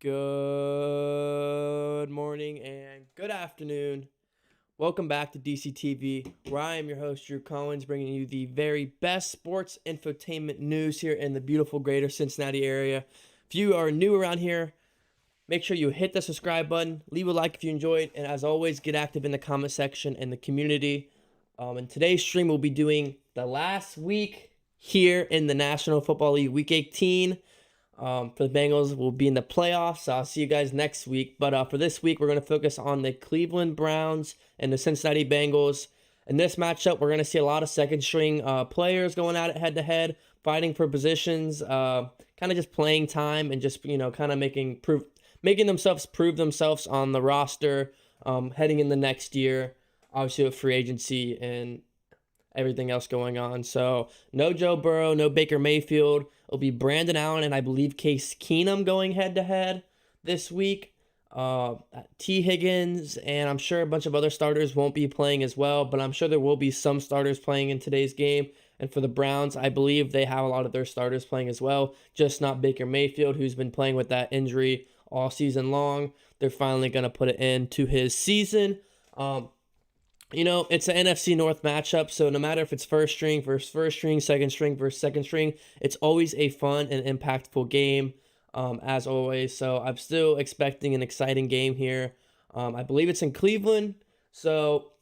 Good morning and good afternoon. Welcome back to DCTV, where I am your host, Drew Collins, bringing you the very best sports infotainment news here in the beautiful greater Cincinnati area. If you are new around here, make sure you hit the subscribe button, leave a like if you enjoyed, and as always, get active in the comment section and the community. In today's stream, we'll be doing the last week here in the National Football League, Week 18. For the Bengals, we'll be in the playoffs. So I'll see you guys next week. But for this week, we're going to focus on the Cleveland Browns and the Cincinnati Bengals. In this matchup, we're going to see a lot of second-string players going at it head-to-head, fighting for positions, kind of just playing time and just, kind of making themselves prove themselves on the roster heading in the next year, obviously with free agency and everything else going on. So no Joe Burrow, no Baker Mayfield. It'll be Brandon Allen and I believe Case Keenum going head-to-head this week. T. Higgins and I'm sure a bunch of other starters won't be playing as well, but I'm sure there will be some starters playing in today's game. And for the Browns, I believe they have a lot of their starters playing as well, just not Baker Mayfield, who's been playing with that injury all season long. They're finally going to put it into his season. It's an NFC North matchup, so no matter if it's first string versus first string, second string versus second string, it's always a fun and impactful game, as always. So I'm still expecting an exciting game here. I believe it's in Cleveland, so,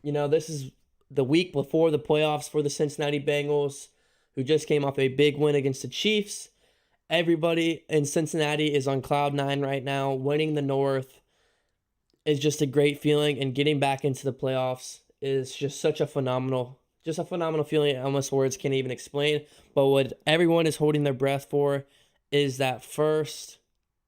this is the week before the playoffs for the Cincinnati Bengals, who just came off a big win against the Chiefs. Everybody in Cincinnati is on cloud nine right now, winning the North is just a great feeling, and getting back into the playoffs is just such a phenomenal feeling. Almost words can't even explain. But what everyone is holding their breath for is that first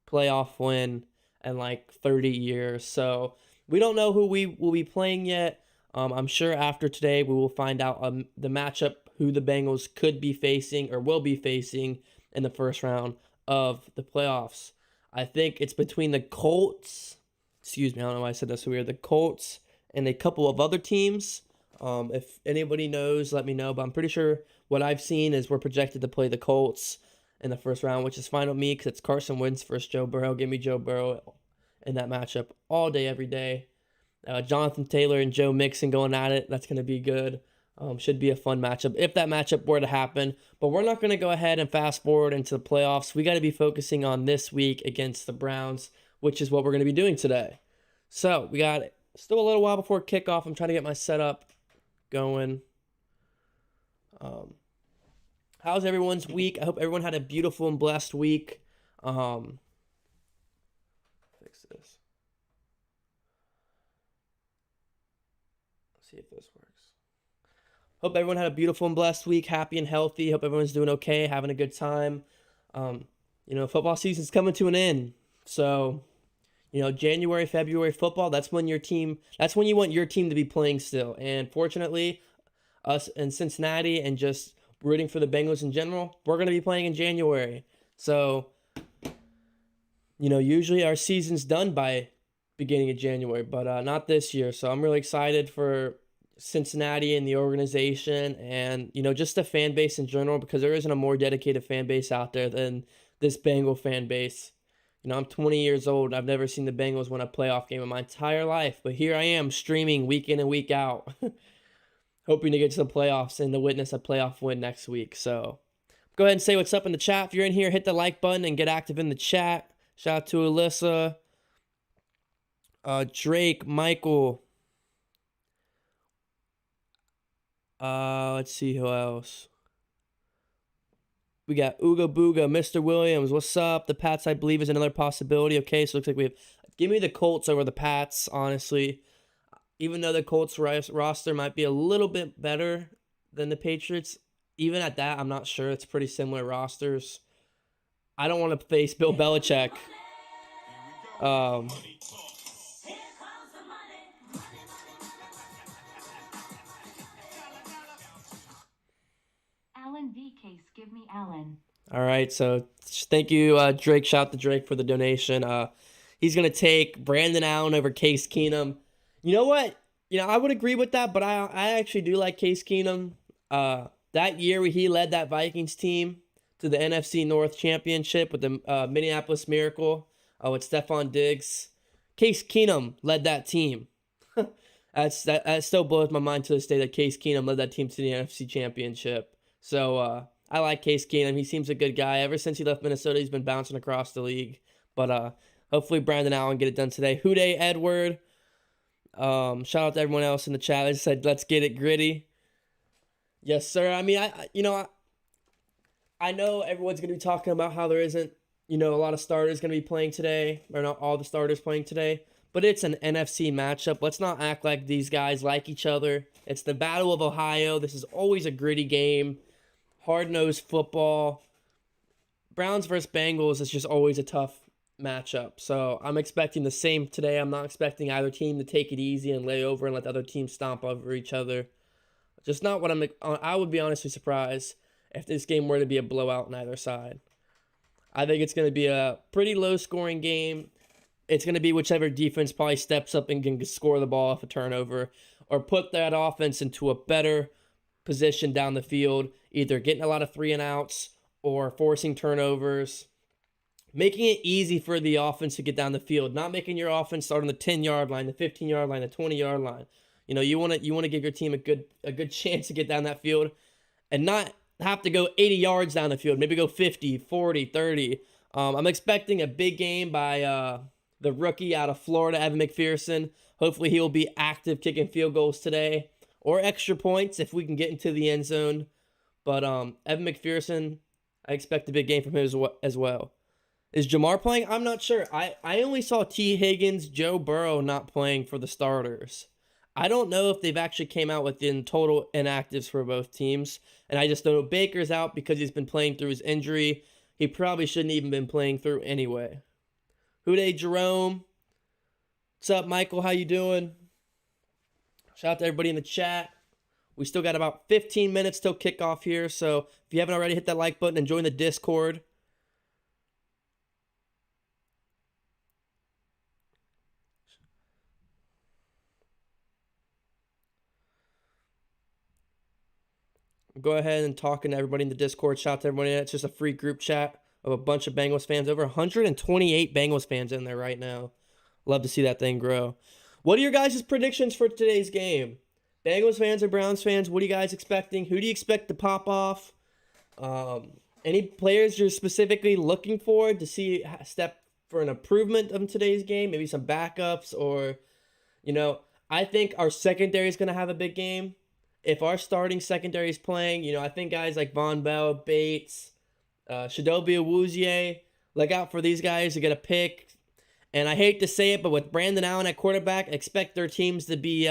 playoff win in like 30 years. So we don't know who we will be playing yet. I'm sure after today we will find out the matchup, who the Bengals could be facing or will be facing in the first round of the playoffs. I think it's between the Colts. Excuse me, I don't know why I said that so weird. The Colts and a couple of other teams. If anybody knows, let me know. But I'm pretty sure what I've seen is we're projected to play the Colts in the first round, which is fine with me because it's Carson Wentz versus Joe Burrow. Give me Joe Burrow in that matchup all day, every day. Jonathan Taylor and Joe Mixon going at it. That's going to be good. Should be a fun matchup if that matchup were to happen. But we're not going to go ahead and fast forward into the playoffs. We got to be focusing on this week against the Browns, which is what we're going to be doing today. So we got still a little while before kickoff. I'm trying to get my setup going. How's everyone's week? I hope everyone had a beautiful and blessed week. Fix this. Let's see if this works. Hope everyone had a beautiful and blessed week, happy and healthy. Hope everyone's doing okay, having a good time. Football season's coming to an end. So, January, February football, that's when you want your team to be playing still. And fortunately, us in Cincinnati and just rooting for the Bengals in general, we're going to be playing in January. So, usually our season's done by beginning of January, but not this year. So I'm really excited for Cincinnati and the organization and, just the fan base in general, because there isn't a more dedicated fan base out there than this Bengal fan base. I'm 20 years old. I've never seen the Bengals win a playoff game in my entire life. But here I am streaming week in and week out, hoping to get to the playoffs and to witness a playoff win next week. So go ahead and say what's up in the chat. If you're in here, hit the like button and get active in the chat. Shout out to Alyssa, Drake, Michael. Let's see who else. We got Ooga Booga, Mr. Williams. What's up? The Pats, I believe, is another possibility. Okay, so it looks like we have... Give me the Colts over the Pats, honestly. Even though the Colts roster might be a little bit better than the Patriots, even at that, I'm not sure. It's pretty similar rosters. I don't want to face Bill Belichick. Case, give me Allen. All right, so thank you, Drake. Shout out to Drake for the donation. He's going to take Brandon Allen over Case Keenum. You know what? I would agree with that, but I actually do like Case Keenum. That year where he led that Vikings team to the NFC North Championship with the Minneapolis Miracle, Oh, it's Stephon Diggs. Case Keenum led that team. That still blows my mind to this day that Case Keenum led that team to the NFC Championship. So I like Case Keenum. He seems a good guy. Ever since he left Minnesota, he's been bouncing across the league. But hopefully Brandon Allen get it done today. Houday Edward. Shout out to everyone else in the chat. They said, let's get it gritty. Yes, sir. I mean, I know everyone's going to be talking about how there isn't, a lot of starters going to be playing today, or not all the starters playing today, but it's an NFC matchup. Let's not act like these guys like each other. It's the Battle of Ohio. This is always a gritty game. Hard-nosed football. Browns versus Bengals is just always a tough matchup. So I'm expecting the same today. I'm not expecting either team to take it easy and lay over and let the other team stomp over each other. Just not what I would be honestly surprised if this game were to be a blowout on either side. I think it's going to be a pretty low-scoring game. It's going to be whichever defense probably steps up and can score the ball off a turnover or put that offense into a better position down the field, either getting a lot of 3-and-outs or forcing turnovers, making it easy for the offense to get down the field, not making your offense start on the 10-yard line, the 15-yard line, the 20-yard line. You want to give your team a good chance to get down that field and not have to go 80 yards down the field, maybe go 50, 40, 30. I'm expecting a big game by the rookie out of Florida, Evan McPherson. Hopefully he will be active kicking field goals today or extra points if we can get into the end zone. But Evan McPherson, I expect a big game from him as well. Is Jamar playing? I'm not sure. I only saw T. Higgins, Joe Burrow not playing for the starters. I don't know if they've actually came out with the total inactives for both teams. And I just know Baker's out because he's been playing through his injury. He probably shouldn't even been playing through anyway. Houday Jerome. What's up, Michael? How you doing? Shout out to everybody in the chat. We still got about 15 minutes till kickoff here. So if you haven't already, hit that like button and join the Discord. Go ahead and talking to everybody in the Discord. Shout out to everybody. It's just a free group chat of a bunch of Bengals fans. Over 128 Bengals fans in there right now. Love to see that thing grow. What are your guys' predictions for today's game? Bengals fans or Browns fans, what are you guys expecting? Who do you expect to pop off? Any players you're specifically looking for to see step for an improvement of today's game? Maybe some backups or, I think our secondary is going to have a big game. If our starting secondary is playing, I think guys like Von Bell, Bates, Chidobe Awuzie, look out for these guys to get a pick. And I hate to say it, but with Brandon Allen at quarterback, expect their teams to be,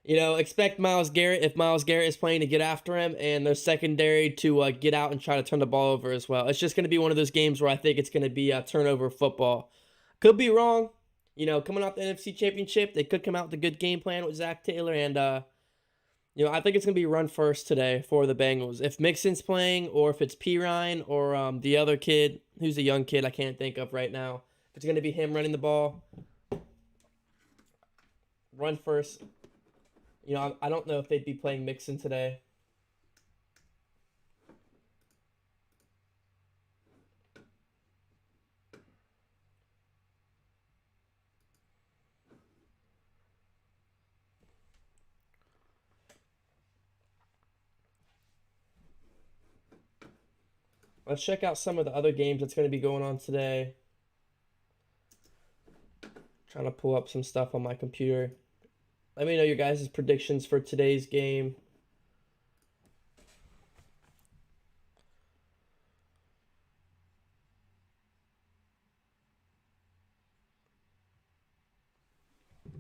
expect Myles Garrett, if Myles Garrett is playing, to get after him, and their secondary to get out and try to turn the ball over as well. It's just going to be one of those games where I think it's going to be a turnover football. Could be wrong. Coming off the NFC Championship, they could come out with a good game plan with Zach Taylor, and I think it's going to be run first today for the Bengals. If Mixon's playing or if it's Pirine or the other kid, who's a young kid I can't think of right now. If it's going to be him running the ball, run first. I don't know if they'd be playing Mixon today. Let's check out some of the other games that's going to be going on today. Trying to pull up some stuff on my computer. Let me know your guys' predictions for today's game.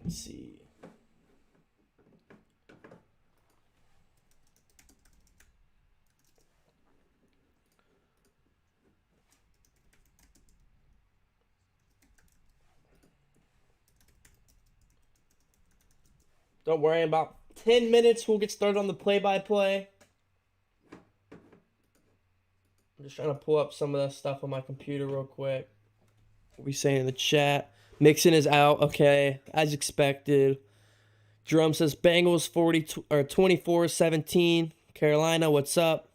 Let's see. Don't worry, in about 10 minutes we'll get started on the play-by-play. I'm just trying to pull up some of that stuff on my computer real quick. What we saying in the chat? Mixon is out. Okay, as expected. Jerome says Bengals 24-17. Carolina, what's up?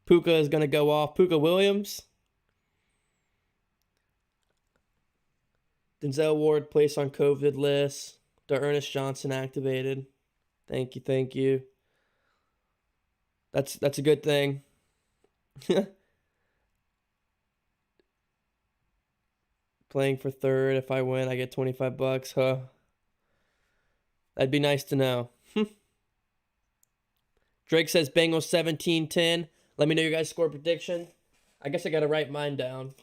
Puka is going to go off. Puka Williams. Denzel Ward placed on COVID list. Ernest Johnson activated. Thank you, thank you. That's a good thing. Playing for third. If I win, I get $25. Huh? That'd be nice to know. Drake says Bengals 17-10. Let me know your guys' score prediction. I guess I gotta write mine down.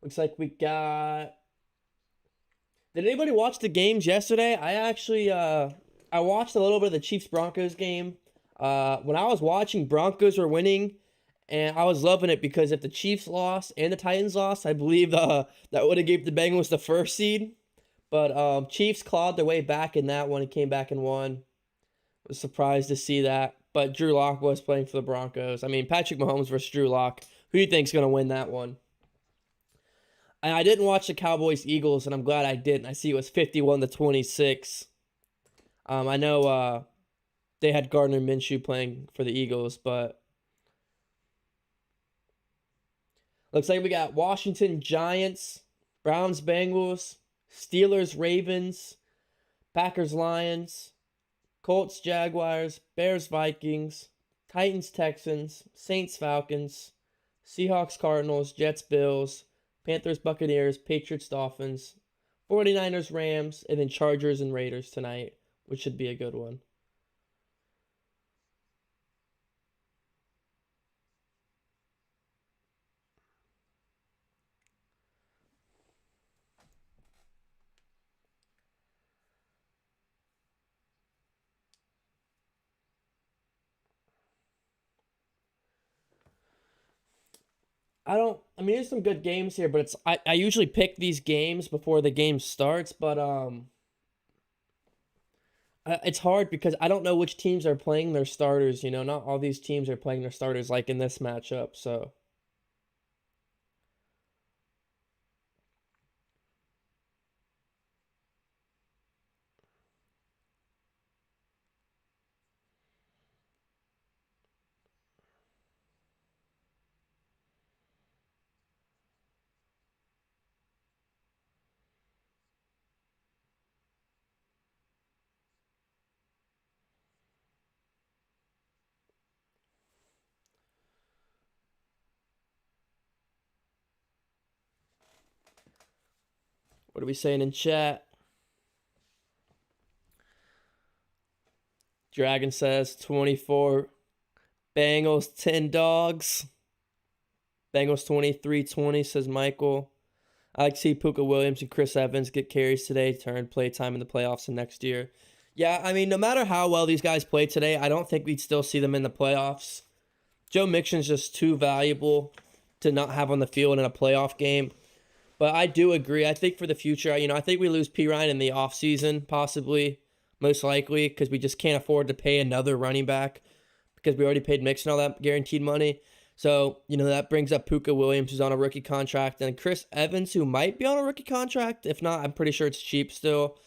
Looks like we got. Did anybody watch the games yesterday? I actually I watched a little bit of the Chiefs Broncos game. When I was watching, Broncos were winning, and I was loving it because if the Chiefs lost and the Titans lost, I believe that would have gave the Bengals the first seed. But Chiefs clawed their way back in that one and came back and won. Was surprised to see that. But Drew Lock was playing for the Broncos. I mean, Patrick Mahomes versus Drew Lock. Who do you think's gonna win that one? And I didn't watch the Cowboys Eagles, and I'm glad I didn't. I see it was 51-26. I know they had Gardner Minshew playing for the Eagles, but looks like we got Washington Giants, Browns Bengals, Steelers Ravens, Packers Lions, Colts Jaguars, Bears Vikings, Titans Texans, Saints Falcons, Seahawks Cardinals, Jets Bills, Panthers, Buccaneers, Patriots, Dolphins, 49ers, Rams, and then Chargers and Raiders tonight, which should be a good one. I mean, there's some good games here, but I usually pick these games before the game starts, but it's hard because I don't know which teams are playing their starters. Not all these teams are playing their starters like in this matchup. So what are we saying in chat? Dragon says 24. Bengals 10 dogs. Bengals 23-20, says Michael. I like to see Puka Williams and Chris Evans get carries today to earn play time in the playoffs and next year. Yeah, I mean, no matter how well these guys play today, I don't think we'd still see them in the playoffs. Joe Mixon's just too valuable to not have on the field in a playoff game. But I do agree. I think for the future, I think we lose P. Ryan in the offseason, possibly, most likely, because we just can't afford to pay another running back because we already paid Mixon all that guaranteed money. So, that brings up Puka Williams, who's on a rookie contract, and Chris Evans, who might be on a rookie contract. If not, I'm pretty sure it's cheap still.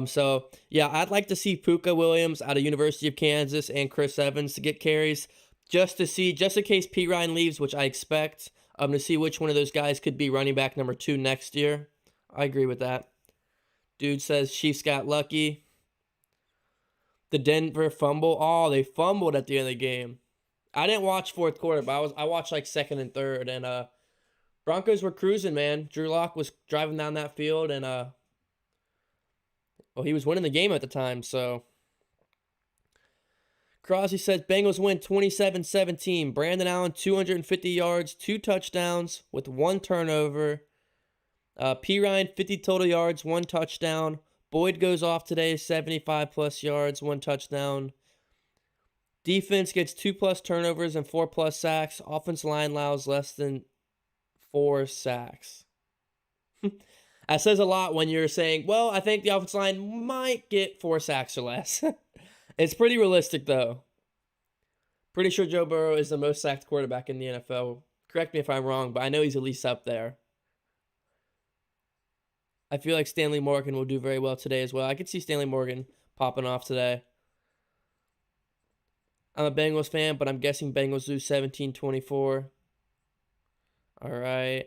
So, yeah, I'd like to see Puka Williams out of University of Kansas and Chris Evans to get carries just in case P. Ryan leaves, which I expect, to see which one of those guys could be running back number 2 next year. I agree with that. Dude says Chiefs got lucky. The Denver fumble. Oh, they fumbled at the end of the game. I didn't watch fourth quarter, but I watched like second and third, and Broncos were cruising, man. Drew Lock was driving down that field, and well, he was winning the game at the time. So Crosby says Bengals win 27-17. Brandon Allen 250 yards, 2 touchdowns with 1 turnover. P. Ryan 50 total yards, 1 touchdown. Boyd goes off today, 75 plus yards, 1 touchdown. Defense gets 2 plus turnovers and 4 plus sacks. Offensive line allows less than 4 sacks. That says a lot when you're saying, well, I think the offensive line might get 4 sacks or less. It's pretty realistic, though. Pretty sure Joe Burrow is the most sacked quarterback in the NFL. Correct me if I'm wrong, but I know he's at least up there. I feel like Stanley Morgan will do very well today as well. I could see Stanley Morgan popping off today. I'm a Bengals fan, but I'm guessing Bengals lose 17-24. All right.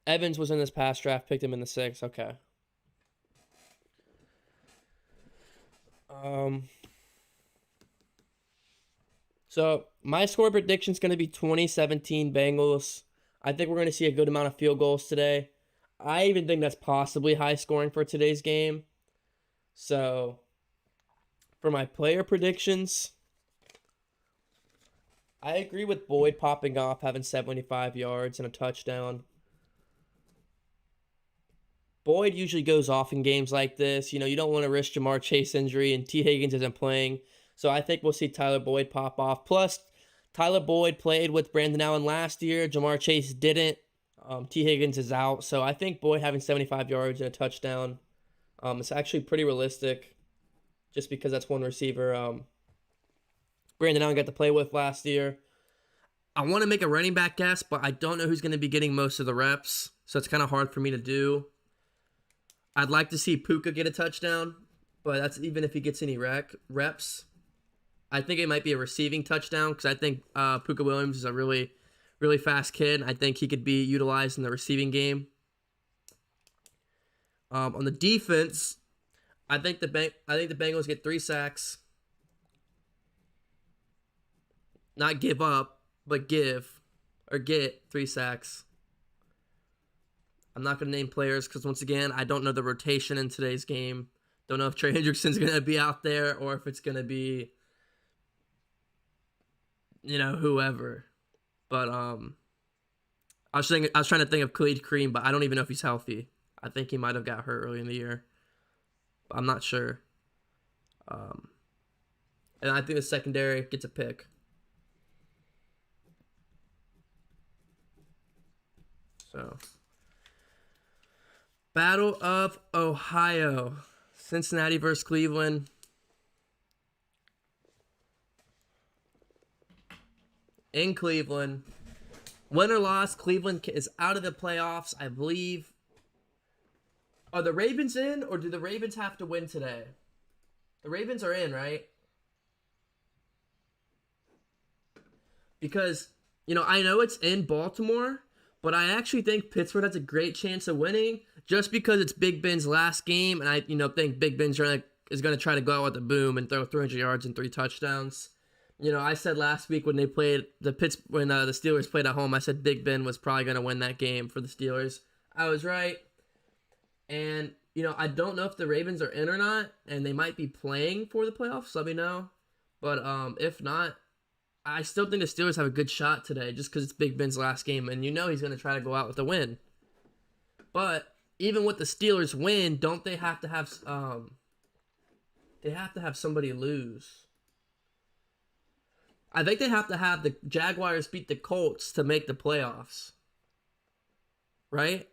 Evans was in this past draft. Picked him in the 6th. Okay. So my score prediction is going to be 2017 Bengals. I think we're going to see a good amount of field goals today. I even think that's possibly high scoring for today's game. So for my player predictions, I agree with Boyd popping off, having 75 yards and a touchdown. Boyd usually goes off in games like this. You know, you don't want to risk Jamar Chase injury, and T. Higgins isn't playing. So I think we'll see Tyler Boyd pop off. Plus, Tyler Boyd played with Brandon Allen last year. Jamar Chase didn't. T. Higgins is out. So I think Boyd having 75 yards and a touchdown, it's actually pretty realistic just because that's one receiver Brandon Allen got to play with last year. I want to make a running back guess, but I don't know who's going to be getting most of the reps. So it's kind of hard for me to do. I'd like to see Puka get a touchdown, but that's even if he gets any reps. I think it might be a receiving touchdown because I think Puka Williams is a really, really fast kid. I think he could be utilized in the receiving game. On the defense, I think the Bengals get 3 sacks. Not give up, but get 3 sacks. I'm not going to name players because, once again, I don't know the rotation in today's game. Don't know if Trey Hendrickson's going to be out there or if it's going to be, whoever. But I was trying to think of Khalid Kareem, but I don't even know if he's healthy. I think he might have got hurt early in the year. But I'm not sure. And I think the secondary gets a pick. So, Battle of Ohio. Cincinnati versus Cleveland. In Cleveland. Win or loss, Cleveland is out of the playoffs, I believe. Are the Ravens in, or do the Ravens have to win today? The Ravens are in, right? Because, I know it's in Baltimore, but I actually think Pittsburgh has a great chance of winning just because it's Big Ben's last game, and I, think Big Ben's is going to try to go out with a boom and throw 300 yards and 3 touchdowns. I said last week when they played the Steelers played at home, I said Big Ben was probably going to win that game for the Steelers. I was right. And, I don't know if the Ravens are in or not, and they might be playing for the playoffs. Let me know. But if not, I still think the Steelers have a good shot today just because it's Big Ben's last game, and he's going to try to go out with a win. But even with the Steelers win, don't they have to have somebody lose? I think they have to have the Jaguars beat the Colts to make the playoffs. Right?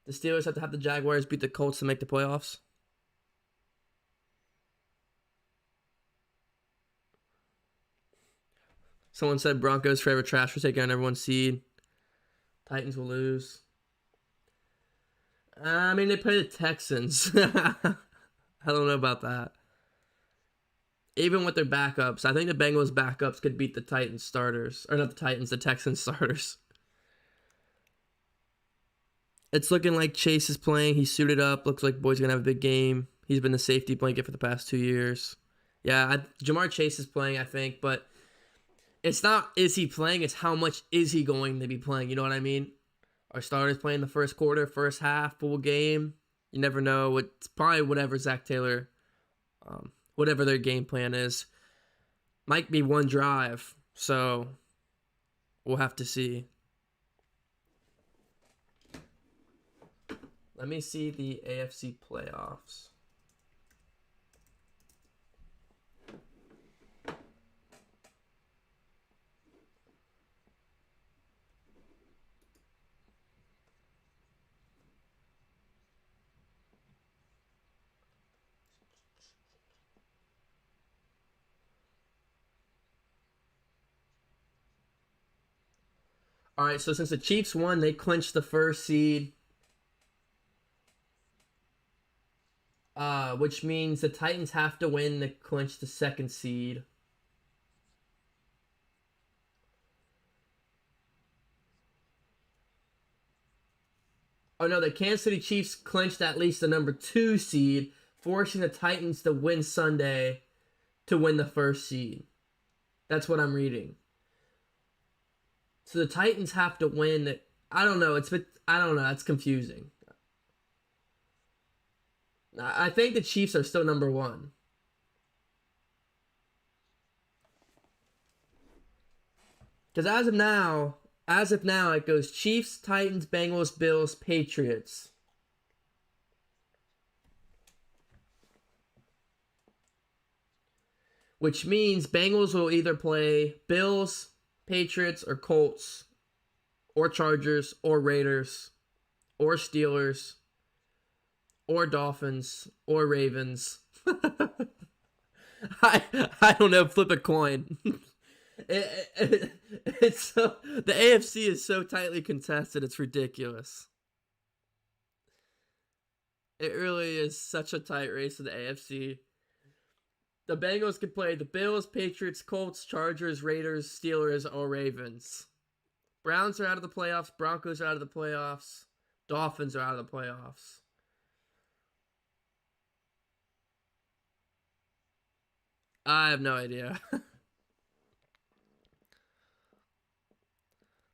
The Steelers have to have the Jaguars beat the Colts to make the playoffs. Someone said Broncos forever trash for taking on number 1 seed. Titans will lose. They play the Texans. I don't know about that. Even with their backups, I think the Bengals backups could beat the Titans starters. Or not the Titans, the Texans starters. It's looking like Chase is playing. He's suited up. Looks like Boyd's going to have a big game. He's been the safety blanket for the past 2 years. Yeah, Jamar Chase is playing, I think. But it's not is he playing, it's how much is he going to be playing. You know what I mean? Our starters playing the first quarter, first half, full game. You never know. It's probably whatever Zach Taylor, whatever their game plan is. Might be one drive, so we'll have to see. Let me see the AFC playoffs. All right, so since the Chiefs won, they clinched the first seed. Which means the Titans have to win to clinch the second seed. Oh no, the Kansas City Chiefs clinched at least the number 2 seed, forcing the Titans to win Sunday to win the first seed. That's what I'm reading. So the Titans have to win. I don't know. I don't know. It's confusing. I think the Chiefs are still number 1. Because as of now, it goes Chiefs, Titans, Bengals, Bills, Patriots. Which means Bengals will either play Bills, Patriots, or Colts, or Chargers, or Raiders, or Steelers, or Dolphins, or Ravens. I don't know, flip a coin. It's so, the AFC is so tightly contested, it's ridiculous. It really is such a tight race in the AFC. The Bengals could play the Bills, Patriots, Colts, Chargers, Raiders, Steelers, or Ravens. Browns are out of the playoffs. Broncos are out of the playoffs. Dolphins are out of the playoffs. I have no idea.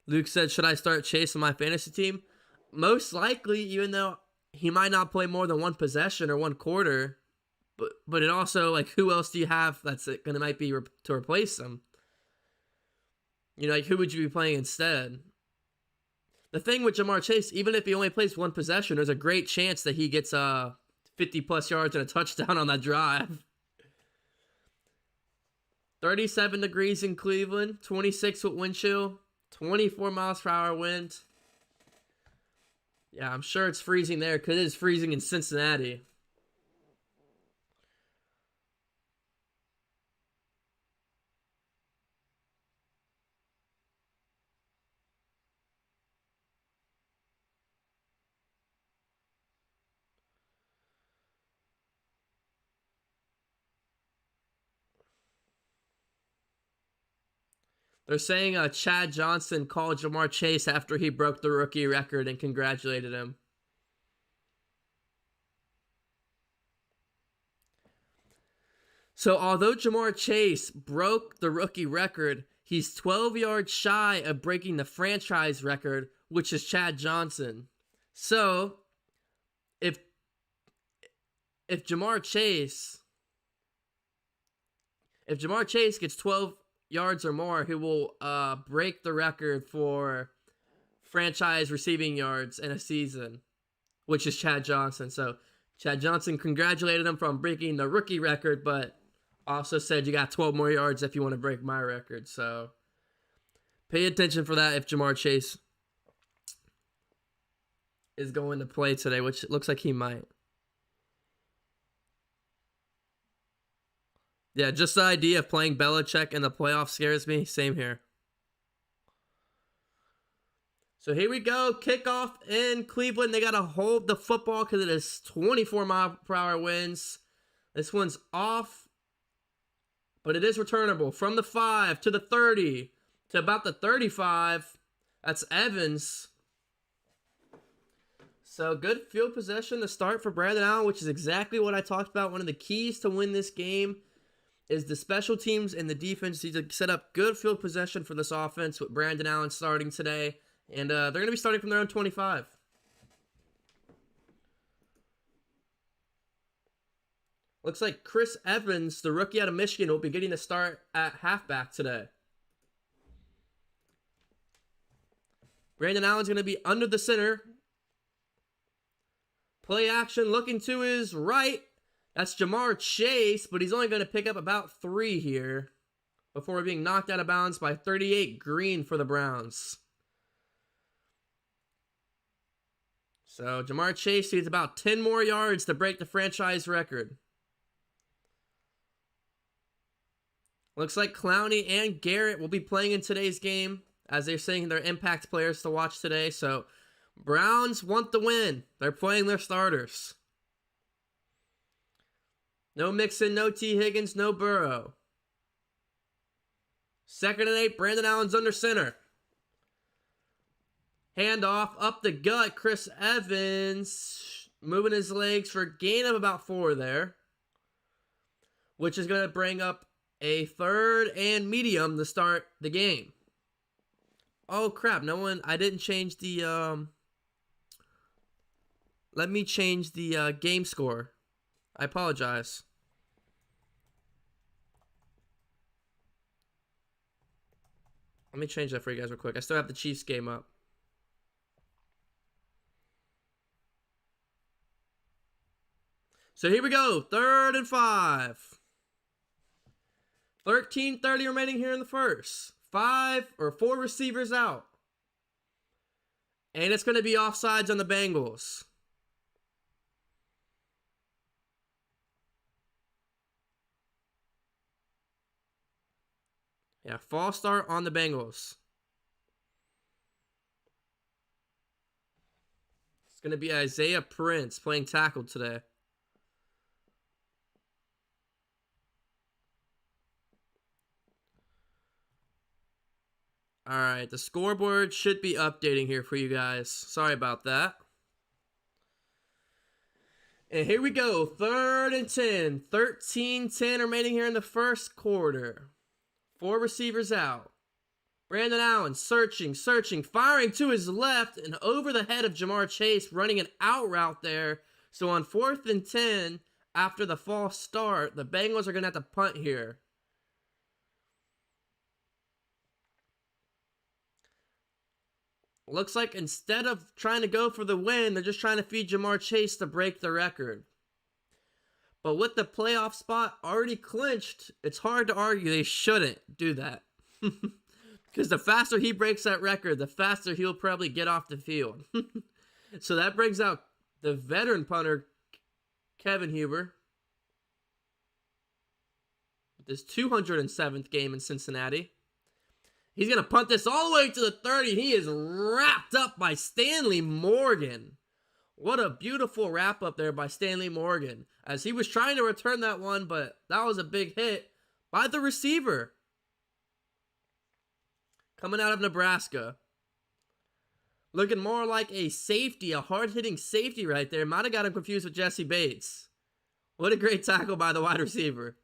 Luke said, should I start chasing my fantasy team? Most likely, even though he might not play more than one possession or one quarter. But it also, like, who else do you have that's going to might be to replace him? You know, like, who would you be playing instead? The thing with Jamar Chase, even if he only plays one possession, there's a great chance that he gets 50-plus yards and a touchdown on that drive. 37 degrees in Cleveland, 26 with wind chill, 24 miles per hour wind. Yeah, I'm sure it's freezing there because it is freezing in Cincinnati. They're saying Chad Johnson called Jamar Chase after he broke the rookie record and congratulated him. So although Jamar Chase broke the rookie record, he's 12 yards shy of breaking the franchise record, which is Chad Johnson. So if Jamar Chase gets 12 yards or more, he will break the record for franchise receiving yards in a season, which is Chad Johnson. So Chad Johnson congratulated him from breaking the rookie record, but also said you got 12 more yards if you want to break my record. So pay attention for that if Jamar Chase is going to play today, which it looks like he might. Yeah, just the idea of playing Belichick in the playoffs scares me. Same here. So here we go. Kickoff in Cleveland. They got to hold the football because it is 24 mile per hour winds. This one's off, but it is returnable from the 5 to the 30 to about the 35. That's Evans. So good field possession to start for Brandon Allen, which is exactly what I talked about. One of the keys to win this game is the special teams and the defense need to set up good field possession for this offense with Brandon Allen starting today. And they're going to be starting from their own 25. Looks like Chris Evans, the rookie out of Michigan, will be getting the start at halfback today. Brandon Allen's going to be under the center. Play action looking to his right. That's Jamar Chase, but he's only going to pick up about 3 here before being knocked out of bounds by 38 Green for the Browns. So Jamar Chase needs about 10 more yards to break the franchise record. Looks like Clowney and Garrett will be playing in today's game, as they're saying they're impact players to watch today. So Browns want the win. They're playing their starters. No Mixon, no T. Higgins, no Burrow. 2nd and 8, Brandon Allen's under center. Handoff up the gut, Chris Evans moving his legs for a gain of about 4 there, which is going to bring up a 3rd and medium to start the game. Oh crap, I didn't change the, let me change the game score. I apologize. Let me change that for you guys real quick. I still have the Chiefs game up. So here we go, 3rd and 5. 13:30 remaining here in the first. 4 receivers out. And it's going to be offsides on the Bengals. Yeah, false start on the Bengals. It's going to be Isaiah Prince playing tackle today. All right, the scoreboard should be updating here for you guys. Sorry about that. And here we go, 3rd and 10. 13-10 remaining here in the first quarter. 4 receivers out. Brandon Allen searching, firing to his left and over the head of Jamar Chase, running an out route there. So on 4th and 10, after the false start, the Bengals are going to have to punt here. Looks like instead of trying to go for the win, they're just trying to feed Jamar Chase to break the record. But with the playoff spot already clinched, it's hard to argue they shouldn't do that. Because the faster he breaks that record, the faster he'll probably get off the field. So that brings out the veteran punter, Kevin Huber. With his 207th game in Cincinnati. He's going to punt this all the way to the 30. He is wrapped up by Stanley Morgan. What a beautiful wrap up there by Stanley Morgan. As he was trying to return that one, but that was a big hit by the receiver. Coming out of Nebraska. Looking more like a safety, a hard-hitting safety right there. Might have got him confused with Jesse Bates. What a great tackle by the wide receiver.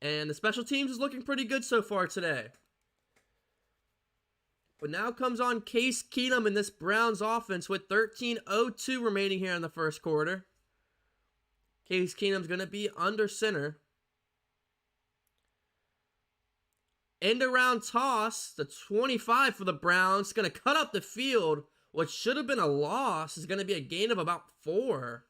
And the special teams is looking pretty good so far today. But now comes on Case Keenum in this Browns offense with 13:02 remaining here in the first quarter. Case Keenum's going to be under center. End around toss, the 25 for the Browns. Going to cut up the field. What should have been a loss is going to be a gain of about 4.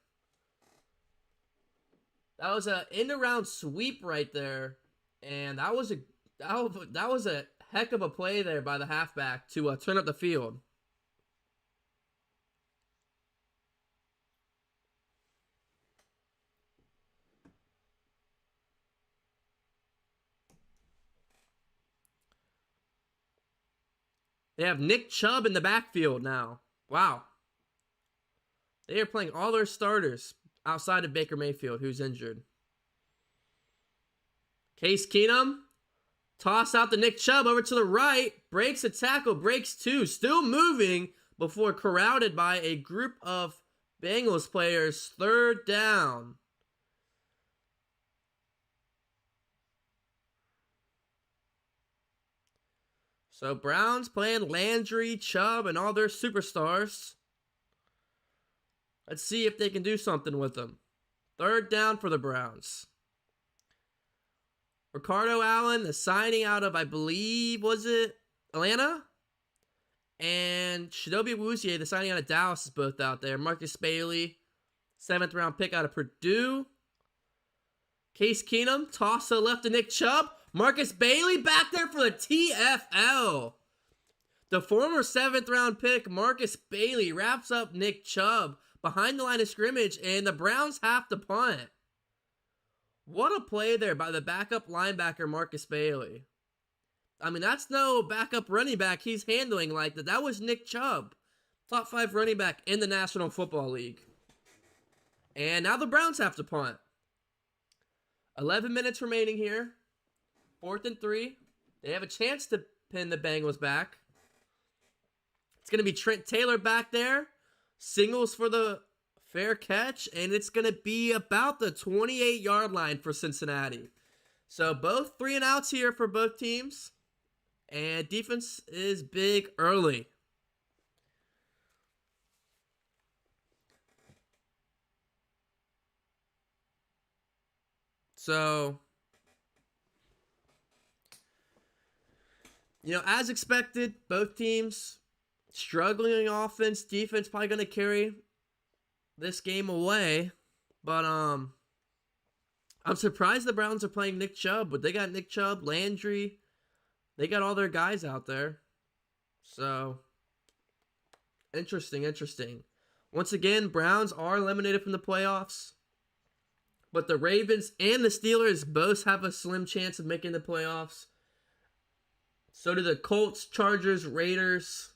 That was an end around sweep right there. And that was a heck of a play there by the halfback to turn up the field. They have Nick Chubb in the backfield now. Wow. They are playing all their starters outside of Baker Mayfield, who's injured. Case Keenum. Toss out to Nick Chubb over to the right. Breaks a tackle. Breaks 2. Still moving before corralled by a group of Bengals players. 3rd down. So Browns playing Landry, Chubb, and all their superstars. Let's see if they can do something with them. Third down for the Browns. Ricardo Allen, the signing out of, I believe, was it Atlanta? And Chidobe Awuzie, the signing out of Dallas, is both out there. Marcus Bailey, 7th round pick out of Purdue. Case Keenum, toss to the left to Nick Chubb. Marcus Bailey back there for the TFL. The former 7th round pick, Marcus Bailey, wraps up Nick Chubb behind the line of scrimmage, and the Browns have to punt. What a play there by the backup linebacker, Marcus Bailey. I mean, that's no backup running back he's handling like that. That was Nick Chubb, top 5 running back in the National Football League. And now the Browns have to punt. 11 minutes remaining here. 4th and 3. They have a chance to pin the Bengals back. It's going to be Trent Taylor back there. Singles for the fair catch. And it's going to be about the 28-yard line for Cincinnati. So both 3 and outs here for both teams. And defense is big early. So, as expected, both teams struggling on offense. Defense probably going to carry this game away. But I'm surprised the Browns are playing Nick Chubb. But they got Nick Chubb, Landry. They got all their guys out there. So, interesting. Once again, Browns are eliminated from the playoffs. But the Ravens and the Steelers both have a slim chance of making the playoffs. So do the Colts, Chargers, Raiders.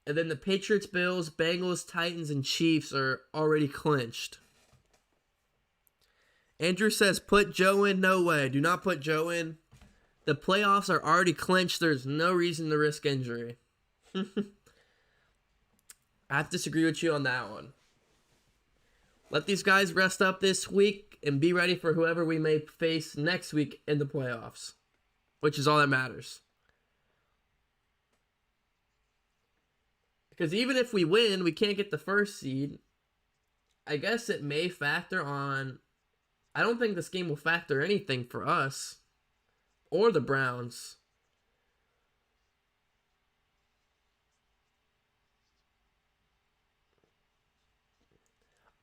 And then the Patriots, Bills, Bengals, Titans, and Chiefs are already clinched. Andrew says, put Joe in. No way. Do not put Joe in. The playoffs are already clinched. There's no reason to risk injury. I have to disagree with you on that one. Let these guys rest up this week and be ready for whoever we may face next week in the playoffs, which is all that matters. Because even if we win, we can't get the first seed. I guess it may factor on... I don't think this game will factor anything for us or the Browns.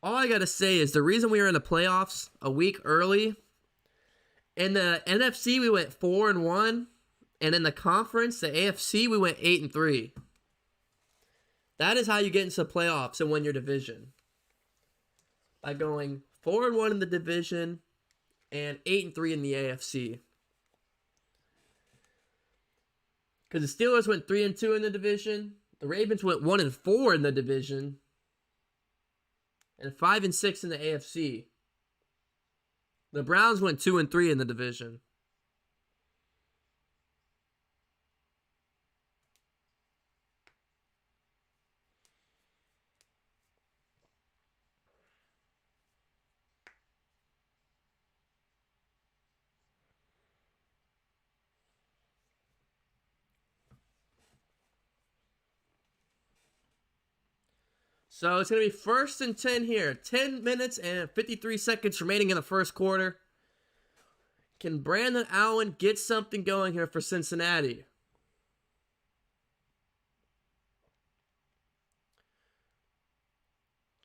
All I got to say is the reason we were in the playoffs a week early, in the NFC we went 4-1, and in the conference, the AFC, we went 8-3. That is how you get into the playoffs and win your division. By going 4-1 in the division and 8-3 in the AFC. Because the Steelers went 3-2 in the division, the Ravens went 1-4 in the division, and 5-6 in the AFC. The Browns went 2-3 in the division. So it's going to be 1st and 10 here. 10 minutes and 53 seconds remaining in the first quarter. Can Brandon Allen get something going here for Cincinnati?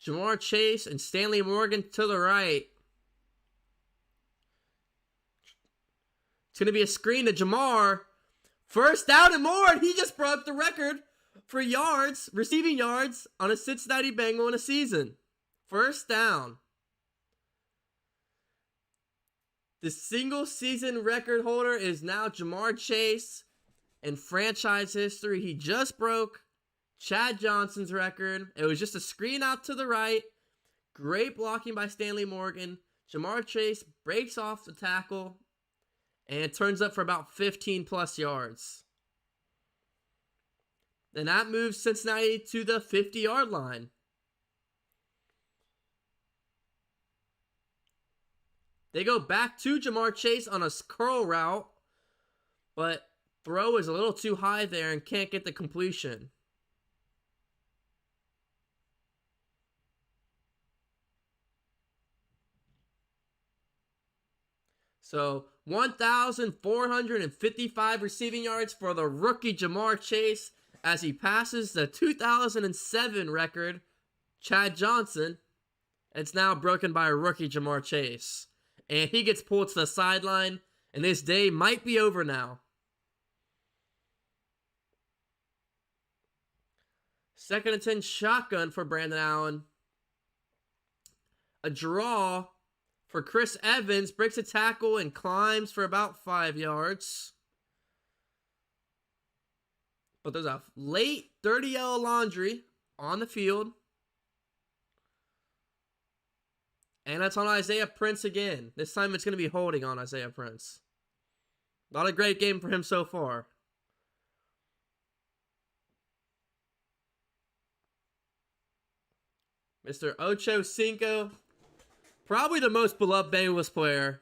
Jamar Chase and Stanley Morgan to the right. It's going to be a screen to Jamar. First down and more, and he just broke the record for yards, receiving yards on a Cincinnati Bengal in a season. First down. The single season record holder is now Jamar Chase. In franchise history, he just broke Chad Johnson's record. It was just a screen out to the right. Great blocking by Stanley Morgan. Jamar Chase breaks off the tackle and turns up for about 15 plus yards. Then that moves Cincinnati to the 50-yard line. They go back to Jamar Chase on a curl route. but throw is a little too high there and can't get the completion. So 1,455 receiving yards for the rookie Jamar Chase as he passes the 2007 record, Chad Johnson. It's now broken by a rookie Jamar Chase. And he gets pulled to the sideline, and this day might be over now. Second and 10 shotgun for Brandon Allen. A draw for Chris Evans, breaks a tackle and climbs for about 5 yards. But there's a late 30 yellow laundry on the field. And that's on Isaiah Prince again. This time it's going to be holding on Isaiah Prince. Not a great game for him so far. Mr. Ocho Cinco, probably the most beloved Bengals player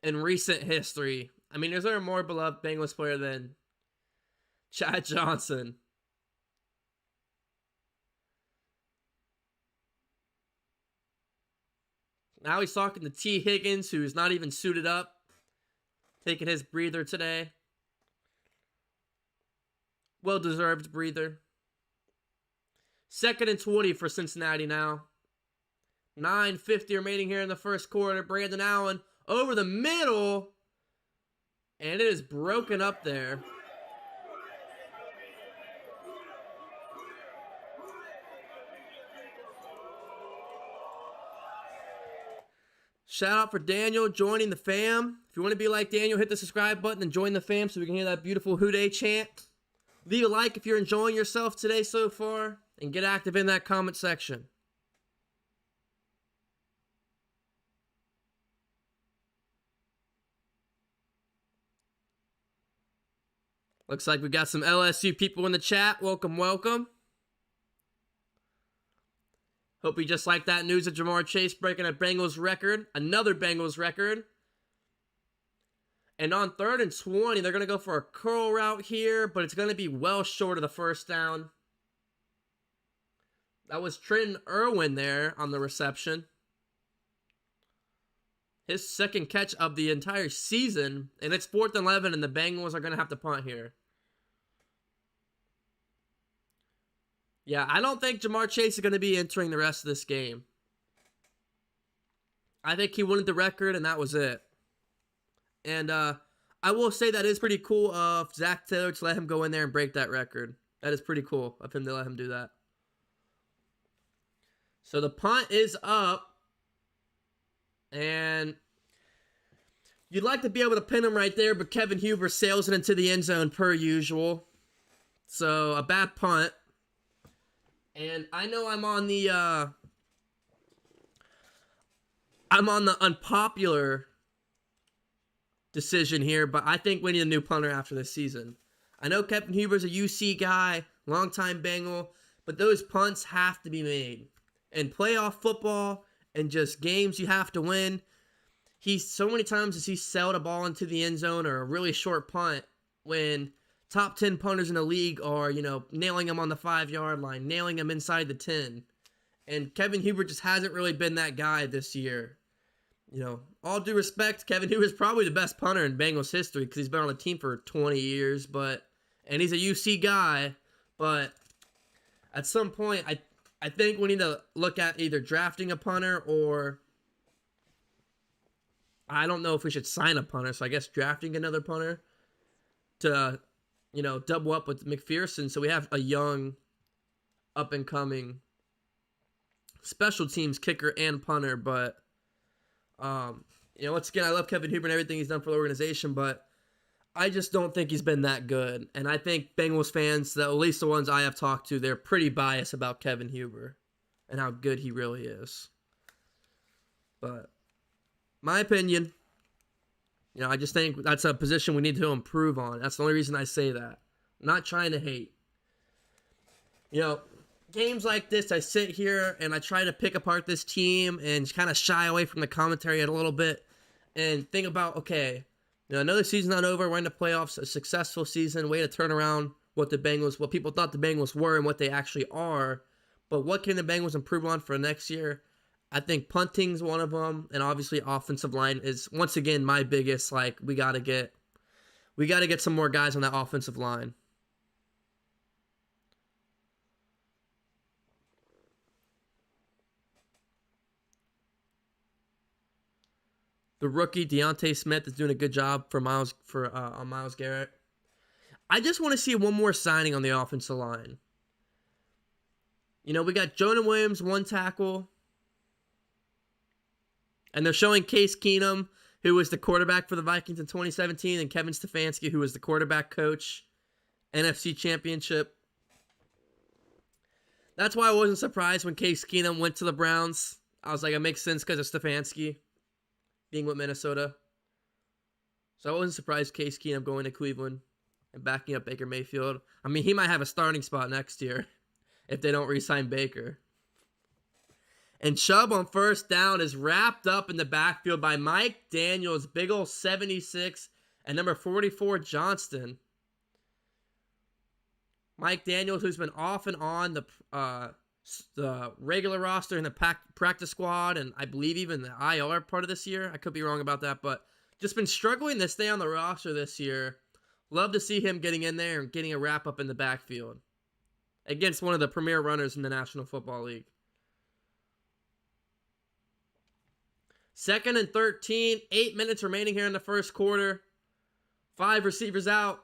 in recent history. I mean, is there a more beloved Bengals player than Chad Johnson? Now he's talking to T. Higgins, who's not even suited up, taking his breather today. Well-deserved breather. Second and 20 for Cincinnati now. 9:50 remaining here in the first quarter. Brandon Allen over the middle. And it is broken up there. Shout out for Daniel joining the fam. If you want to be like Daniel, hit the subscribe button and join the fam so we can hear that beautiful Who Dey chant. Leave a like if you're enjoying yourself today so far. And get active in that comment section. Looks like we got some LSU people in the chat. Welcome, welcome. Hope you just like that news of Jamar Chase breaking a Bengals record. Another Bengals record. And on 3rd and 20, they're going to go for a curl route here, but it's going to be well short of the first down. That was Trenton Irwin there on the reception. His second catch of the entire season. And it's 4th and 11, and the Bengals are going to have to punt here. Yeah, I don't think Jamar Chase is going to be entering the rest of this game. I think he wanted the record, and that was it. And I will say that is pretty cool of Zach Taylor to let him go in there and break that record. That is pretty cool of him to let him do that. So the punt is up. And you'd like to be able to pin him right there, but Kevin Huber sails it into the end zone per usual. So a bad punt. And I know I'm on the unpopular decision here, but I think we need a new punter after this season. I know Kevin Huber's a UC guy, longtime Bengal, but those punts have to be made. And playoff football and just games you have to win, so many times has he sailed a ball into the end zone or a really short punt when top 10 punters in the league are, nailing him on the 5-yard line, nailing him inside the 10. And Kevin Huber just hasn't really been that guy this year. All due respect, Kevin Huber's probably the best punter in Bengals history because he's been on the team for 20 years, and he's a UC guy, but at some point, I think we need to look at either drafting a punter or I don't know if we should sign a punter, so I guess drafting another punter to double up with McPherson so we have a young, up-and-coming special teams kicker and punter. But, once again, I love Kevin Huber and everything he's done for the organization, but I just don't think he's been that good. And I think Bengals fans, at least the ones I have talked to, they're pretty biased about Kevin Huber and how good he really is. But, my opinion, I just think that's a position we need to improve on. That's the only reason I say that. I'm not trying to hate. Games like this, I sit here and I try to pick apart this team and kind of shy away from the commentary a little bit and think about, okay, I know the season's not over. We're in the playoffs, a successful season, way to turn around what people thought the Bengals were and what they actually are. But what can the Bengals improve on for next year? I think punting's one of them, and obviously offensive line is once again my biggest. We gotta get some more guys on that offensive line. The rookie Deontay Smith is doing a good job for Myles Garrett. I just want to see one more signing on the offensive line. We got Jonah Williams, 1 tackle. And they're showing Case Keenum, who was the quarterback for the Vikings in 2017, and Kevin Stefanski, who was the quarterback coach, NFC Championship. That's why I wasn't surprised when Case Keenum went to the Browns. I was like, it makes sense because of Stefanski being with Minnesota. So I wasn't surprised Case Keenum going to Cleveland and backing up Baker Mayfield. I mean, he might have a starting spot next year if they don't re-sign Baker. And Chubb on first down is wrapped up in the backfield by Mike Daniels, big ol' 76, and number 44, Johnston. Mike Daniels, who's been off and on the regular roster and the practice squad, and I believe even the IR part of this year. I could be wrong about that, but just been struggling to stay on the roster this year. Love to see him getting in there and getting a wrap-up in the backfield against one of the premier runners in the National Football League. 2nd and 13, 8 minutes remaining here in the first quarter. 5 receivers out.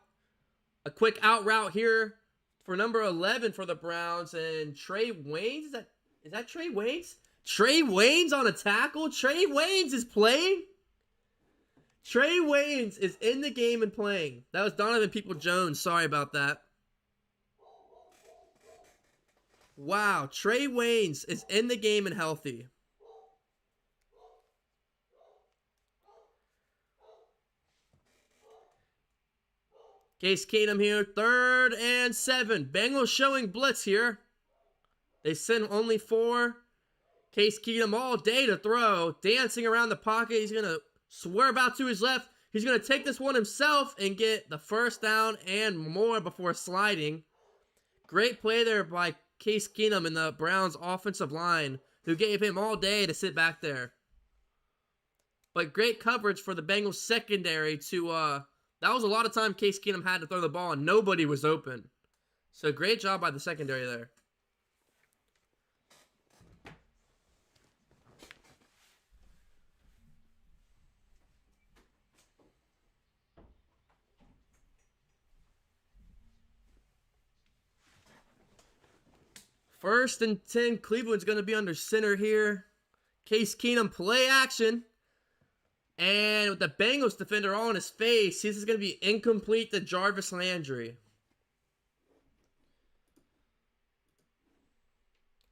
A quick out route here for number 11 for the Browns. And Trey Waynes, is that Trey Waynes? Trey Waynes on a tackle? Trey Waynes is playing? Trey Waynes is in the game and playing. That was Donovan Peoples-Jones. Sorry about that. Wow, Trey Waynes is in the game and healthy. Case Keenum here, 3rd and 7. Bengals showing blitz here. They send only 4. Case Keenum all day to throw, dancing around the pocket. He's going to swerve out to his left. He's going to take this one himself and get the first down and more before sliding. Great play there by Case Keenum in the Browns offensive line, who gave him all day to sit back there. But great coverage for the Bengals secondary to, that was a lot of time Case Keenum had to throw the ball and nobody was open. So great job by the secondary there. First and 10, Cleveland's going to be under center here. Case Keenum play action. And with the Bengals defender all in his face, this is going to be incomplete to Jarvis Landry.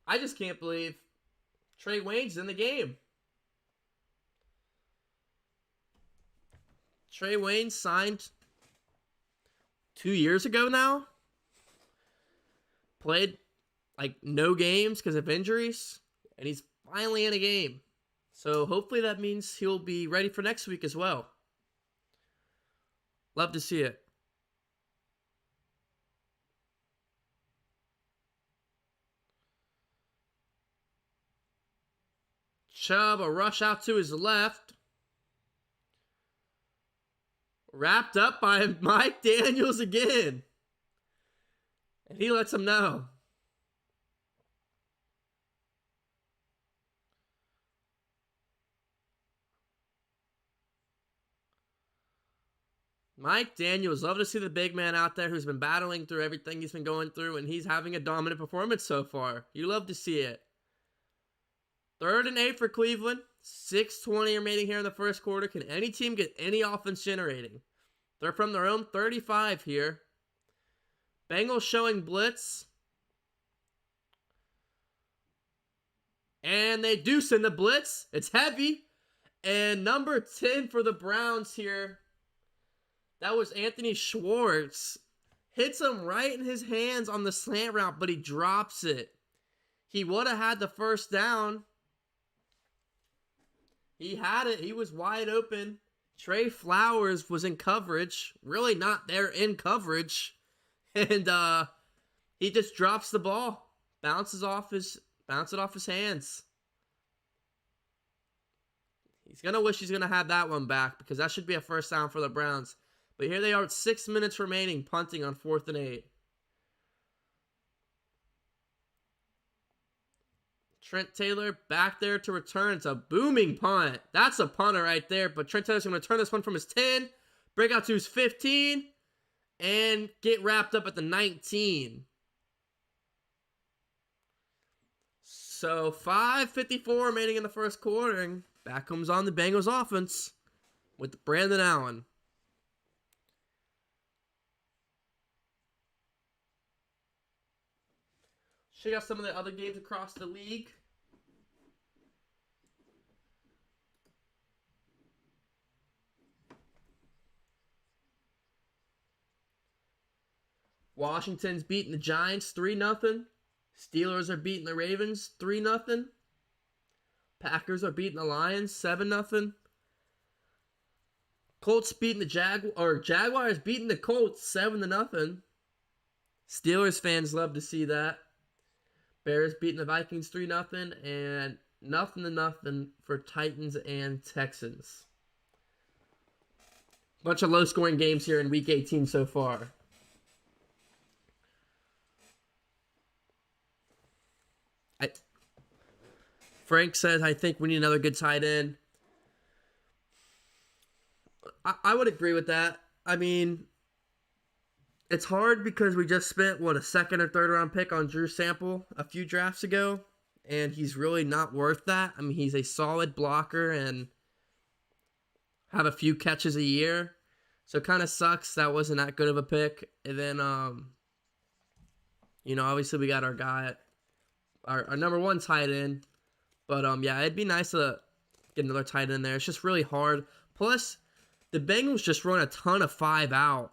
I just can't believe Trey Waynes in the game. Trey Waynes signed 2 years ago now. Played no games because of injuries. And he's finally in a game. So hopefully that means he'll be ready for next week as well. Love to see it. Chubb, a rush out to his left. Wrapped up by Mike Daniels again. And he lets him know. Mike Daniels, love to see the big man out there who's been battling through everything he's been going through, and he's having a dominant performance so far. You love to see it. 3rd and 8 for Cleveland. 6:20 remaining here in the first quarter. Can any team get any offense generating? They're from their own 35 here. Bengals showing blitz. And they do send the blitz. It's heavy. And number 10 for the Browns here. That was Anthony Schwartz. Hits him right in his hands on the slant route, but he drops it. He would have had the first down. He had it. He was wide open. Trey Flowers was in coverage, really not there in coverage, and he just drops the ball, bounces it off his hands. He's gonna wish he's gonna have that one back because that should be a first down for the Browns. But here they are, 6 minutes remaining, punting on 4th and 8. Trent Taylor back there to return. It's a booming punt. That's a punter right there. But Trent Taylor's going to return this one from his 10, break out to his 15, and get wrapped up at the 19. So 5:54 remaining in the first quarter, and back comes on the Bengals offense with Brandon Allen. Check out some of the other games across the league. Washington's beating the Giants 3-0. Steelers are beating the Ravens 3-0. Packers are beating the Lions 7-0. Colts beating the Jaguars beating the Colts 7-0. Steelers fans love to see that. Bears beating the Vikings 3-0, and 0-0 for Titans and Texans. Bunch of low-scoring games here in Week 18 so far. Frank says, I think we need another good tight end. I would agree with that. I mean, it's hard because we just spent, a second or third round pick on Drew Sample a few drafts ago, and he's really not worth that. I mean, he's a solid blocker and have a few catches a year, so it kind of sucks that wasn't that good of a pick. And then, obviously we got our guy, our number one tight end, but yeah, it'd be nice to get another tight end there. It's just really hard. Plus, the Bengals just run a ton of 5 out.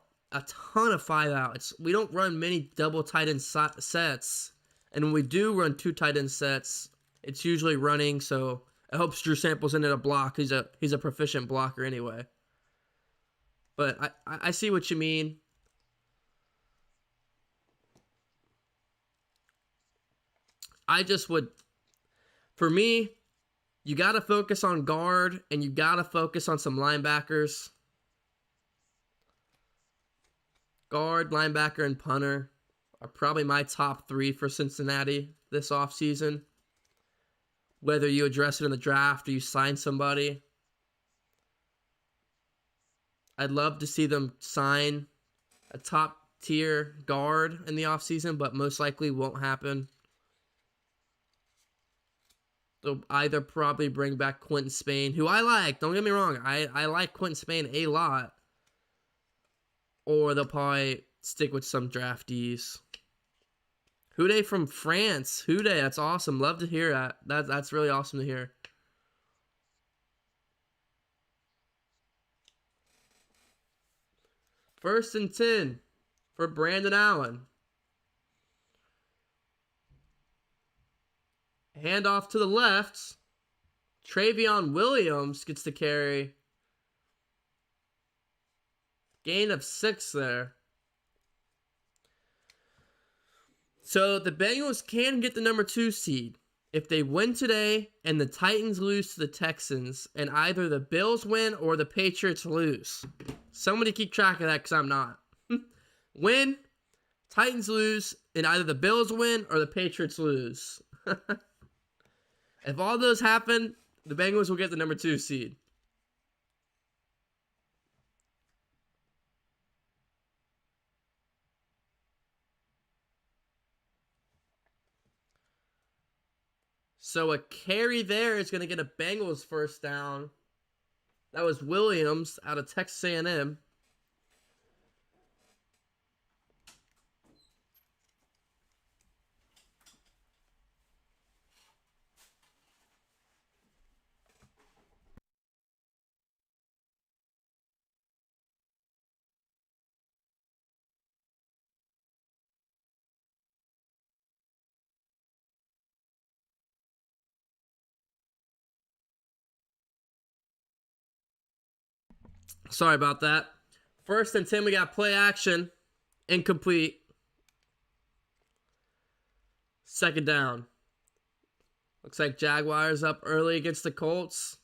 We don't run many double tight end sets. And when we do run 2 tight end sets, it's usually running. So it hopes Drew Sample's in at a block. He's a proficient blocker anyway. But I see what you mean. For me, you got to focus on guard and you got to focus on some linebackers. Guard, linebacker, and punter are probably my top 3 for Cincinnati this offseason. Whether you address it in the draft or you sign somebody. I'd love to see them sign a top-tier guard in the offseason, but most likely won't happen. They'll either probably bring back Quentin Spain, who I like. Don't get me wrong. I like Quentin Spain a lot. Or they'll probably stick with some draftees. Houday from France. Houday, that's awesome. Love to hear that. That's really awesome to hear. First and 10 for Brandon Allen. Handoff to the left. Travion Williams gets the carry. Gain of 6 there. So the Bengals can get the number 2 seed if they win today and the Titans lose to the Texans and either the Bills win or the Patriots lose. Somebody keep track of that because I'm not. Win, Titans lose, and either the Bills win or the Patriots lose. If all those happen, the Bengals will get the number 2 seed. So a carry there is going to get a Bengals first down. That was Williams out of Texas A&M. Sorry about that. 1st and 10, we got play action. Incomplete. 2nd down. Looks like Jaguars up early against the Colts.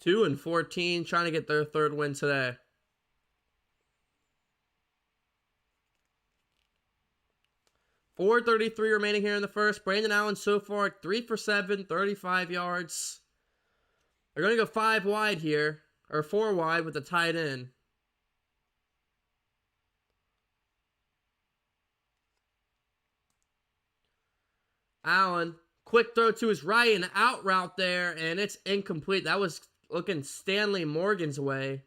2-14, trying to get their 3rd win today. .433 remaining here in the first. Brandon Allen so far 3 for 7, 35 yards. They're going to go 5 wide here, or 4 wide with the tight end. Allen, quick throw to his right, and out route there, and it's incomplete. That was looking Stanley Morgan's way.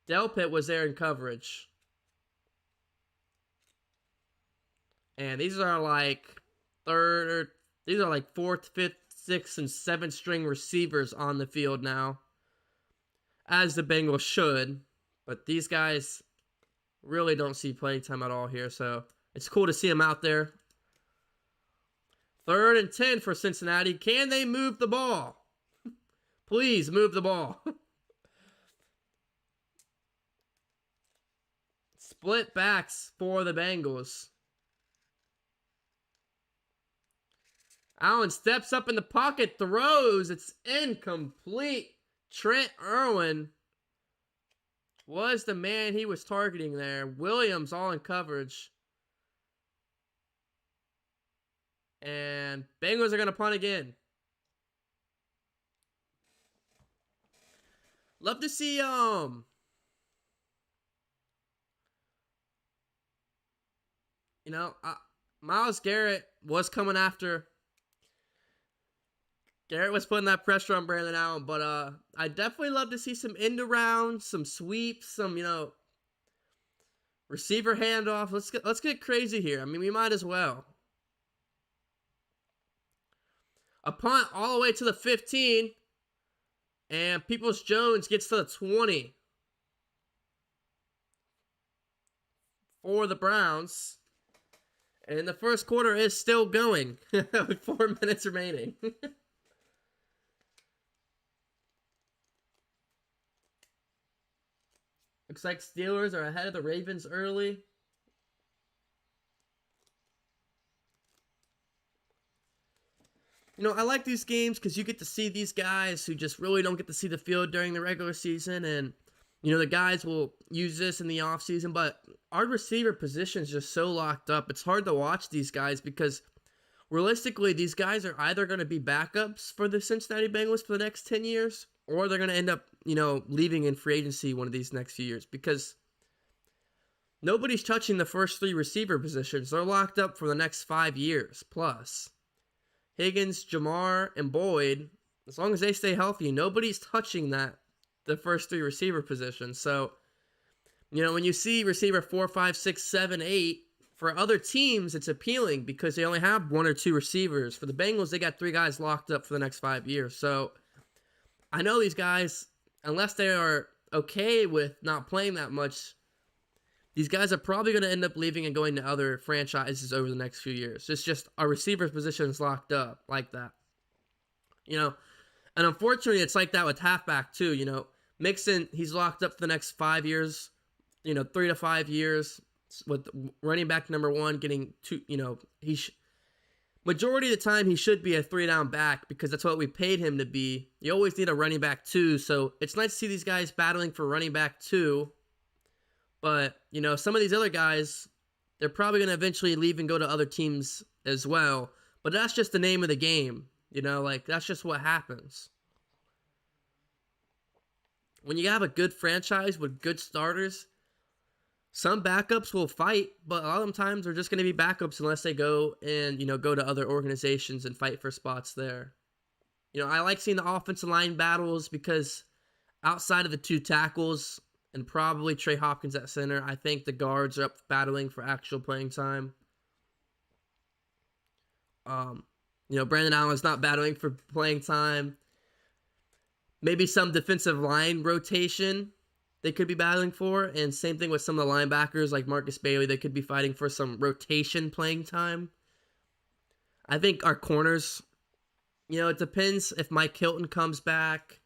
Delpit was there in coverage. And these are like 4th, 5th, 6th, and 7th string receivers on the field now. As the Bengals should. But these guys really don't see playing time at all here. So it's cool to see them out there. 3rd and 10 for Cincinnati. Can they move the ball? Please move the ball. Split backs for the Bengals. Allen steps up in the pocket, throws. It's incomplete. Trent Irwin was the man he was targeting there. Williams all in coverage. And Bengals are going to punt again. Love to see Myles Garrett was coming after. Garrett was putting that pressure on Brandon Allen, but I definitely love to see some end around, some sweeps, some receiver handoff. Let's get crazy here. I mean, we might as well. A punt all the way to the 15, and Peoples-Jones gets to the 20 for the Browns. And the first quarter is still going with 4 minutes remaining. Looks like Steelers are ahead of the Ravens early. I like these games because you get to see these guys who just really don't get to see the field during the regular season. And, the guys will use this in the offseason. But our receiver position is just so locked up. It's hard to watch these guys because, realistically, these guys are either going to be backups for the Cincinnati Bengals for the next 10 years. Or they're going to end up, leaving in free agency one of these next few years. Because nobody's touching the first 3 receiver positions. They're locked up for the next 5 years plus. Higgins, Jamar, and Boyd, as long as they stay healthy, nobody's touching the first 3 receiver positions. So, when you see receiver 4, 5, 6, 7, 8, for other teams, it's appealing because they only have 1 or 2 receivers. For the Bengals, they got 3 guys locked up for the next 5 years. So, I know these guys, unless they are okay with not playing that much, these guys are probably going to end up leaving and going to other franchises over the next few years. It's just our receivers position is locked up like that. And unfortunately, it's like that with halfback too. Mixon, he's locked up for the next 5 years, 3 to 5 years with running back number 1 getting 2, majority of the time he should be a 3-down back because that's what we paid him to be. You always need a running back 2, so it's nice to see these guys battling for running back 2. But, some of these other guys, they're probably going to eventually leave and go to other teams as well. But that's just the name of the game. That's just what happens. When you have a good franchise with good starters, some backups will fight, but a lot of them times they're just going to be backups unless they go and, go to other organizations and fight for spots there. I like seeing the offensive line battles because outside of the 2 tackles and probably Trey Hopkins at center, I think the guards are up battling for actual playing time. Brandon Allen's not battling for playing time. Maybe some defensive line rotation they could be battling for. And same thing with some of the linebackers like Marcus Bailey. They could be fighting for some rotation playing time. I think our corners It depends if Mike Hilton comes back.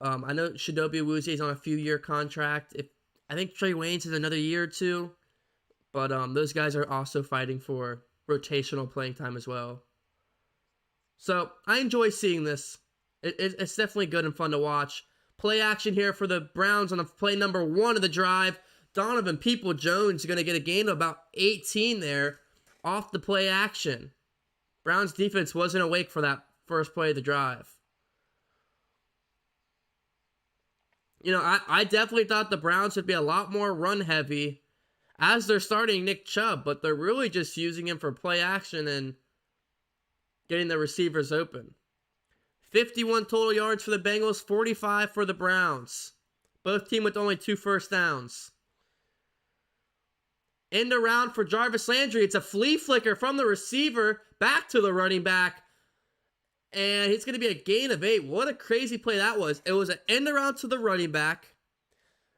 I know Chidobe Awuzie is on a few-year contract. I think Trey Waynes is another year or two, but those guys are also fighting for rotational playing time as well. So I enjoy seeing this. It's definitely good and fun to watch. Play action here for the Browns on the play number 1 of the drive. Donovan Peoples-Jones is going to get a gain of about 18 there off the play action. Browns defense wasn't awake for that first play of the drive. I definitely thought the Browns would be a lot more run heavy as they're starting Nick Chubb, but they're really just using him for play action and getting the receivers open. 51 total yards for the Bengals, 45 for the Browns. Both team with only 2 first downs. End around for Jarvis Landry. It's a flea flicker from the receiver back to the running back. And it's going to be a gain of 8. What a crazy play that was. It was an end around to the running back,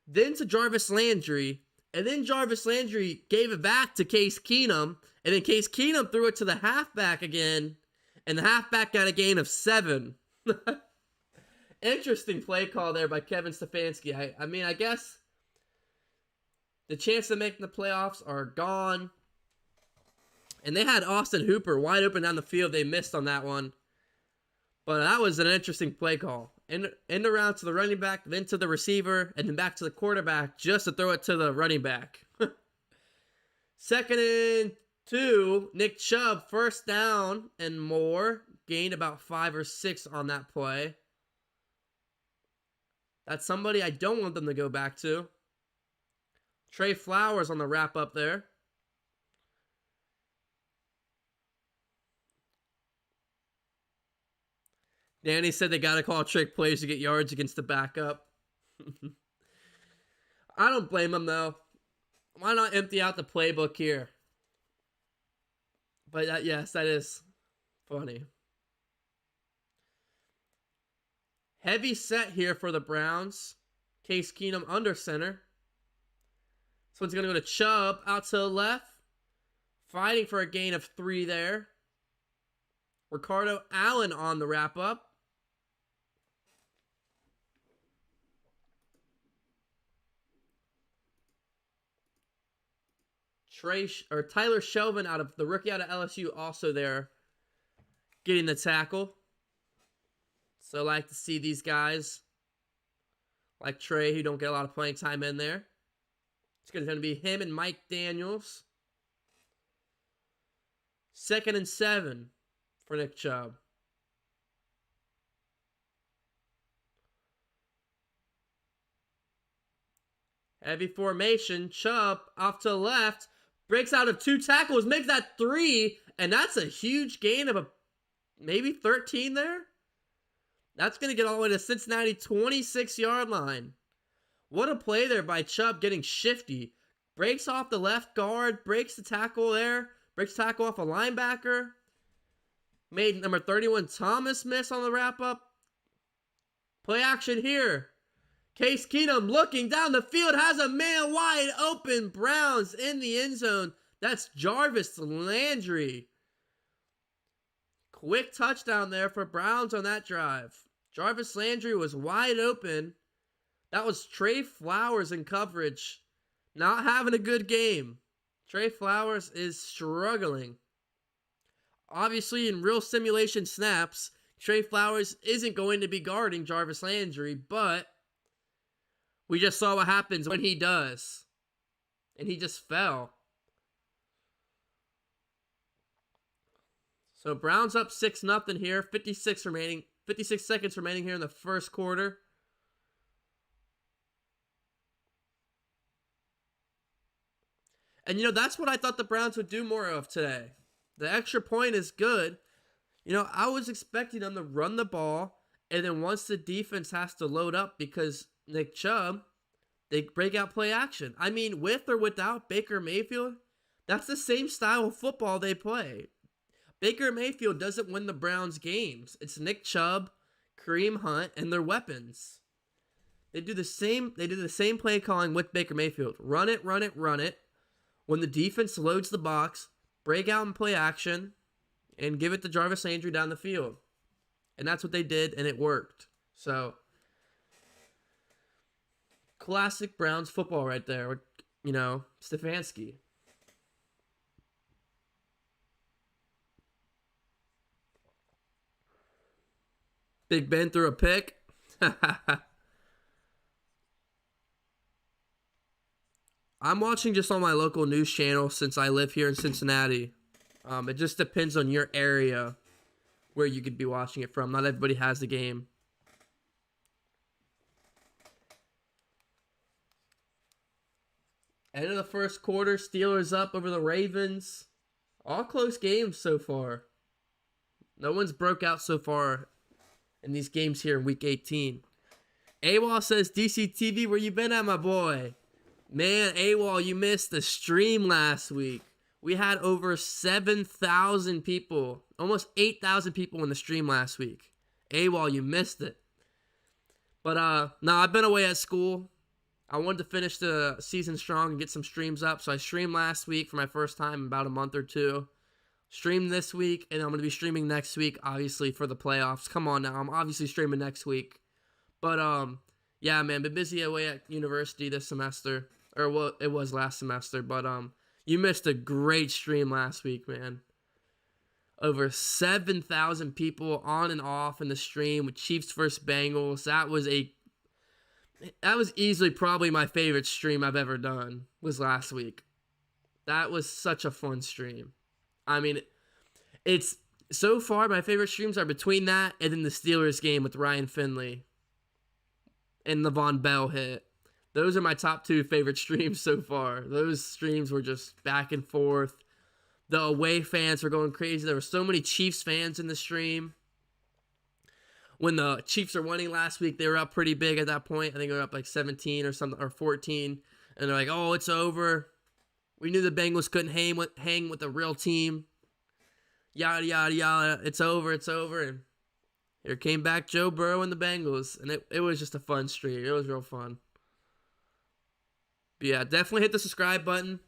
then to Jarvis Landry, and then Jarvis Landry gave it back to Case Keenum, and then Case Keenum threw it to the halfback again, and the halfback got a gain of 7. Interesting play call there by Kevin Stefanski. I guess the chance of making the playoffs are gone. And they had Austin Hooper wide open down the field. They missed on that one. But that was an interesting play call. End around to the running back, then to the receiver, and then back to the quarterback just to throw it to the running back. 2nd and 2. Nick Chubb, first down and more. Gained about 5 or 6 on that play. That's somebody I don't want them to go back to. Trey Flowers on the wrap up there. Danny said they got to call trick plays to get yards against the backup. I don't blame them, though. Why not empty out the playbook here? But yes, that is funny. Heavy set here for the Browns. Case Keenum under center. This one's going to go to Chubb out to the left. Fighting for a gain of 3 there. Ricardo Allen on the wrap-up. Tyler Shelvin the rookie out of LSU also there getting the tackle. So I like to see these guys like Trey who don't get a lot of playing time in there. It's going to be him and Mike Daniels. 2nd and 7 for Nick Chubb. Heavy formation. Chubb off to the left. Breaks out of 2 tackles. Makes that 3. And that's a huge gain of maybe 13 there. That's going to get all the way to Cincinnati 26-yard line. What a play there by Chubb getting shifty. Breaks off the left guard. Breaks the tackle there. Breaks the tackle off a linebacker. Made number 31 Thomas miss on the wrap-up. Play action here. Case Keenum looking down the field. Has a man wide open. Browns in the end zone. That's Jarvis Landry. Quick touchdown there for Browns on that drive. Jarvis Landry was wide open. That was Trey Flowers in coverage. Not having a good game. Trey Flowers is struggling. Obviously, in real simulation snaps, Trey Flowers isn't going to be guarding Jarvis Landry, but we just saw what happens when he does. And he just fell. So Browns up 6-0 here. 56 seconds remaining here in the first quarter. And that's what I thought the Browns would do more of today. The extra point is good. I was expecting them to run the ball, and then once the defense has to load up because Nick Chubb, they break out play action. I mean, with or without Baker Mayfield, that's the same style of football they play. Baker Mayfield doesn't win the Browns games. It's Nick Chubb, Kareem Hunt, and their weapons. They do the same play calling with Baker Mayfield. Run it, run it, run it. When the defense loads the box, break out and play action, and give it to Jarvis Landry down the field. And that's what they did, and it worked. So, classic Browns football right there. You know, Stefanski. Big Ben threw a pick. I'm watching just on my local news channel since I live here in Cincinnati. It just depends on your area where you could be watching it from. Not everybody has the game. End of the first quarter, Steelers up over the Ravens. All close games so far. No one's broke out so far in these games here in Week 18. AWOL says, DCTV, where you been at, my boy? Man, AWOL, you missed the stream last week. We had over 7,000 people, almost 8,000 people in the stream last week. AWOL, you missed it. But, no, I've been away at school. I wanted to finish the season strong and get some streams up. So I streamed last week for my first time in about a month or two. Streamed this week, and I'm going to be streaming next week, obviously, for the playoffs. Come on now, I'm obviously streaming next week. But, yeah, man, been busy away at university this semester. Or, well, it was last semester. But, you missed a great stream last week, man. Over 7,000 people on and off in the stream with Chiefs versus Bengals. That was easily probably my favorite stream I've ever done, was last week. That was such a fun stream. I mean, it's so far my favorite streams are between that and then the Steelers game with Ryan Finley and the Von Bell hit. Those are my top two favorite streams so far. Those streams were just back and forth. The away fans were going crazy. There were so many Chiefs fans in the stream. When the Chiefs are winning last week, they were up pretty big at that point. I think they were up like 17 or something, or 14. And they're like, oh, it's over. We knew the Bengals couldn't hang with a real team. Yada, yada, yada. It's over, it's over. And here came back Joe Burrow and the Bengals. And it was just a fun stream. It was real fun. But yeah, definitely hit the subscribe button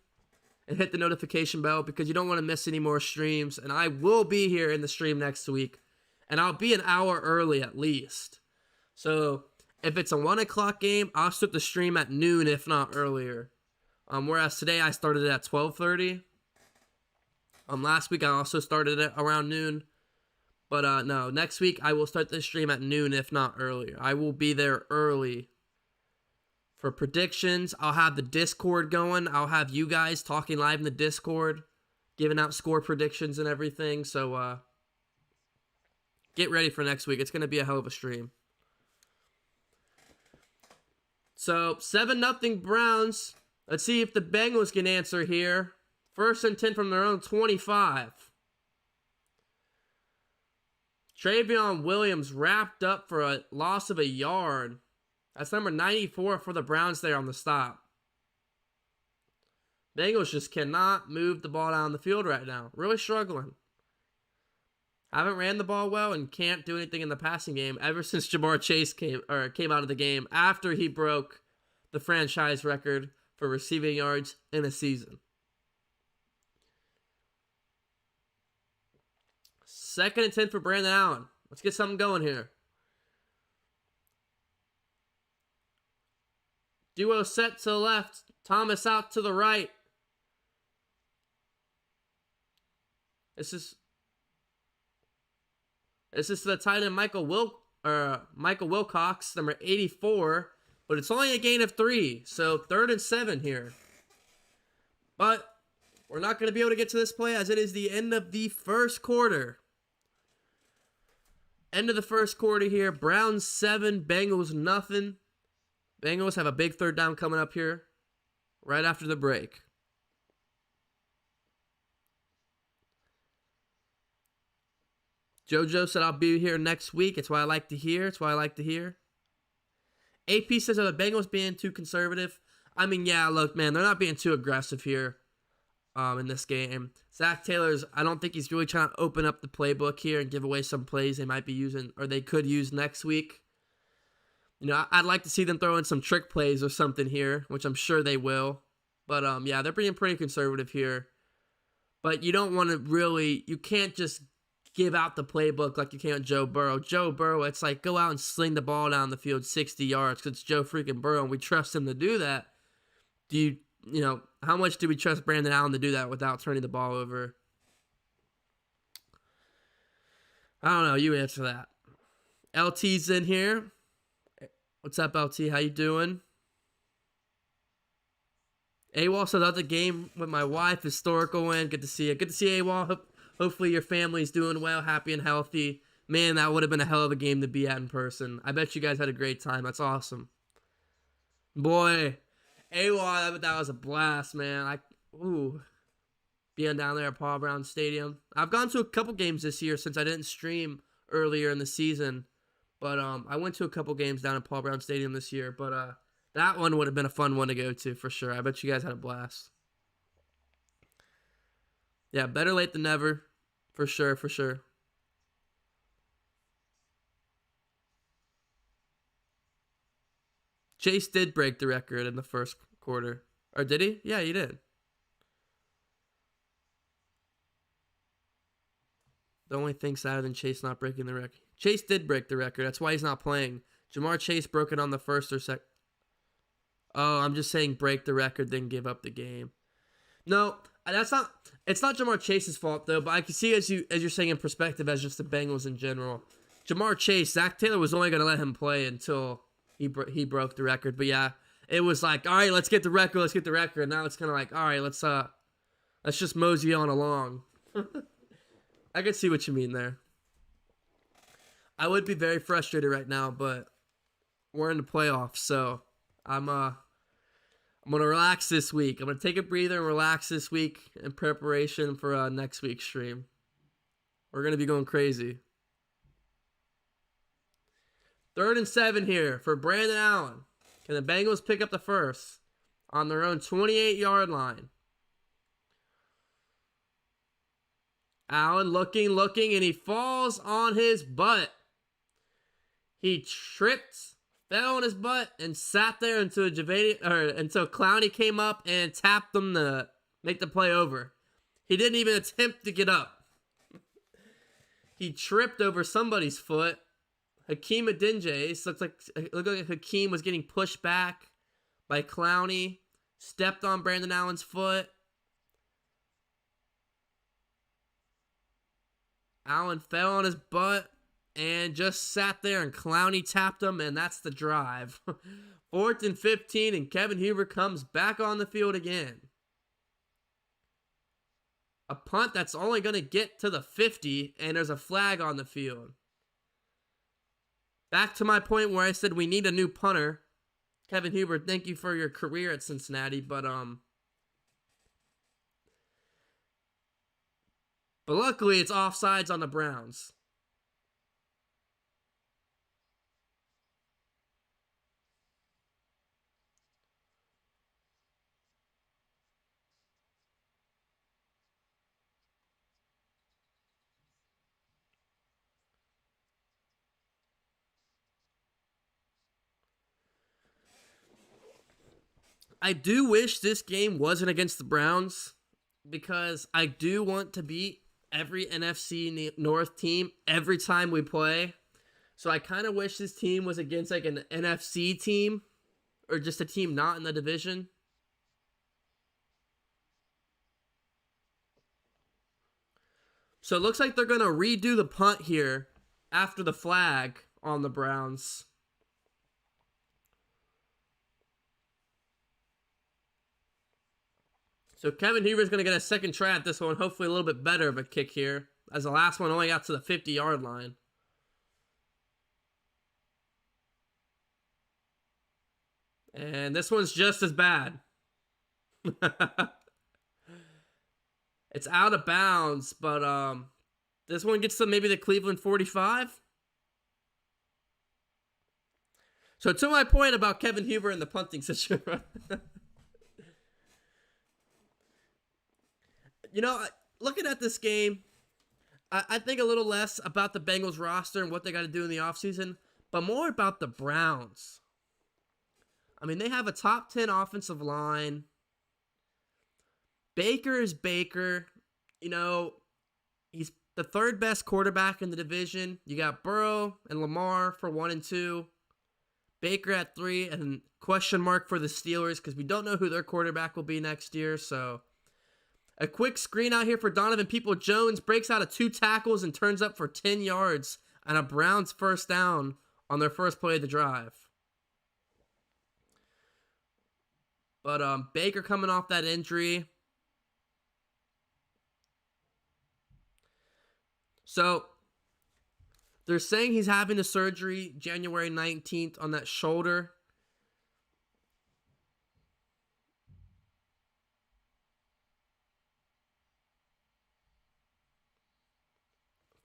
and hit the notification bell because you don't want to miss any more streams. And I will be here in the stream next week. And I'll be an hour early at least. So if it's a 1 o'clock game, I'll start the stream at noon, if not earlier. Whereas today I started at 12:30. Last week I also started at around noon. But no, next week I will start the stream at noon, if not earlier. I will be there early for predictions. I'll have the Discord going. I'll have you guys talking live in the Discord, giving out score predictions and everything. So, get ready for next week. It's going to be a hell of a stream. So, 7-0 Browns. Let's see if the Bengals can answer here. 1st and 10 from their own 25. Travion Williams wrapped up for a loss of a yard. That's number 94 for the Browns there on the stop. Bengals just cannot move the ball down the field right now. Really struggling. Haven't ran the ball well and can't do anything in the passing game ever since Jamar Chase came out of the game after he broke the franchise record for receiving yards in a season. 2nd and 10 for Brandon Allen. Let's get something going here. Duo set to the left. Thomas out to the right. This is the tight end Michael Wilcox, number 84, but it's only a gain of 3, so 3rd and 7 here. But we're not going to be able to get to this play as it is the end of the first quarter. End of the first quarter here. Browns 7, Bengals nothing. Bengals have a big 3rd down coming up here right after the break. JoJo said I'll be here next week. It's what I like to hear. AP says, are the Bengals being too conservative? I mean, yeah, look, man, they're not being too aggressive here in this game. Zach Taylor's, I don't think he's really trying to open up the playbook here and give away some plays they might be using or they could use next week. You know, I'd like to see them throw in some trick plays or something here, which I'm sure they will. But, yeah, they're being pretty conservative here. But you don't want to really, you can't just give out the playbook like you can with Joe Burrow. Joe Burrow, it's like go out and sling the ball down the field 60 yards because it's Joe freaking Burrow, and we trust him to do that. How much do we trust Brandon Allen to do that without turning the ball over? I don't know. You answer that. LT's in here. What's up, LT? How you doing? AWOL said out the game with my wife. Historical win. Good to see you. Good to see you, AWOL. Hopefully your family's doing well, happy and healthy. Man, that would have been a hell of a game to be at in person. I bet you guys had a great time. That's awesome. Boy, AWOL, that was a blast, man. Being down there at Paul Brown Stadium. I've gone to a couple games this year since I didn't stream earlier in the season. But I went to a couple games down at Paul Brown Stadium this year. But that one would have been a fun one to go to for sure. I bet you guys had a blast. Yeah, better late than never. For sure, for sure. Chase did break the record in the first quarter. Or did he? Yeah, he did. The only thing sadder than Chase not breaking the record. Chase did break the record. That's why he's not playing. Jamar Chase broke it on the first or second. Oh, I'm just saying break the record, then give up the game. No, it's not Jamar Chase's fault, though, but I can see as you're saying in perspective as just the Bengals in general. Jamar Chase, Zach Taylor was only going to let him play until he broke the record. But yeah, it was like, all right, let's get the record. And now it's kind of like, all right, let's just mosey on along. I can see what you mean there. I would be very frustrated right now, but we're in the playoffs, so I'm going to relax this week. I'm going to take a breather and relax this week in preparation for next week's stream. We're going to be going crazy. 3rd and 7 here for Brandon Allen. Can the Bengals pick up the first on their own 28-yard line? Allen looking, and he falls on his butt. He tripped, fell on his butt, and sat there until Clowney came up and tapped him to make the play over. He didn't even attempt to get up. He tripped over somebody's foot. Hakeem Adinje, looked like Hakeem was getting pushed back by Clowney. Stepped on Brandon Allen's foot. Allen fell on his butt and just sat there, and Clowney tapped him, and that's the drive. 4th and 15, and Kevin Huber comes back on the field again. A punt that's only going to get to the 50, and there's a flag on the field. Back to my point where I said we need a new punter. Kevin Huber, thank you for your career at Cincinnati, but luckily it's offsides on the Browns. I do wish this game wasn't against the Browns because I do want to beat every NFC North team every time we play. So I kind of wish this team was against like an NFC team or just a team not in the division. So it looks like they're going to redo the punt here after the flag on the Browns. So Kevin Huber's going to get a second try at this one. Hopefully a little bit better of a kick here, as the last one only got to the 50-yard line. And this one's just as bad. It's out of bounds, but this one gets to maybe the Cleveland 45. So to my point about Kevin Huber and the punting situation. Looking at this game, I think a little less about the Bengals roster and what they got to do in the offseason, but more about the Browns. I mean, they have a top 10 offensive line. Baker is Baker. He's the third best quarterback in the division. You got Burrow and Lamar for 1 and 2. Baker at 3, and question mark for the Steelers because we don't know who their quarterback will be next year. So a quick screen out here for Donovan People-Jones. Breaks out of 2 tackles and turns up for 10 yards and a Browns first down on their first play of the drive. But Baker coming off that injury. So they're saying he's having the surgery January 19th on that shoulder.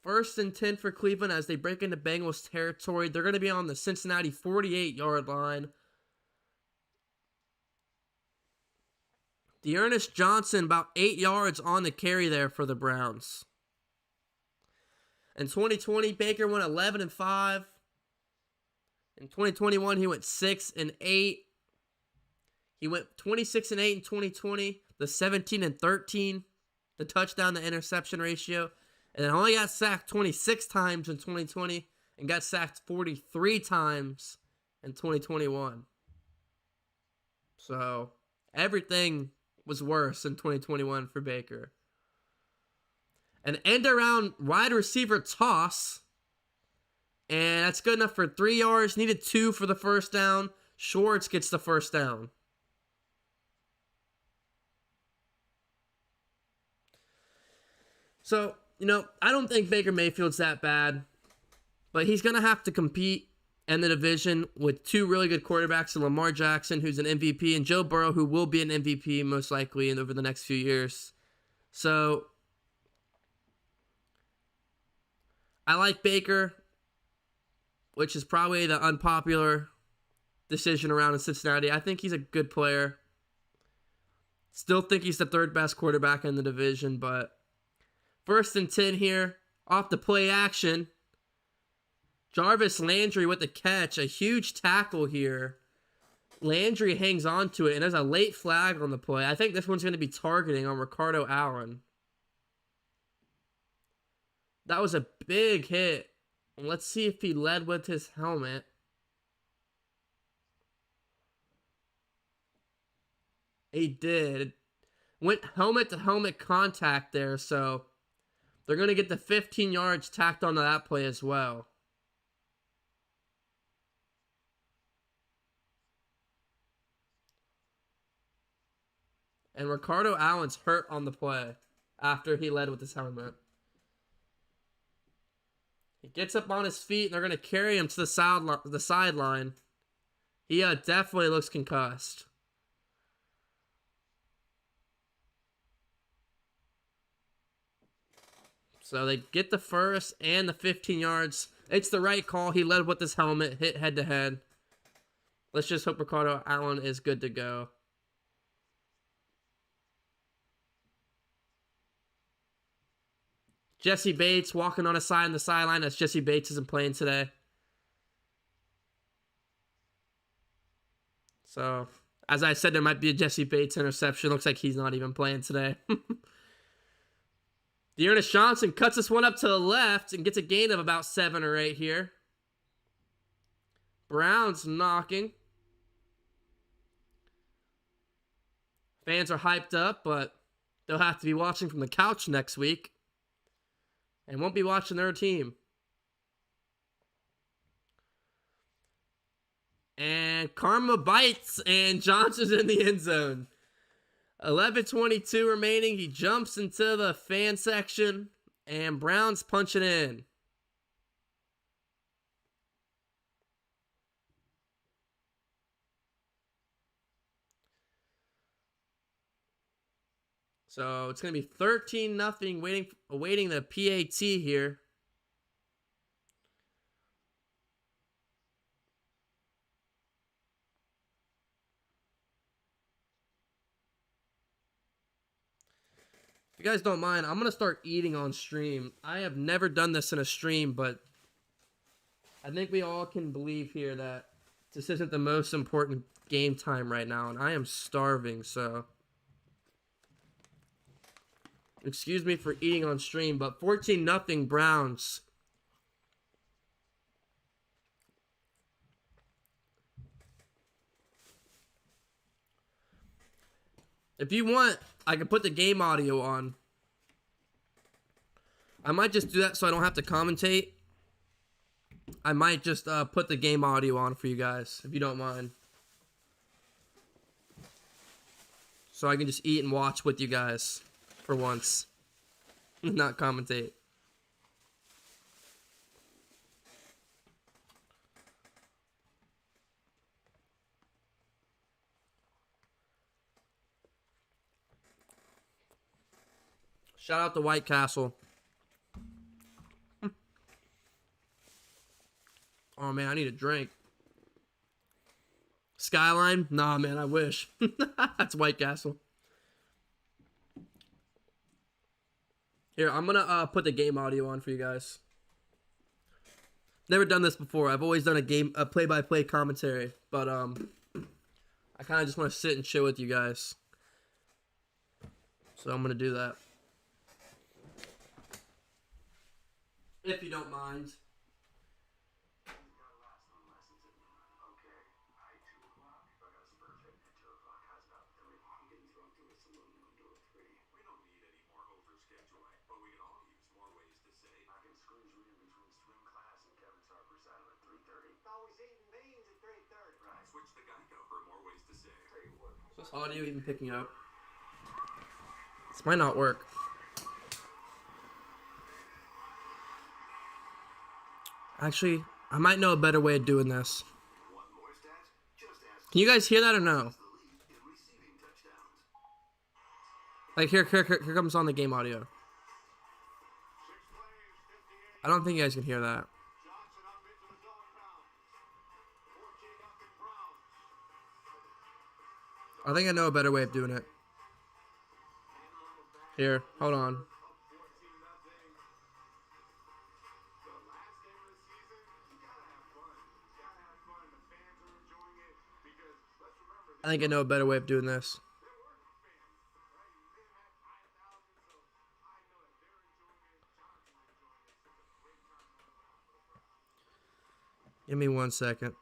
First and 10 for Cleveland as they break into Bengals territory. They're going to be on the Cincinnati 48-yard line. Dearness Johnson about 8 yards on the carry there for the Browns. In 2020, Baker went 11 and 5. In 2021, he went 6 and 8. He went 26 and 8 in 2020, the 17 and 13, the touchdown to interception ratio, and then only got sacked 26 times in 2020 and got sacked 43 times in 2021. So everything was worse in 2021 for Baker. An end-around wide receiver toss. And that's good enough for 3 yards. Needed 2 for the first down. Schwartz gets the first down. So, I don't think Baker Mayfield's that bad. But he's going to have to compete in the division with 2 really good quarterbacks, and Lamar Jackson, who's an MVP, and Joe Burrow, who will be an MVP most likely over the next few years. So I like Baker, which is probably the unpopular decision around in Cincinnati. I think he's a good player. Still think he's the 3rd best quarterback in the division, but first and 10 here, off the play action. Jarvis Landry with the catch, a huge tackle here. Landry hangs on to it, and there's a late flag on the play. I think this one's going to be targeting on Ricardo Allen. That was a big hit. Let's see if he led with his helmet. He did. Went helmet-to-helmet contact there, so they're going to get the 15 yards tacked onto that play as well. And Ricardo Allen's hurt on the play after he led with his helmet. He gets up on his feet, and they're going to carry him to the sideline. He definitely looks concussed. So they get the first and the 15 yards. It's the right call. He led with his helmet, hit head-to-head. Let's just hope Ricardo Allen is good to go. Jesse Bates walking on the sideline as Jesse Bates isn't playing today. So, as I said, there might be a Jesse Bates interception. Looks like he's not even playing today. Dearness Johnson cuts this one up to the left and gets a gain of about 7 or 8 here. Browns knocking. Fans are hyped up, but they'll have to be watching from the couch next week. And won't be watching their team. And karma bites, and Johnson's in the end zone. 11:22 remaining. He jumps into the fan section, and Brown's punching in. So it's going to be 13-0, awaiting the PAT here. If you guys don't mind, I'm going to start eating on stream. I have never done this in a stream, but I think we all can believe here that this isn't the most important game time right now, and I am starving, so Excuse me for eating on stream, but 14-0 Browns. If you want, I can put the game audio on. I might just do that so I don't have to commentate. I might just put the game audio on for you guys, if you don't mind. So I can just eat and watch with you guys for once. Not commentate. Shout out to White Castle. Oh man, I need a drink. Skyline? Nah, man, I wish. That's White Castle. Here, I'm gonna put the game audio on for you guys. Never done this before. I've always done a play-by-play commentary, but I kind of just want to sit and chill with you guys. So I'm gonna do that. If you don't mind. Is this audio even picking up? This might not work. Actually, I might know a better way of doing this. Can you guys hear that or no? Like, here comes on the game audio. I don't think you guys can hear that. I think I know a better way of doing it. Here, hold on. I think I know a better way of doing this. Give me 1 second.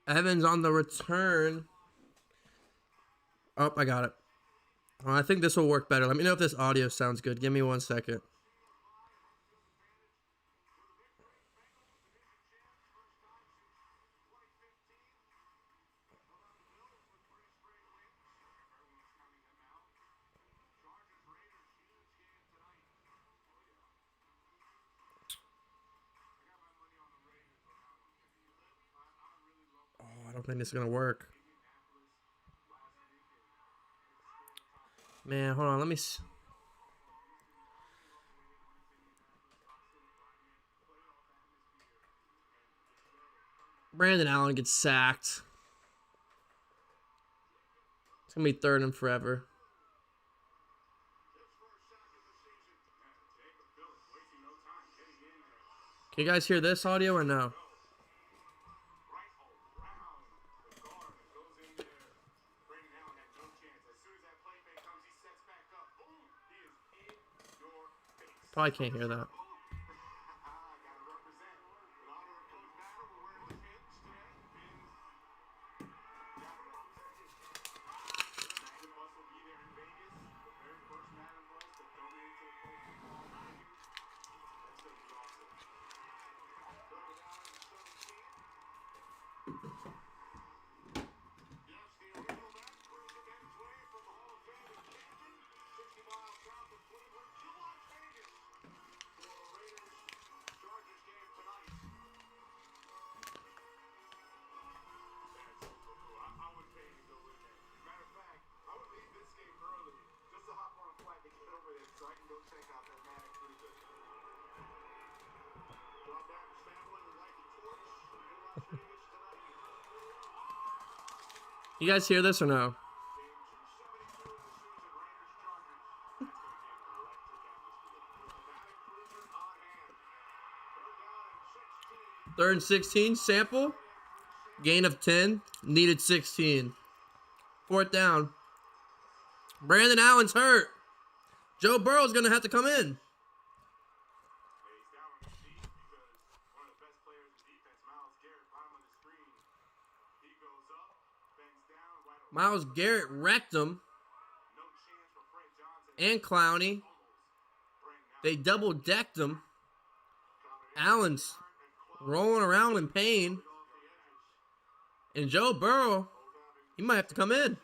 Evans on the return. Oh, I got it. I think this will work better. Let me know if this audio sounds good. Give me 1 second. Oh, I don't think this is going to work. Man, hold on. Let me... Brandon Allen gets sacked. It's going to be 3rd and forever. Can you guys hear this audio or no? Probably can't hear that. You guys hear this or no? Third and 16, sample. Gain of 10, needed 16. Fourth down. Brandon Allen's hurt. Joe Burrow's going to have to come in. Myles Garrett wrecked him. And Clowney. They double-decked him. Allen's rolling around in pain. And Joe Burrow, he might have to come in.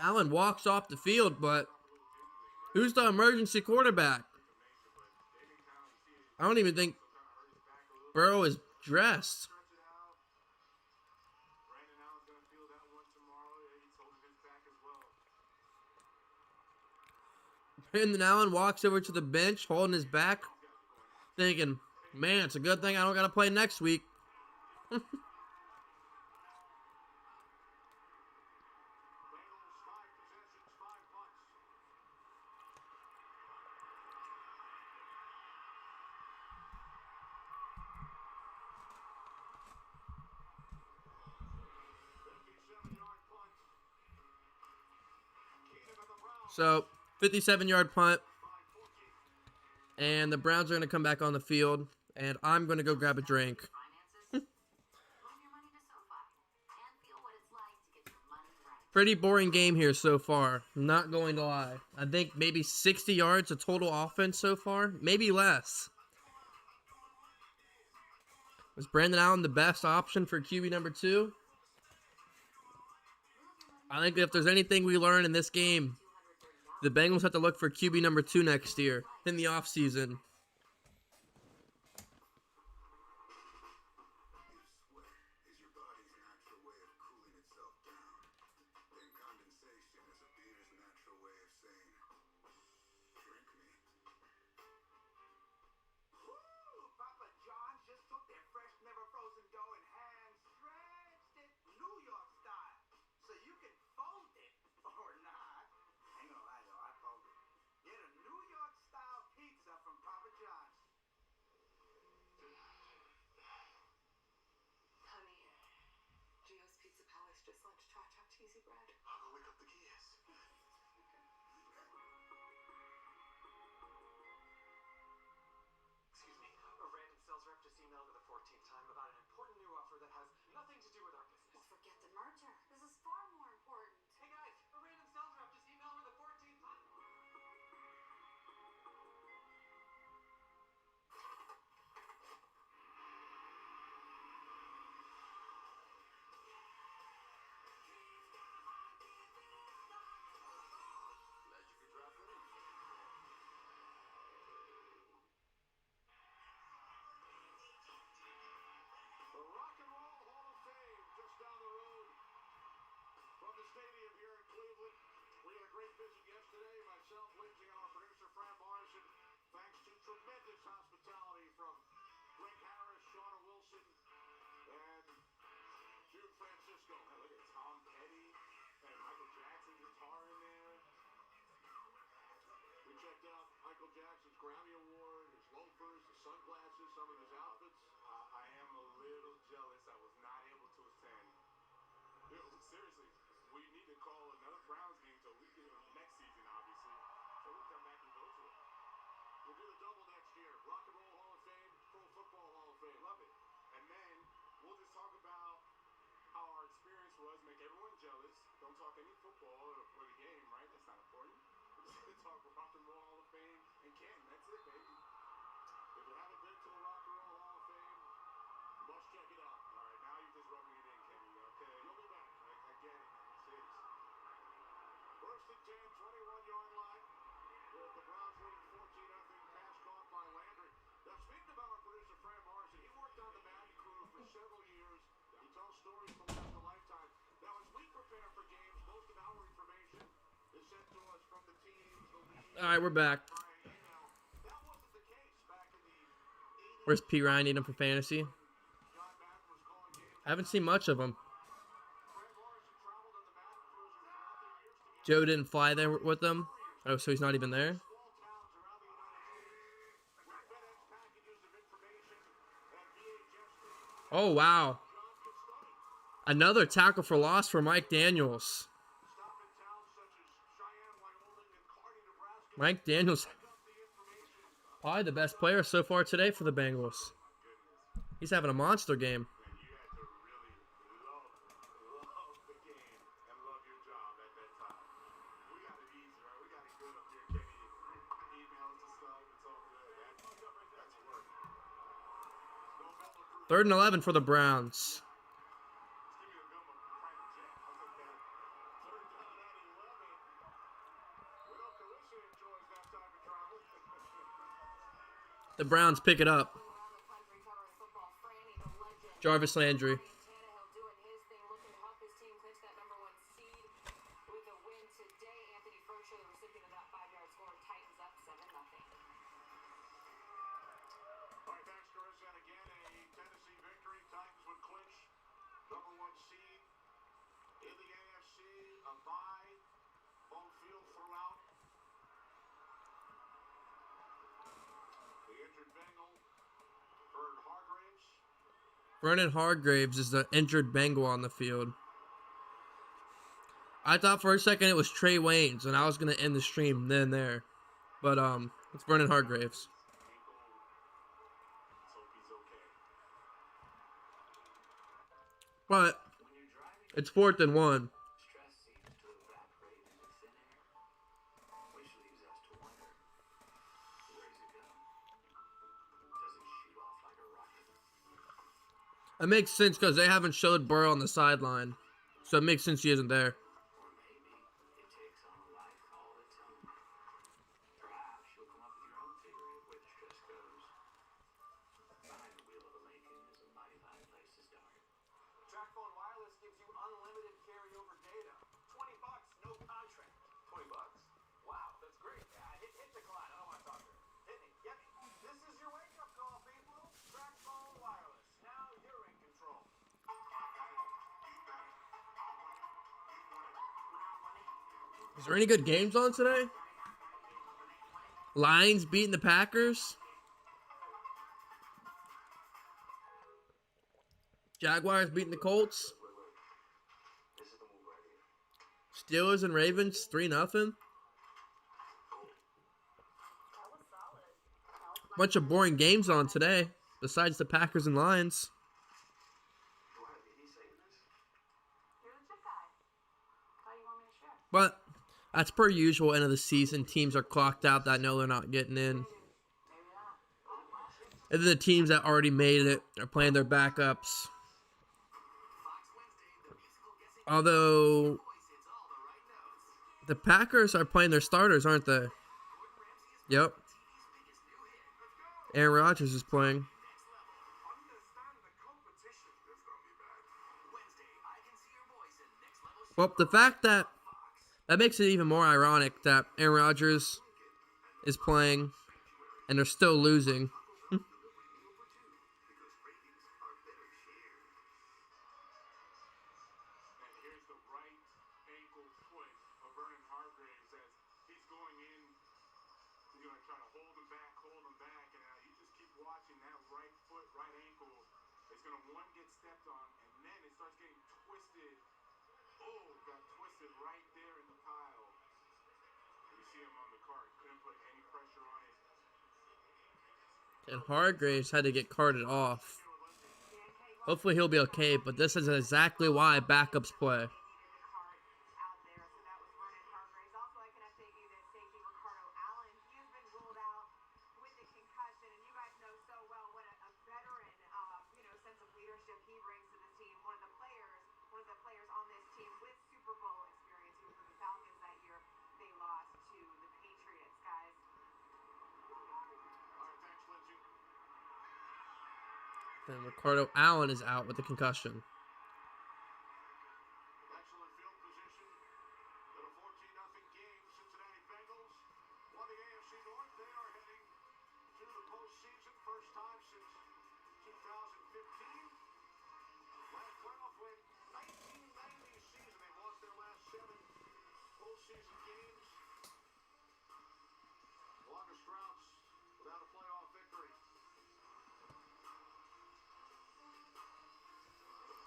Allen walks off the field, but who's the emergency quarterback? I don't even think Burrow is dressed. Brandon Allen walks over to the bench, holding his back, thinking, man, it's a good thing I don't got to play next week. So, 57-yard punt. And the Browns are going to come back on the field. And I'm going to go grab a drink. Pretty boring game here so far. Not going to lie. I think maybe 60 yards of total offense so far. Maybe less. Was Brandon Allen the best option for QB number 2? I think if there's anything we learn in this game, the Bengals have to look for QB number 2 next year in the offseason. All right, we're back. Where's P. Ryan? Need him for fantasy. I haven't seen much of him. Joe didn't fly there with them. Oh, so he's not even there? Oh, wow. Another tackle for loss for Mike Daniels. Mike Daniels, probably the best player so far today for the Bengals. He's having a monster game. Third and 11 for the Browns. The Browns pick it up. Jarvis Landry. Vernon Hargreaves is the injured Bengal on the field. I thought for a second it was Trey Waynes, and I was going to end the stream then and there. But it's Vernon Hargreaves. But it's 4th and 1. It makes sense because they haven't showed Burrow on the sideline. So it makes sense he isn't there. Is there any good games on today? Lions beating the Packers. Jaguars beating the Colts. Steelers and Ravens 3-0. Bunch of boring games on today, besides the Packers and Lions. But that's per usual. End of the season, teams are clocked out that know they're not getting in. And then the teams that already made it are playing their backups. Although the Packers are playing their starters, aren't they? Yep. Aaron Rodgers is playing. Well, the fact that makes it even more ironic that Aaron Rodgers is playing and they're still losing. And Hargreaves had to get carted off. Hopefully he'll be okay, but this is exactly why backups play. And Ricardo Allen is out with a concussion. Excellent field position. In a 14-0 game, Cincinnati Bengals won the AFC North. They are heading to the postseason. First time since season games. Longest droughts without a playoff victory.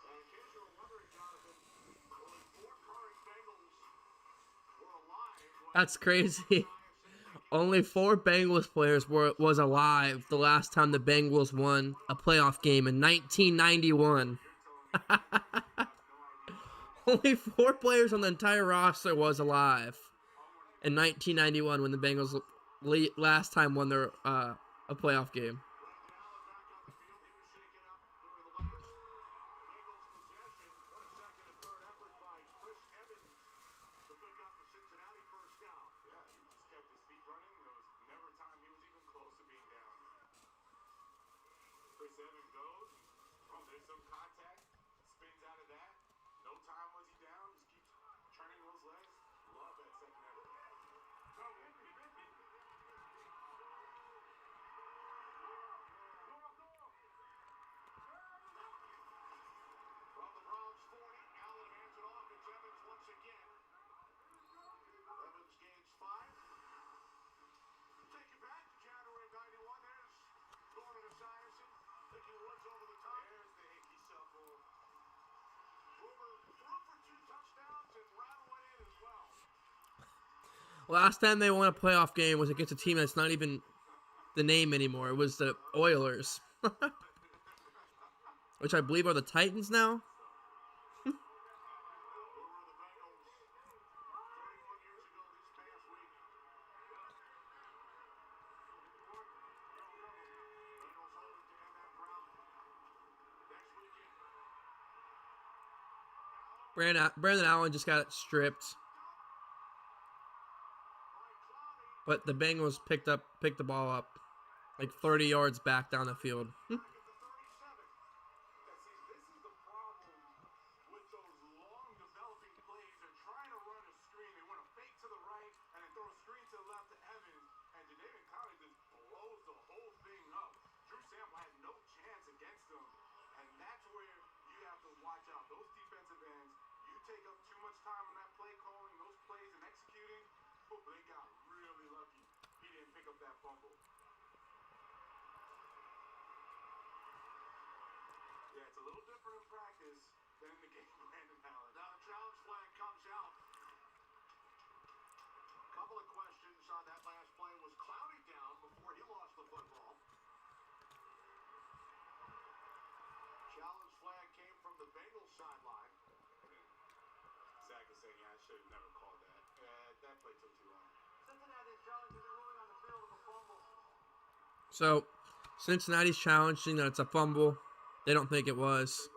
And in case you were wondering, Jonathan, only 4 current Bengals were alive when That's crazy. Only 4 Bengals players was alive the last time the Bengals won a playoff game in 1991. Only 4 players on the entire roster was alive in 1991 when the Bengals last time won their a playoff game. Cincinnati first down. Yeah, he just kept his feet running. There was never a time he was even close to being down. Chris Evans goes, and there's some contact, spins out of that. No time was he down, just keeps turning those legs. Love that second effort. From the Browns 40, Allen hands it off. It's Evans once again. Evans gains 5. Take it back to January of 91. There's Gordon Esiason. Hickey Woods over the top. There's the Hickey shuffle. Boomer threw for 2 touchdowns and Brown went in as well. Last time they won a playoff game was against a team that's not even the name anymore. It was the Oilers, which I believe are the Titans now. Who were the Bengals 31 years ago this past week? Bengals hold it to end that drought next weekend. Brandon Allen just got stripped, but the Bengals picked the ball up like 30 yards back down the field. Back at the 37. See, this is the problem with those long developing plays. They're trying to run a screen. They want to fake to the right and then throw a screen to the left to Evans. And David Conley just blows the whole thing up. Drew Sample had no chance against him. And that's where you have to watch out. Those defensive ends, you take up too much time on that play calling, those plays and executing. Oh, they got really lucky. He didn't pick up that fumble. Yeah, it's a little different in practice than in the game, Brandon Allen. Now the challenge flag comes out. A couple of questions on that last play. Was Clowney down before he lost the football? Challenge flag came from the Bengals sideline. Zach is saying, yeah, I should have never called that. That play took too long. Cincinnati's challenging the ruling on the field of a fumble. So Cincinnati's challenging that it's a fumble. They don't think it was.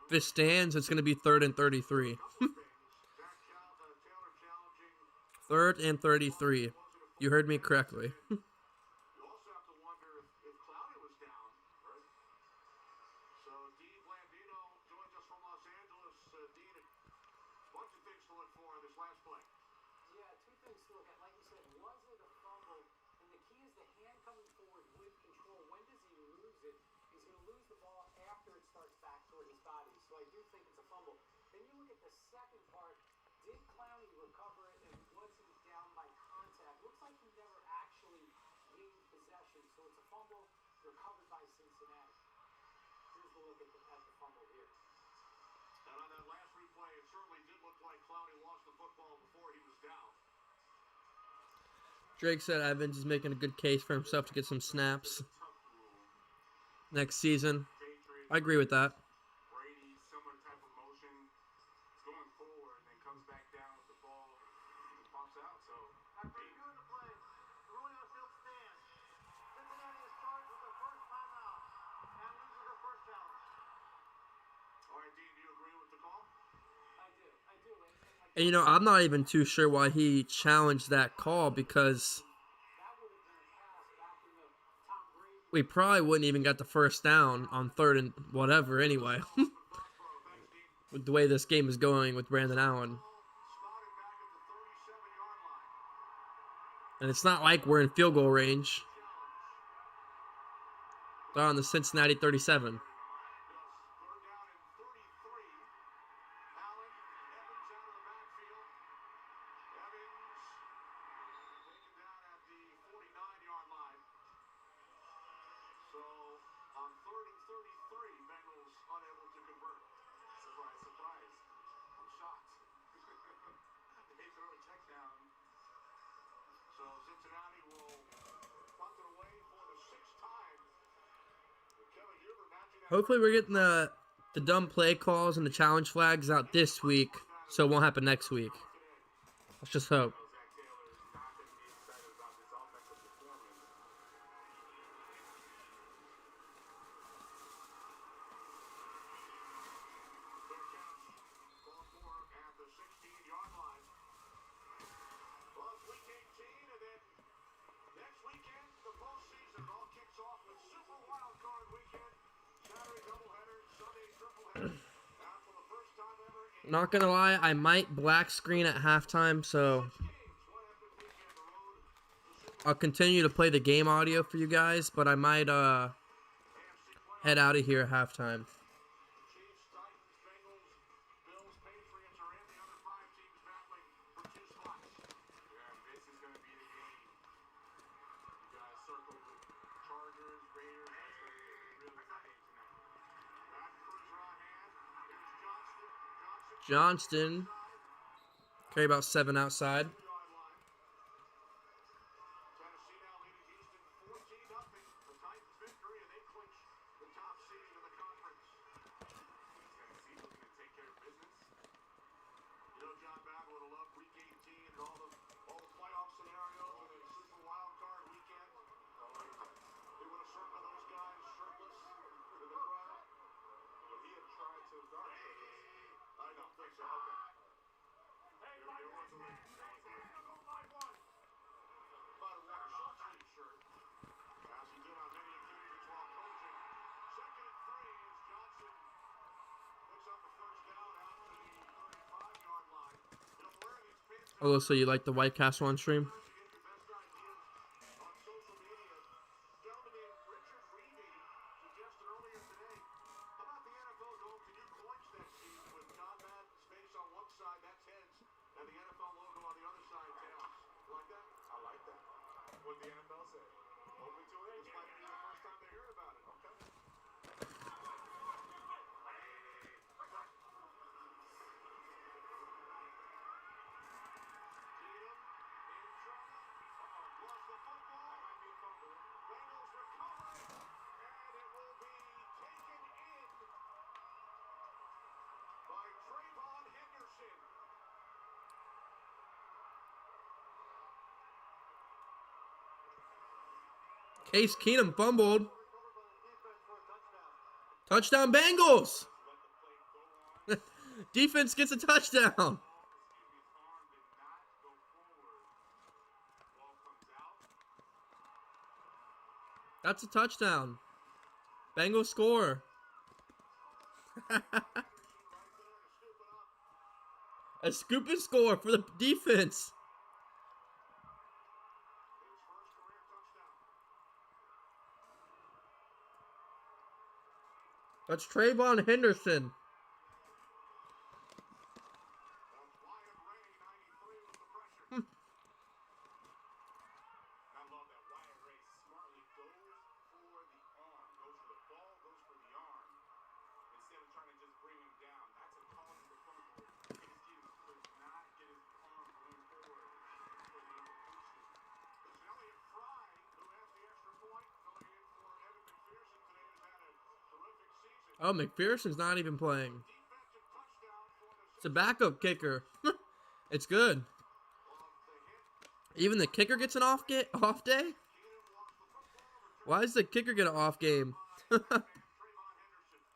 If it stands, it's going to be 3rd and 33. 3rd and 33. You heard me correctly. You also have to wonder if Clowney was down. Right? So Dean Blandino joins us from Los Angeles. Dean, a bunch of things to look for on this last play. Yeah, 2 things to look at. Like you said, was it a fumble? And the key is the hand coming forward with control. When does he lose it? He's going to lose the ball after it starts back toward his body. So I do think it's a fumble. Then you look at the second part. Did Clowney recover it, and was he down by contact? Looks like he never actually gained possession. So it's a fumble recovered by Cincinnati. Here's the look at the fumble here. And on that last replay, it certainly did look like Clowney lost the football before he was down. Drake said Evans is making a good case for himself to get some snaps next season. I agree with that. Brady, similar type of motion. It's going forward and then comes back down with the ball and pops out. So after reviewing the play, the ruling on the field stands. Cincinnati is charged with their first timeout and loses their first challenge. All right, Dean, do you agree with the call? I do. And you know, I'm not even too sure why he challenged that call, because That would have been a pass back in the Tom Brady. we probably wouldn't even got the first down on 3rd and whatever anyway. With the way this game is going with Brandon Allen. Spotted back at the 37-yard line. And it's not like we're in field goal range. They're on the Cincinnati 37. Yes, 3rd down and 33. Allen, Evans out of the backfield. 33, Bengals unable to convert. Surprise, surprise. I'm shocked. They throw a check down. So Cincinnati will punt it away for the 6th time. Kelly Huber matching that. Hopefully we're getting the dumb play calls and the challenge flags out this week, so it won't happen next week. Let's just hope. Zach Taylor is not going to be excited about this offensive performance. Clear catch. Called for at the 16-yard line. Well, it's week 18, and then next weekend, the postseason. It all kicks off with Super Wild Card Weekend. Saturday doubleheader, Sunday tripleheader. Now for the first time ever in Not gonna lie, I might black screen at halftime, so 6 games, one epic weekend, the road to Super I'll continue to play the game audio for you guys, but I might AFC playoff. head out of here at halftime. Chiefs, Titans, Bengals, Bills, Patriots are in. The other 5 teams battling for 2 spots. Yeah, this is going to be the game. You guys circled the Chargers, Raiders. That's going to be a really good game tonight. Back cruiser on hand. Here's Johnston. Johnston, carry about 7 outside. 2-yard line. Tennessee now leading Houston 14-0. The Titans victory, and they clinch the top seed in the conference. Tennessee looking to take care of business. You know, John Bad would have loved Week 18 and all the playoff scenarios and then Super Wild Card Weekend. They would have circled those guys shirtless in the crowd. But he had tried to guard shirtless. I don't think so. Okay. There was a leak. About a Walker short sleeve shirt. As he did on many occasions while coaching. 2nd and 3 as Johnson picks up a first down out to the 35-yard line. You know, wearing these pins Oh, so you like the White Castle on stream? to get your best ideas on social media. Gentleman named Richard Reedy suggested earlier today, how about the NFL going to new coins next season with John Madden's face on one side, that's heads, and the NFL logo on the other side, tails. You like that? I like that. What did the NFL say? Open to it. This might be the first time they heard about it. Okay. Keenum in trouble. Lost the football. Might be a fumble. Bengals recover it, and it will be taken in by Trayvon Henderson. Case Keenum fumbled. Recovered by the defense for a touchdown. Touchdown Bengals! Let the play go on. Defense gets a touchdown. His arm did not go forward. Ball comes out. That's a touchdown. Bengals score. Right there to scoop it up. A scoop and score for the defense. His first career touchdown. That's Trayvon Henderson. That's Wyatt Ray, 93 with the pressure. I love that Wyatt Ray smartly goes for the arm, goes for the ball, goes for the arm, instead of trying to just bring him down. That's a cause for fumble. Case Keenum could not get his arm going forward for the incompletion. It's Elliott Fry who has the extra point, filling in for Evan McPherson today, who's had a terrific season. Oh, McPherson's not even playing. Defensive touchdown for the It's a backup kicker. It's good. off the hit. Even the kicker gets an off day. Keenum lost the football. Why does the kicker get an off game? Trayvon Henderson.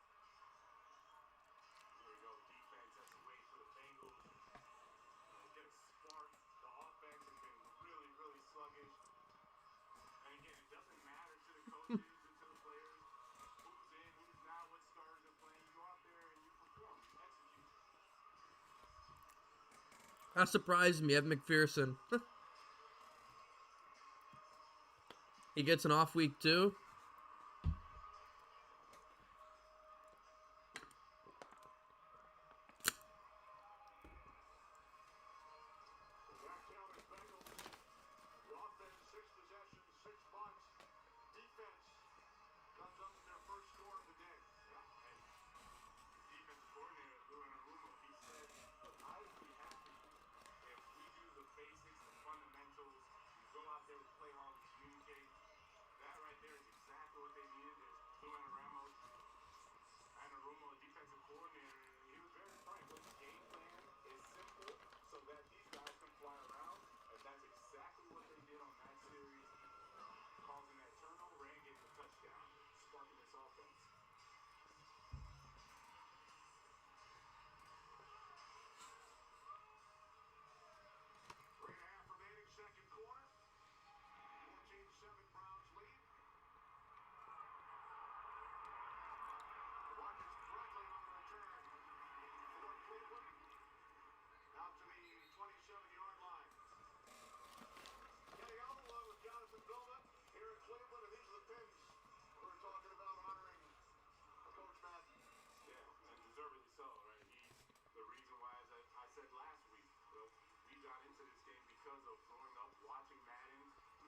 There we go. Defense has to wait for the Bengals to get a spark. The offense has been really, really sluggish. And again, it doesn't matter to the coaches and to the players who's in, who's not, what stars are playing. You go out there and you perform, you execute. That surprised me, Evan McPherson. He gets an off week too. Zach Taylor's Bengals. The offense, 6 possessions, 6 punts. Defense comes up with their first score of the day.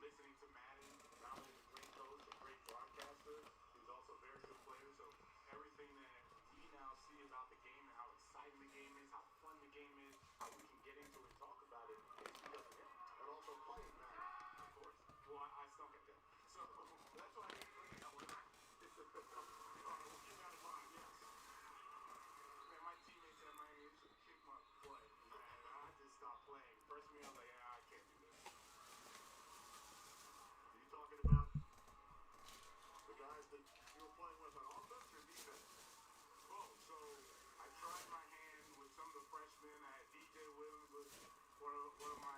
listening to Madden. Not only a great coach, a great broadcaster, he's also a very good player. So everything that we now see about the game and how exciting the game is, how fun the game is, how we can get into it and talk about it, is because of him. And also playing Madden, of course. Well, I stunk at that. So that's why I didn't bring it up. We'll keep that in mind, yes. Man, my teammates at Miami used to kick my butt. Man, I just stopped playing. First me, I was like, I can't do this. Are you talking about the guys that you were playing with on offense or defense? Both. So I tried my hand with some of the freshmen. I had DJ Williams was one of my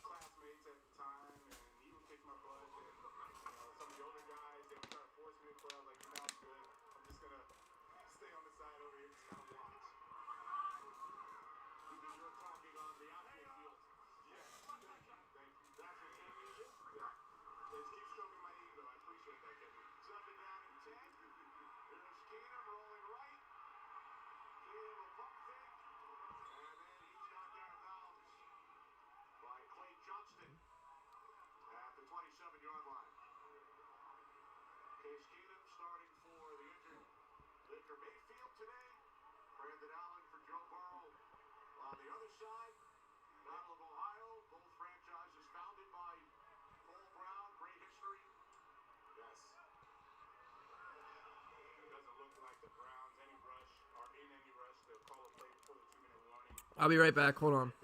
classmates at the time, and he would kick my butt. And some of the older guys, they would try to force me to play. I was like, you know, I'm good. I'm just gonna stay on the side over here, just kind of watch. Because you're talking on the outfield field. Yes. Thank you. That's what Ken uses? Yeah. Just keep stroking my ego. I appreciate that, Ken. Second down and 10. Here's Keenum rolling right. Keenum a pump fake. And then he's knocked out of bounds by Clay Johnston at the 27-yard line. Case Keenum starting for the injured Baker Mayfield today. Brandon Allen for Joe Burrow. On the other side, Battle of Ohio. Both franchises founded by Paul Brown. Great history. Yes. It doesn't look like the Browns any rush are in any rush. They'll call a play before the 2-minute warning. I'll be right back. Hold on.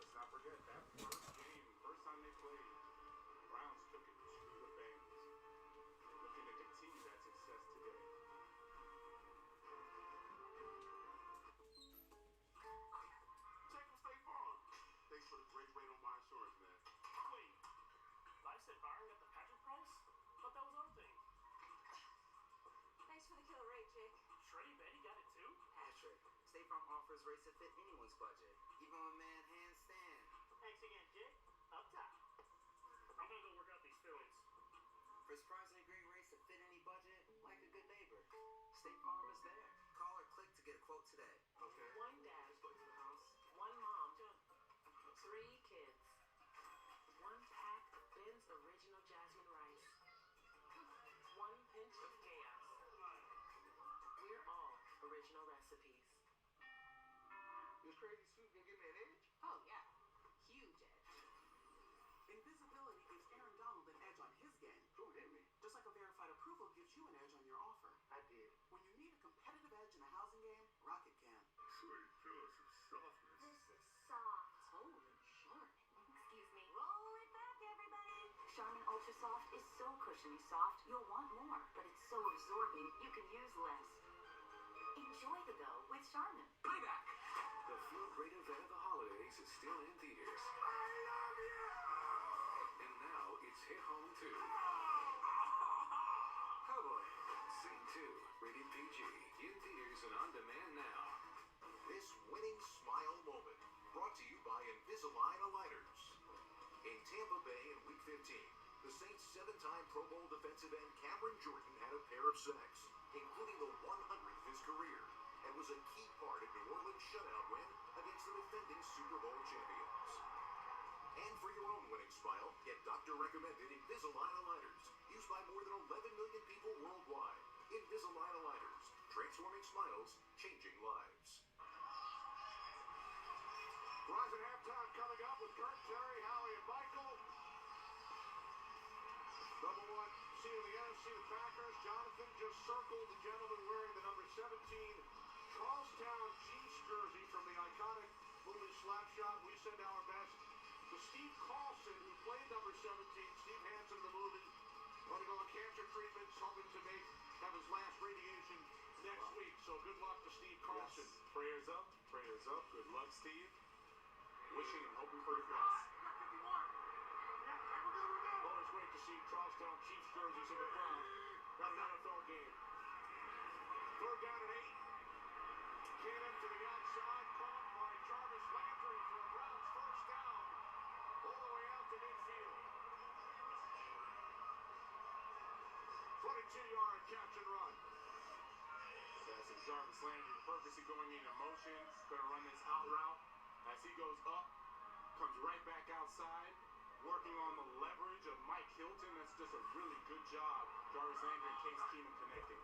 Let's not forget that first game, first time they played, the Browns took it to the Bengals. Looking to continue that success today. Jacob State Farm. Thanks for the great rate on my insurance, man. Wait, I said Byron got the Patrick price? Thought that was our thing. Thanks for the killer rate, Jake. Shreddy Betty got it too? Patrick, State Farm offers rates that fit anyone's budget, even a man handstand. Thanks again, Jake. Up top. I'm gonna go work out these feelings. For surprisingly great rates that fit any budget, like a good neighbor, State Farm is there. Call or click to get a quote today. Okay. One dad goes to the house, one mom, three kids, one pack of Ben's original jasmine rice, one pinch of chaos. We're all original recipes. This crazy suit gonna give me an edge? Oh yeah, huge edge. Invisibility gives Aaron Donald an edge on his game. Who hit me? Just like a verified approval gives you an edge on your offer. I did. When you need a competitive edge in a housing game, Rocket can. Sweet, feel some softness. This is soft. Holy Charmin. Excuse me. Roll it back, everybody. Charmin Ultra Soft is so cushiony soft, you'll want more, but it's so absorbing, you can use less. Enjoy the go with Charmin. Playback! The feel-great event of the holidays is still in theaters. I love you! And now it's hit home too. Oh boy. Scene 2, rated PG, in theaters and on demand now. This winning smile moment brought to you by Invisalign Aligners. In Tampa Bay in Week 15, the Saints' 7-time Pro Bowl defensive end Cameron Jordan had a pair of sacks, including the 100th of his career, and was a key part in New Orleans' shutout win against the defending Super Bowl champions. And for your own winning smile, get doctor-recommended Invisalign Aligners, used by more than 11 million people worldwide. Invisalign Aligners, transforming smiles, changing lives. Rise at halftime coming up with Kurt, Terry, Howie, and Michael. Number 1 seed of the NFC, the Packers. Jonathan just circled the gentleman wearing the number 17 Charlestown Chiefs jersey from the iconic movie Slapshot. We send our best to Steve Carlson, who played number 17, Steve Hansen in the movie, undergoing cancer treatments, hoping to have his last radiation next week. So good luck to Steve Carlson. Yes. Prayers up, prayers up. Good luck, Steve. Wishing and hoping for the best. Always great to see Charlestown Chiefs jerseys in the crowd. Got an NFL game. Third down and 8. Cannon to the outside, caught by Jarvis Landry for a Browns first down. All the way out to midfield. 22-yard catch and run. That's Jarvis Landry purposely going into motion. Going to run this out route. As he goes up, comes right back outside, working on the just a really good job, Jarvis Landry and Case Keenum connecting.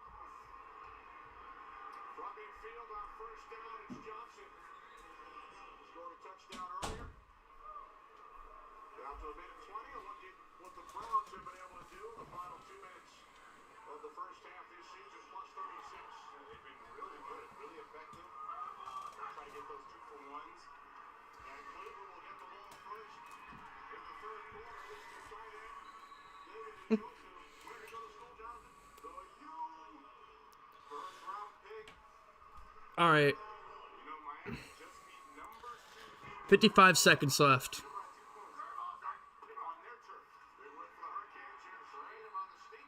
From midfield on first down, it's Johnson. Scored a touchdown earlier. Down to a minute 20, and look at what the Browns have been able to do in the final 2 minutes of the first half this season, plus 36. They've been really good, really effective. Try to get those 2-for-1s. And Cleveland will get the ball first in the third quarter. This is tight end. David Njoku. Where to go to school, Jonathan? The U. First round pick. All right. You know, Miami just beat number 2 55 seconds left. on their turf. They went for the Hurricanes here. Serrated him on the sneak.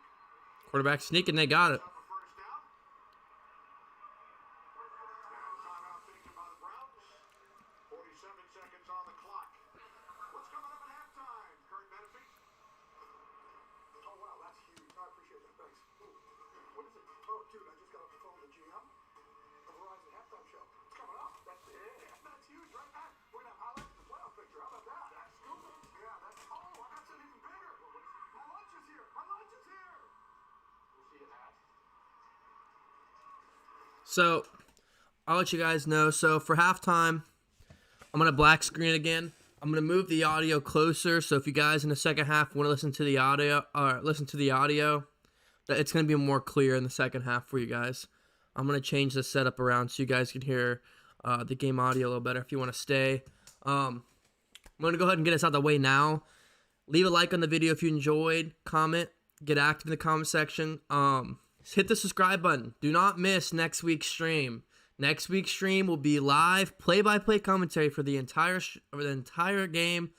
Quarterback sneaking, they got it. Up a first down. And timeout taken by the Browns. 47 seconds on the clock. What's coming up at halftime? Kurt Menefee. Oh, wow, that's huge. I appreciate that. Thanks. Ooh. What is it? Oh, dude, I just got off the phone with the GM. The Verizon halftime show. It's coming up. That's huge, right? We're going to have highlights of the playoff picture. How about that? That's cool. Yeah, that's... Oh, I got something even bigger. My lunch is here. My lunch is here. We'll see you at. So, I'll let you guys know. So, for halftime, I'm going to black screen again. I'm going to move the audio closer. So, if you guys in the second half want to listen to the audio, it's going to be more clear in the second half for you guys. I'm going to change the setup around so you guys can hear the game audio a little better if you want to stay. I'm going to go ahead and get us out of the way now. Leave a like on the video if you enjoyed. Comment. Get active in the comment section. Hit the subscribe button. Do not miss next week's stream. Next week's stream will be live play-by-play commentary for the entire game,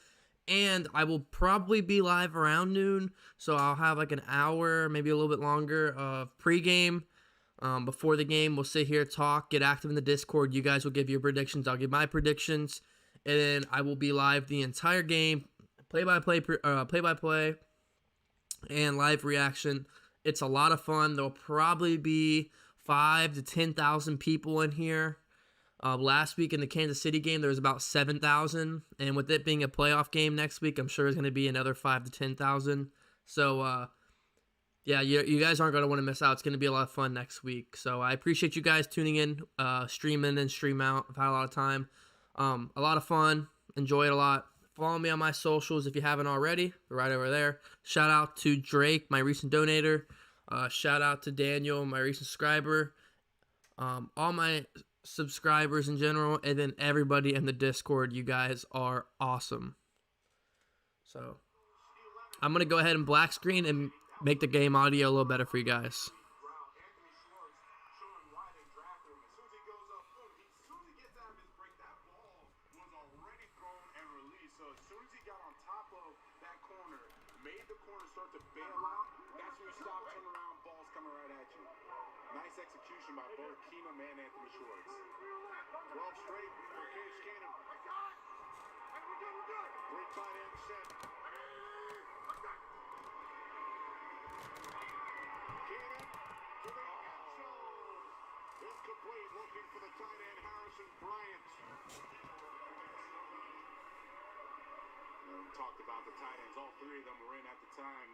and I will probably be live around noon, so I'll have like an hour, maybe a little bit longer of pregame. Before the game, we'll sit here, talk, get active in the Discord. You guys will give your predictions. I'll give my predictions, and then I will be live the entire game, play-by-play, and live reaction. It's a lot of fun. There'll probably be 5,000 to 10,000 people in here. Last week in the Kansas City game, there was about 7,000, and with it being a playoff game next week, I'm sure there's going to be another 5,000 to 10,000. So, yeah, you guys aren't going to want to miss out. It's going to be a lot of fun next week. So I appreciate you guys tuning in, stream in and stream out. I've had a lot of time. A lot of fun. Enjoy it a lot. Follow me on my socials if you haven't already. They're right over there. Shout out to Drake, my recent donator. Shout out to Daniel, my recent subscriber. All my subscribers in general, and then everybody in the Discord. You guys are awesome. So I'm going to go ahead and black screen and make the game audio a little better for you guys. Anthony Schwartz showing why they drafted him. As soon as he goes up, boom, as soon as he gets out of his break, that ball was already thrown and released. So as soon as he got on top of that corner, made the corner start to bail out, that's when you stop, turn around, ball's coming right at you. Nice execution by both Keenum and Anthony Schwartz. 12 straight for Case Keenum. Three tight end set. Keenum to the end zone. Incomplete, looking for the tight end, Harrison Bryant. We talked about the tight ends. All three of them were in at the time.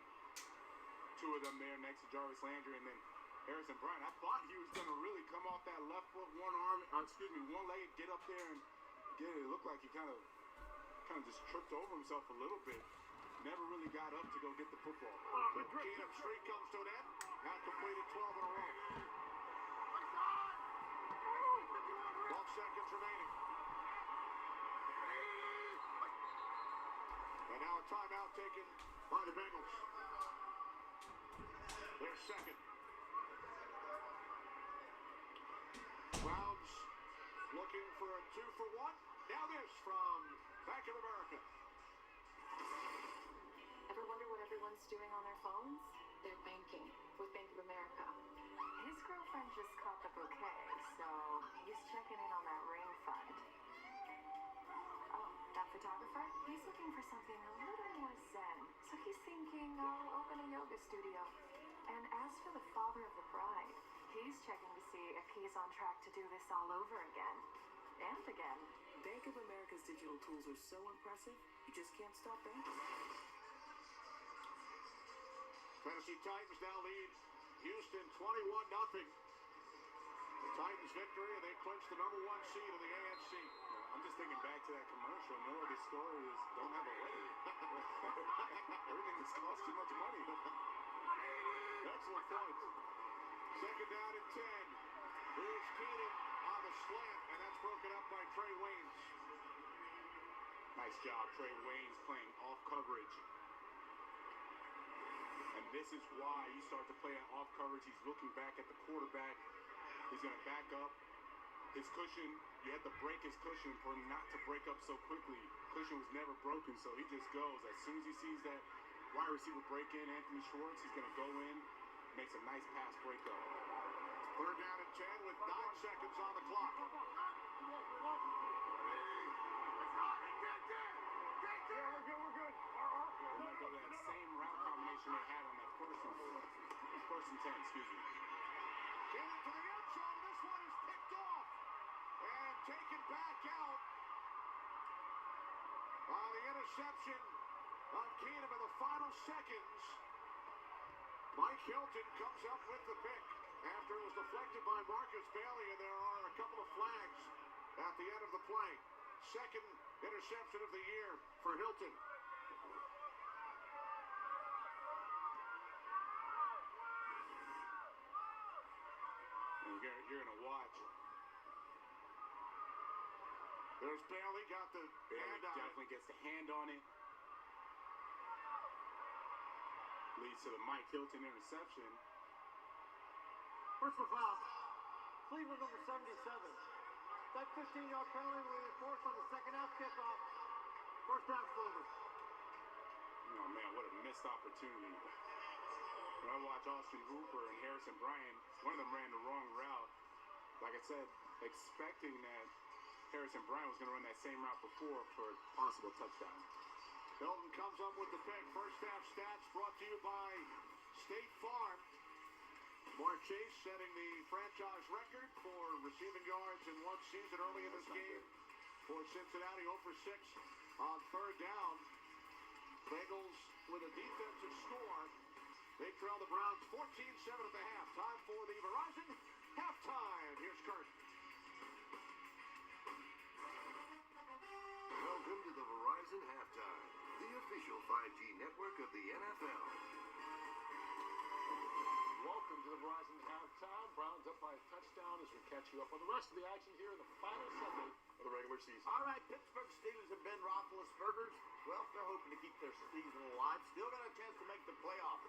Two of them there next to Jarvis Landry, and then Harrison Bryant. I thought he was going to really come off that left foot, one leg, get up there and get it. It looked like he kind of just tripped over himself a little bit. Never really got up to go get the football. But Keenum straight comes to an end. Now completed 12 in a row. 12 seconds remaining. And now a timeout taken by the Bengals. Their second. Browns looking for a 2-for-1. Now this from Bank of America. Ever wonder what everyone's doing on their phones? They're banking with Bank of America. His girlfriend just caught the bouquet, so he's checking in on that ring fund. Oh, that photographer? He's looking for something a little more zen. So he's thinking, I'll open a yoga studio. And as for the father of the bride, he's checking to see if he's on track to do this all over again. And again. Bank of America's digital tools are so impressive, you just can't stop banking. Tennessee Titans now lead Houston 21-0. The Titans victory, and they clinch the #1 seed in the AFC. I'm just thinking back to that commercial. No, this story is don't have a wedding. Everything just costs too much money. Excellent point. Second down and 10. Here's Keenan on the slant, and that's broken up by Trey Waynes. Nice job, Trey Waynes playing off coverage. And this is why you start to play off coverage. He's looking back at the quarterback. He's going to back up. His cushion, you have to break his cushion for him not to break up so quickly. Cushion was never broken, so he just goes. As soon as he sees that wide receiver break in, Anthony Schwartz, he's going to go in, makes a nice pass breakup. Third down and 10 with 9 seconds on the clock. We're good. They might go to that same route combination they had on that first and 10, excuse me. Keenan to the end zone. This one is picked off and taken back out. The interception of Keenan in the final seconds. Mike Hilton comes up with the pick after it was deflected by Marcus Bailey, and there are a couple of flags at the end of the play. Second interception of the year for Hilton. You're going to watch. There's Bailey, got the hand on definitely gets the hand on it. Leads to the Mike Hilton interception. Personal foul. Cleveland number 77. That 15-yard penalty will be enforced on the second half kickoff. First half's over. Oh, man, what a missed opportunity. When I watch Austin Hooper and Harrison Bryant, one of them ran the wrong route. Like I said, expecting that Harrison Bryant was going to run that same route before for a possible touchdown. Hilton comes up with the pick. First half stats brought to you by State Farm. Mark Chase setting the franchise record for receiving yards in one season early in this game for Cincinnati. 0 for 6 on third down. Bengals with a defensive score. They trail the Browns 14-7 at the half. Time for the Verizon halftime. Here's Kurt. Welcome to the Verizon Halftime, the official 5G network of the NFL. Welcome to the Verizon halftime. Browns up by a touchdown as we catch you up on the rest of the action here in the final segment of the regular season. All right, Pittsburgh Steelers and Ben Roethlisberger's, well, they're hoping to keep their season alive. Still got a chance to make the playoffs.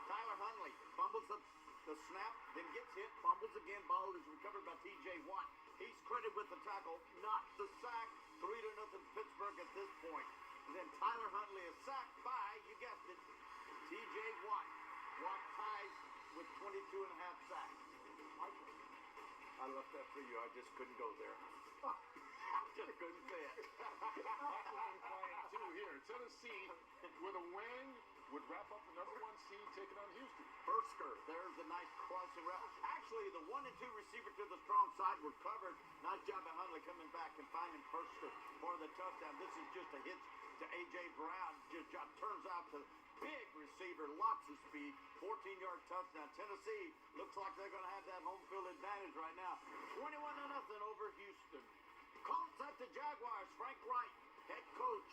Tyler Huntley fumbles the snap, then gets hit, fumbles again. Ball is recovered by T.J. Watt. He's credited with the tackle, not the sack. 3-0 Pittsburgh at this point. And then Tyler Huntley is sacked by, you guessed it, T.J. Watt. Watt ties with 22 and a half sacks. I left that for you. I just couldn't go there. Just couldn't say it. Two here. Tennessee with a win would wrap up the #1 seed taking on Houston. Bursker, there's a nice crossing route. Actually, the 1 and 2 receiver to the strong side were covered. Nice job by Huntley coming back and finding Bursker for the touchdown. This is just a hitch to A.J. Brown. Just turns out the big receiver, lots of speed. 14-yard touchdown. Tennessee looks like they're going to have that home field advantage right now. 21-0 over Houston. Colts at the Jaguars. Frank Wright, head coach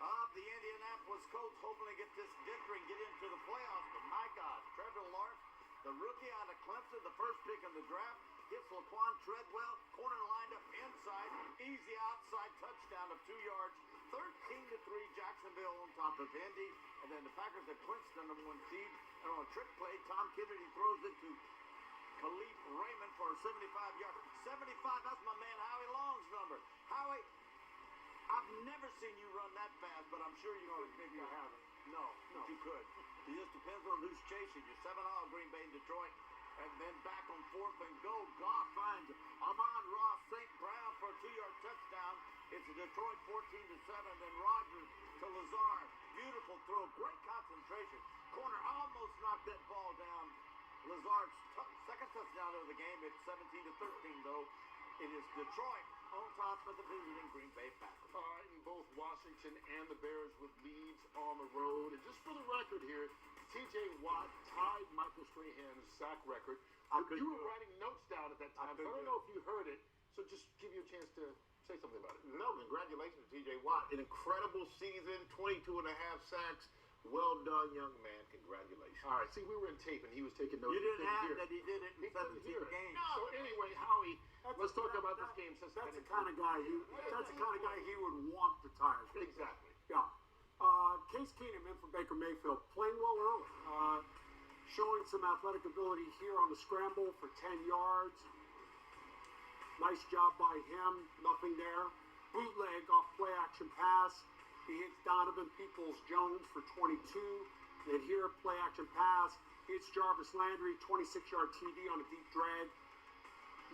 of the Indianapolis Colts, hoping to get this victory and get into the playoffs. But my God, Trevor Lawrence, the rookie out of Clemson, the first pick in the draft, gets Laquan Treadwell, corner lined up inside, easy outside touchdown of 2 yards. 13-3 Jacksonville on top of Indy. And then the Packers have clinched the #1 seed. And on a trick play, Tom Kennedy throws it to Khalif Raymond for a 75-yard. 75, that's my man Howie Long's number. Howie, I've never seen you run that fast, but I'm sure you know maybe you haven't. No, but you could. It just depends on who's chasing you. 7-0 Green Bay and Detroit. And then back on 4th and goal, Goff finds Amon-Ra St. Brown for a 2-yard touchdown. It's a Detroit 14-7. Then Rodgers to Lazard. Beautiful throw. Great concentration. Corner almost knocked that ball down. Lazard's second touchdown of the game. It's 17-13, though. It is Detroit on top of the visiting Green Bay Packers. All right, and both Washington and the Bears with leads on the road. And just for the record here, T.J. Watt tied Michael Strahan's sack record. You were writing notes down at that time, so I don't know if you heard it. So just give you a chance to say something about it. No, congratulations to T.J. Watt. An incredible season, 22 and a half sacks. Well done, young man. Congratulations. All right, see, we were in tape, and he was taking notes. You didn't have hear. that he did it in 17 games. No, so anyway, Howie, let's talk about this game. Since That's the kind of guy he would want to tire. Exactly. Yeah. Case Keenum in for Baker Mayfield, playing well early. Showing some athletic ability here on the scramble for 10 yards. Nice job by him. Nothing there. Bootleg off play action pass. He hits Donovan Peoples-Jones for 22. Then here, play action pass. Hits Jarvis Landry, 26-yard TD on a deep drag.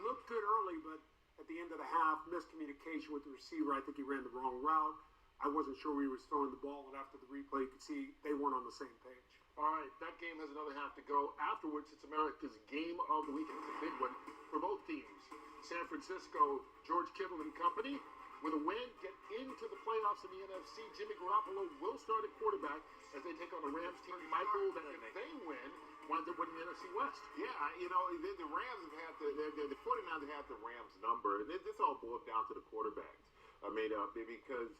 Looked good early, but at the end of the half, miscommunication with the receiver. I think he ran the wrong route. I wasn't sure where he was throwing the ball, and after the replay, you could see they weren't on the same page. All right, that game has another half to go. Afterwards, it's America's game of the weekend. It's a big one for both teams. San Francisco, George Kittle and company, with a win, get into the playoffs in the NFC. Jimmy Garoppolo will start at quarterback as they take on the Rams team. Michael, that if they win, winds up winning the NFC West. Yeah, you know, the Rams have had the 49ers have had the Rams number. And this all boils down to the quarterbacks. Because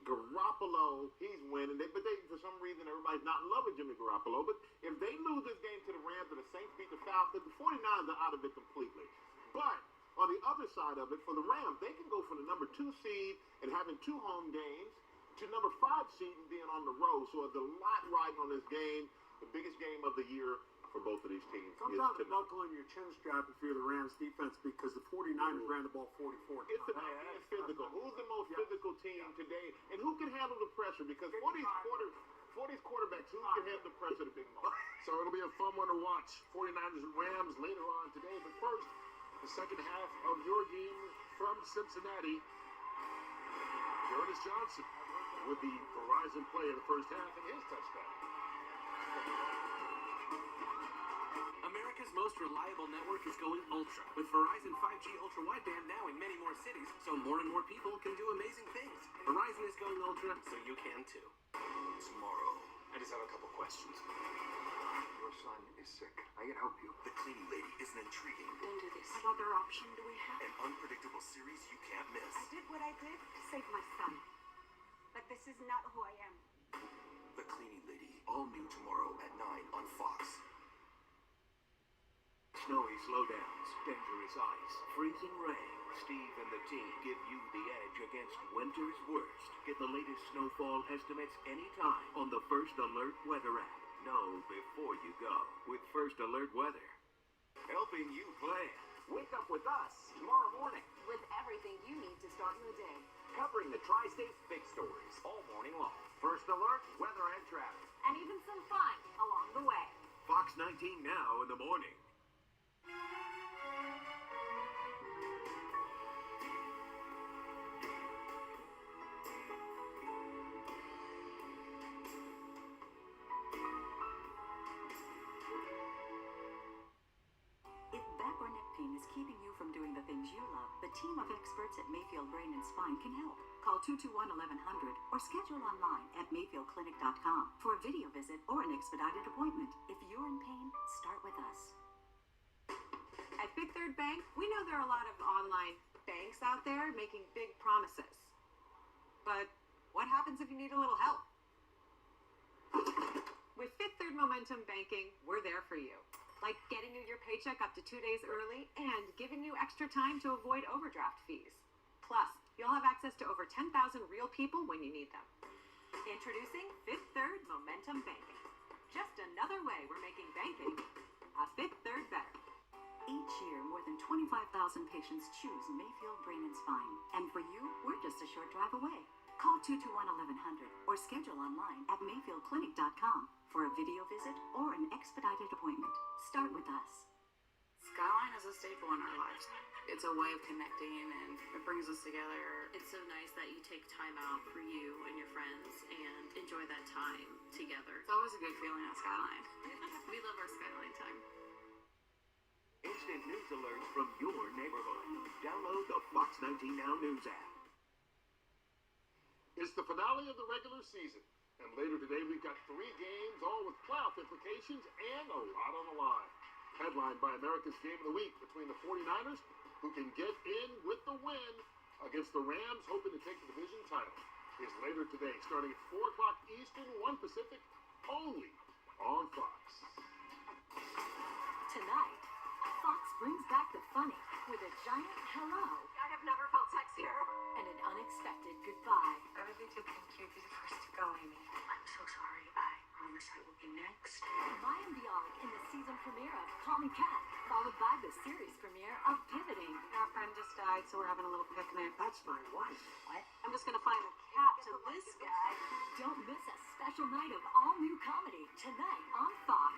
Garoppolo, he's winning. But for some reason, everybody's not in love with Jimmy Garoppolo. But if they lose this game to the Rams and the Saints beat the Falcons, the 49ers are out of it completely. But on the other side of it, for the Rams, they can go from the number 2 seed and having 2 home games to number 5 seed and being on the road. So there's a lot riding on this game. The biggest game of the year for both of these teams. Comes down to buckling your chin strap if you're the Rams defense, because the 49ers ran the ball 44 times. It's about being physical. Who's the most physical team today? And who can handle the pressure? Because for these quarterbacks, who can handle the pressure the big moment? So it'll be a fun one to watch. 49ers and Rams later on today. But first, the second half of your game from Cincinnati. Curtis Johnson with the Verizon play in the first half and his touchdown. America's most reliable network is going ultra, with Verizon 5G ultra wideband now in many more cities, so more and more people can do amazing things. Verizon is going ultra, so you can too. Tomorrow. I just have a couple questions. Your son is sick. I can help you. The Cleaning Lady is an intriguing, Don't do this. What other option do we have? an unpredictable series you can't miss. I did what I did to save my son. But this is not who I am. The Cleaning Lady, all new tomorrow at 9 on Fox. Snowy slowdowns, dangerous ice, freezing rain. Steve and the team give you the edge against winter's worst. Get the latest snowfall estimates anytime on the First Alert Weather app. Know before you go with First Alert Weather. Helping you plan. Wake up with us tomorrow morning. With everything you need to start your day. Covering the Tri-State's big stories all morning long. First Alert, weather and traffic. And even some fun along the way. Fox 19 now in the morning. If back or neck pain is keeping you from doing the things you love, the team of experts at Mayfield Brain and Spine can help. Call 221-1100 or schedule online at mayfieldclinic.com for a video visit or an expedited appointment. If you're in pain, start with us. At Fifth Third Bank, we know there are a lot of online banks out there making big promises. But what happens if you need a little help? With Fifth Third Momentum Banking, we're there for you. Like getting you your paycheck up to 2 days early and giving you extra time to avoid overdraft fees. Plus, you'll have access to over 10,000 real people when you need them. Introducing Fifth Third Momentum Banking. Just another way we're making banking a Fifth Third better. Each year, more than 25,000 patients choose Mayfield Brain and Spine. And for you, we're just a short drive away. Call 221-1100 or schedule online at mayfieldclinic.com for a video visit or an expedited appointment. Start with us. Skyline is a staple in our lives. It's a way of connecting and it brings us together. It's so nice that you take time out for you and your friends and enjoy that time together. It's always a good feeling at Skyline. We love our Skyline time. Instant news alerts from your neighborhood. Download the Fox 19 Now News app. It's the finale of the regular season. And later today, we've got 3 games, all with playoff implications and a lot on the line. Headlined by America's Game of the Week between the 49ers, who can get in with the win, against the Rams, hoping to take the division title, is later today, starting at 4 o'clock Eastern, 1 Pacific, only on Fox. Tonight, Fox brings back the funny with a giant hello. I have never felt sexier. And an unexpected goodbye. Everything too thank you. Be the first to go, Amy. I'm so sorry. I promise I will be next. My and Beyond in the season premiere of Call Me Kat, followed by the series premiere of Pivoting. Our friend just died, so we're having a little picnic. That's my wife. What? I'm just gonna find a cat to this guy. Don't miss a special night of all-new comedy tonight on Fox.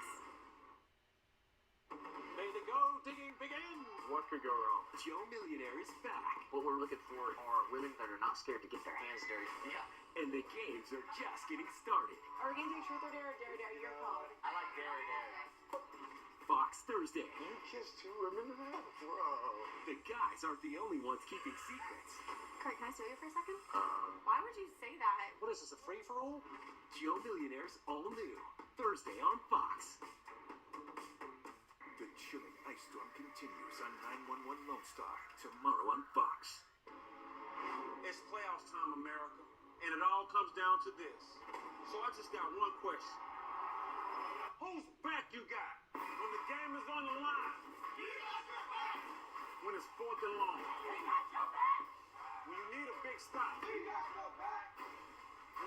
May the gold digging begin. What could go wrong? Joe Millionaire is back. What we're looking for are women that are not scared to get their hands dirty. Yeah. And the games are just getting started. Are we gonna do truth or dare or dare or dare? Your call. I like dare. Fox Thursday. You kissed 2 women today? Whoa. The guys aren't the only ones keeping secrets. Kurt, can I steal you for a second? Why would you say that? What is this, a free-for-all? Joe Millionaire's all new. Thursday on Fox. The chilling ice storm continues on 911 Lone Star. Tomorrow on Fox. It's playoffs time, America. And it all comes down to this. So I just got one question. Whose back you got when the game is on the line? When it's 4th and long? When you need a big stop? When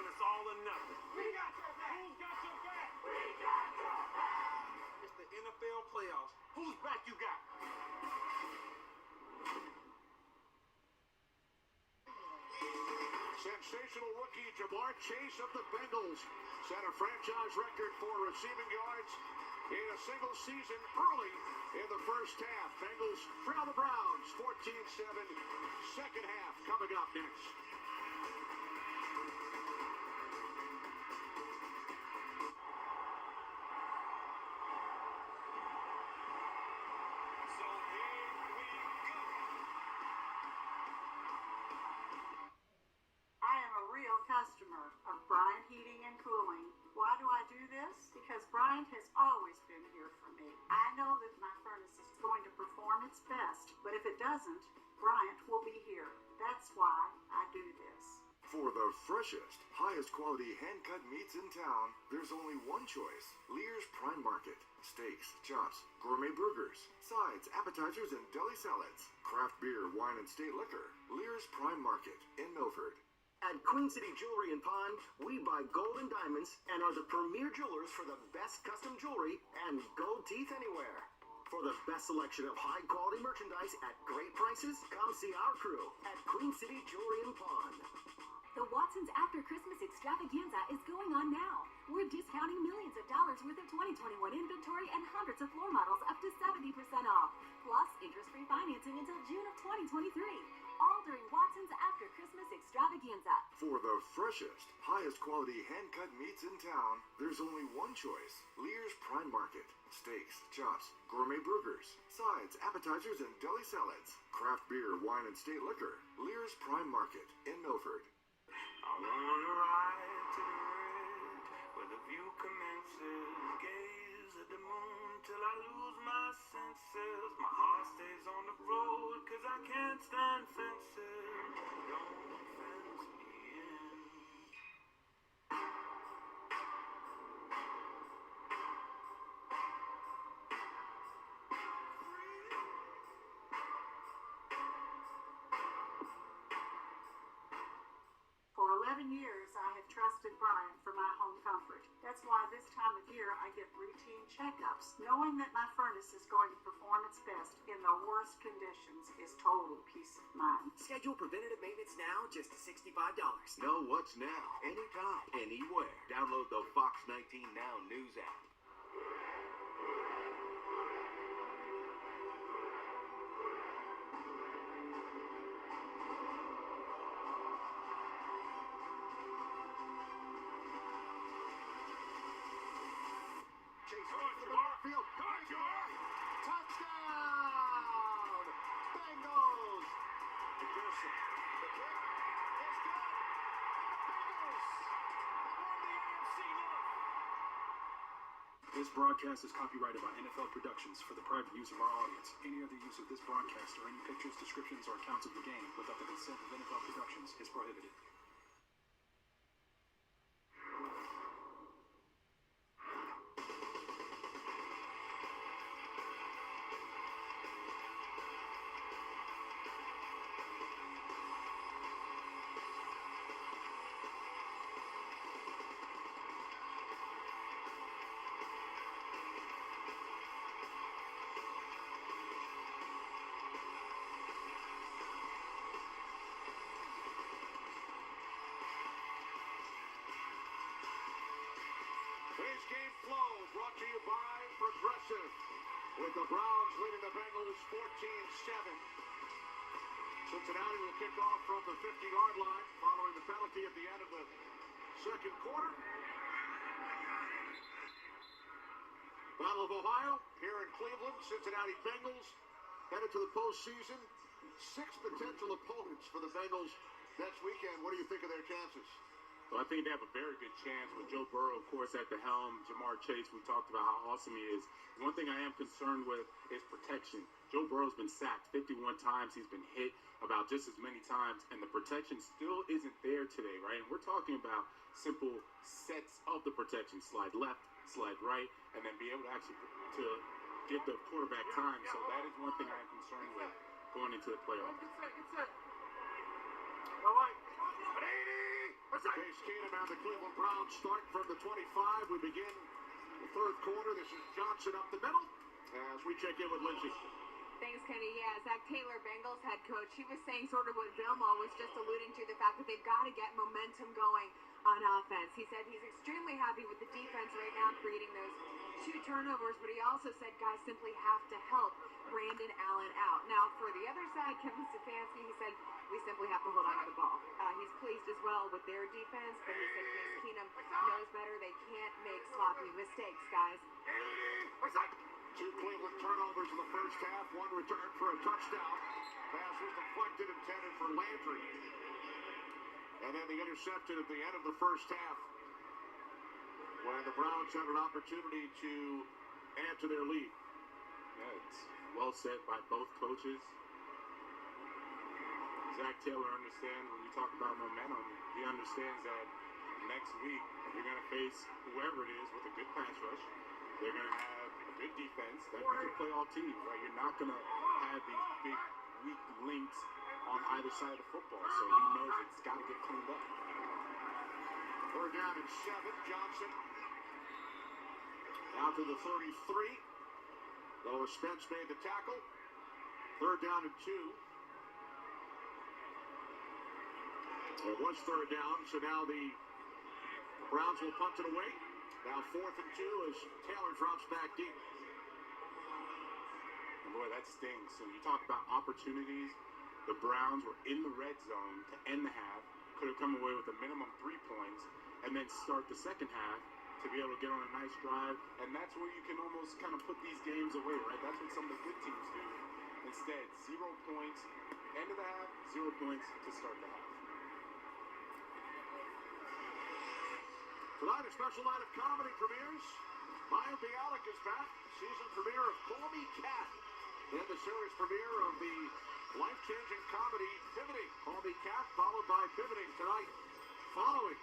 it's all or nothing? Who's got your back? It's the NFL playoffs. Whose back you got? Sensational rookie Jamar Chase of the Bengals set a franchise record for receiving yards in a single season early in the first half. Bengals trail the Browns 14-7. Second half coming up next. I am a real customer of Bryant Heating and Cooling. Why do I do this? Because Bryant has always been here for me. I know that my furnace is going to perform its best, but if it doesn't, Bryant will be here. That's why I do this. For the freshest, highest quality hand-cut meats in town, there's only one choice. Lear's Prime Market. Steaks, chops, gourmet burgers, sides, appetizers, and deli salads. Craft beer, wine, and state liquor. Lear's Prime Market in Milford. At Queen City Jewelry and Pond, we buy gold and diamonds and are the premier jewelers for the best custom jewelry and gold teeth anywhere. For the best selection of high-quality merchandise at great prices, come see our crew at Queen City Jewelry and Pond. The Watson's After Christmas Extravaganza is going on now. We're discounting millions of dollars worth of 2021 inventory and hundreds of floor models up to 70% off. Plus, interest-free financing until June of 2023. All during Watson's After Christmas Extravaganza. For the freshest, highest quality hand-cut meats in town, there's only one choice. Lear's Prime Market. Steaks, chops, gourmet burgers, sides, appetizers, and deli salads. Craft beer, wine, and state liquor. Lear's Prime Market in Milford. I wanna ride to the ridge where the view commences. Gaze at the moon till I lose my senses. My heart stays on the road 'cause I can't stand fences. Don't fence me in. For 11 years, I have trusted Bryant for my home comfort. That's why this time of year I get routine checkups. Knowing that my furnace is going to perform its best in the worst conditions is total peace of mind. Schedule preventative maintenance now, just $65. Know what's now, anytime, anywhere. Download the Fox 19 Now News app. Field. Touchdown! Bengals! McPherson. The kick is good. And the Bengals have won the This broadcast is copyrighted by NFL Productions for the private use of our audience. Any other use of this broadcast or any pictures, descriptions, or accounts of the game without the consent of NFL Productions is prohibited. Today's game flow brought to you by Progressive. With the Browns leading the Bengals 14-7. Cincinnati will kick off from the 50-yard line following the penalty at the end of the second quarter. Battle of Ohio here in Cleveland. Cincinnati Bengals headed to the postseason. 6 potential opponents for the Bengals next weekend. What do you think of their chances? Well, I think they have a very good chance with Joe Burrow, of course, at the helm. Jamar Chase, we talked about how awesome he is. One thing I am concerned with is protection. Joe Burrow's been sacked 51 times. He's been hit about just as many times, and the protection still isn't there today, right? And we're talking about simple sets of the protection. Slide left, slide right, and then be able to actually to get the quarterback time. So that is one thing I am concerned with going into the playoffs. All right. Case Keenum and the Cleveland Browns start from the 25. We begin the third quarter. This is Johnson up the middle as we check in with Lindsay. Thanks, Kenny. Yeah, Zach Taylor, Bengals head coach, he was saying sort of what Vilma was just alluding to, the fact that they've got to get momentum going on offense. He said he's extremely happy with the defense right now, creating those 2 turnovers, but he also said guys simply have to help Brandon Allen out. Now, for the other side, Kevin Stefanski, he said we simply have to hold on to the ball. He's pleased as well with their defense, but he said Case Keenum knows better. They can't make sloppy mistakes, guys. 2 Cleveland turnovers in the first half, 1 return for a touchdown. Pass was deflected, intended for Landry. And then the interception at the end of the first half, when the Browns had an opportunity to add to their lead. Yeah, it's well said by both coaches. Zach Taylor understands when you talk about momentum, he understands that next week you're going to face whoever it is with a good pass rush. They're going to have a good defense that can play all teams, right? You're not going to have these big, weak links on either side of the football. So he knows it's got to get cleaned up. 3rd down and 7. Johnson out to the 33. Lois Spence made the tackle. 3rd down and 2. It was 3rd down, so now the Browns will punt it away. Now 4th and 2 as Taylor drops back deep. And boy, that stings. So you talk about opportunities. The Browns were in the red zone to end the half. Could have come away with a minimum 3 points and then start the second half to be able to get on a nice drive. And that's where you can almost kind of put these games away, right? That's what some of the good teams do. Instead, 0 points, end of the half, 0 points to start the half. Tonight, a special night of comedy premieres. Maya Bialik is back. Season premiere of Call Me Kat. Then the series premiere of the life-changing comedy Pivoting. Call Me Kat, followed by Pivoting tonight, following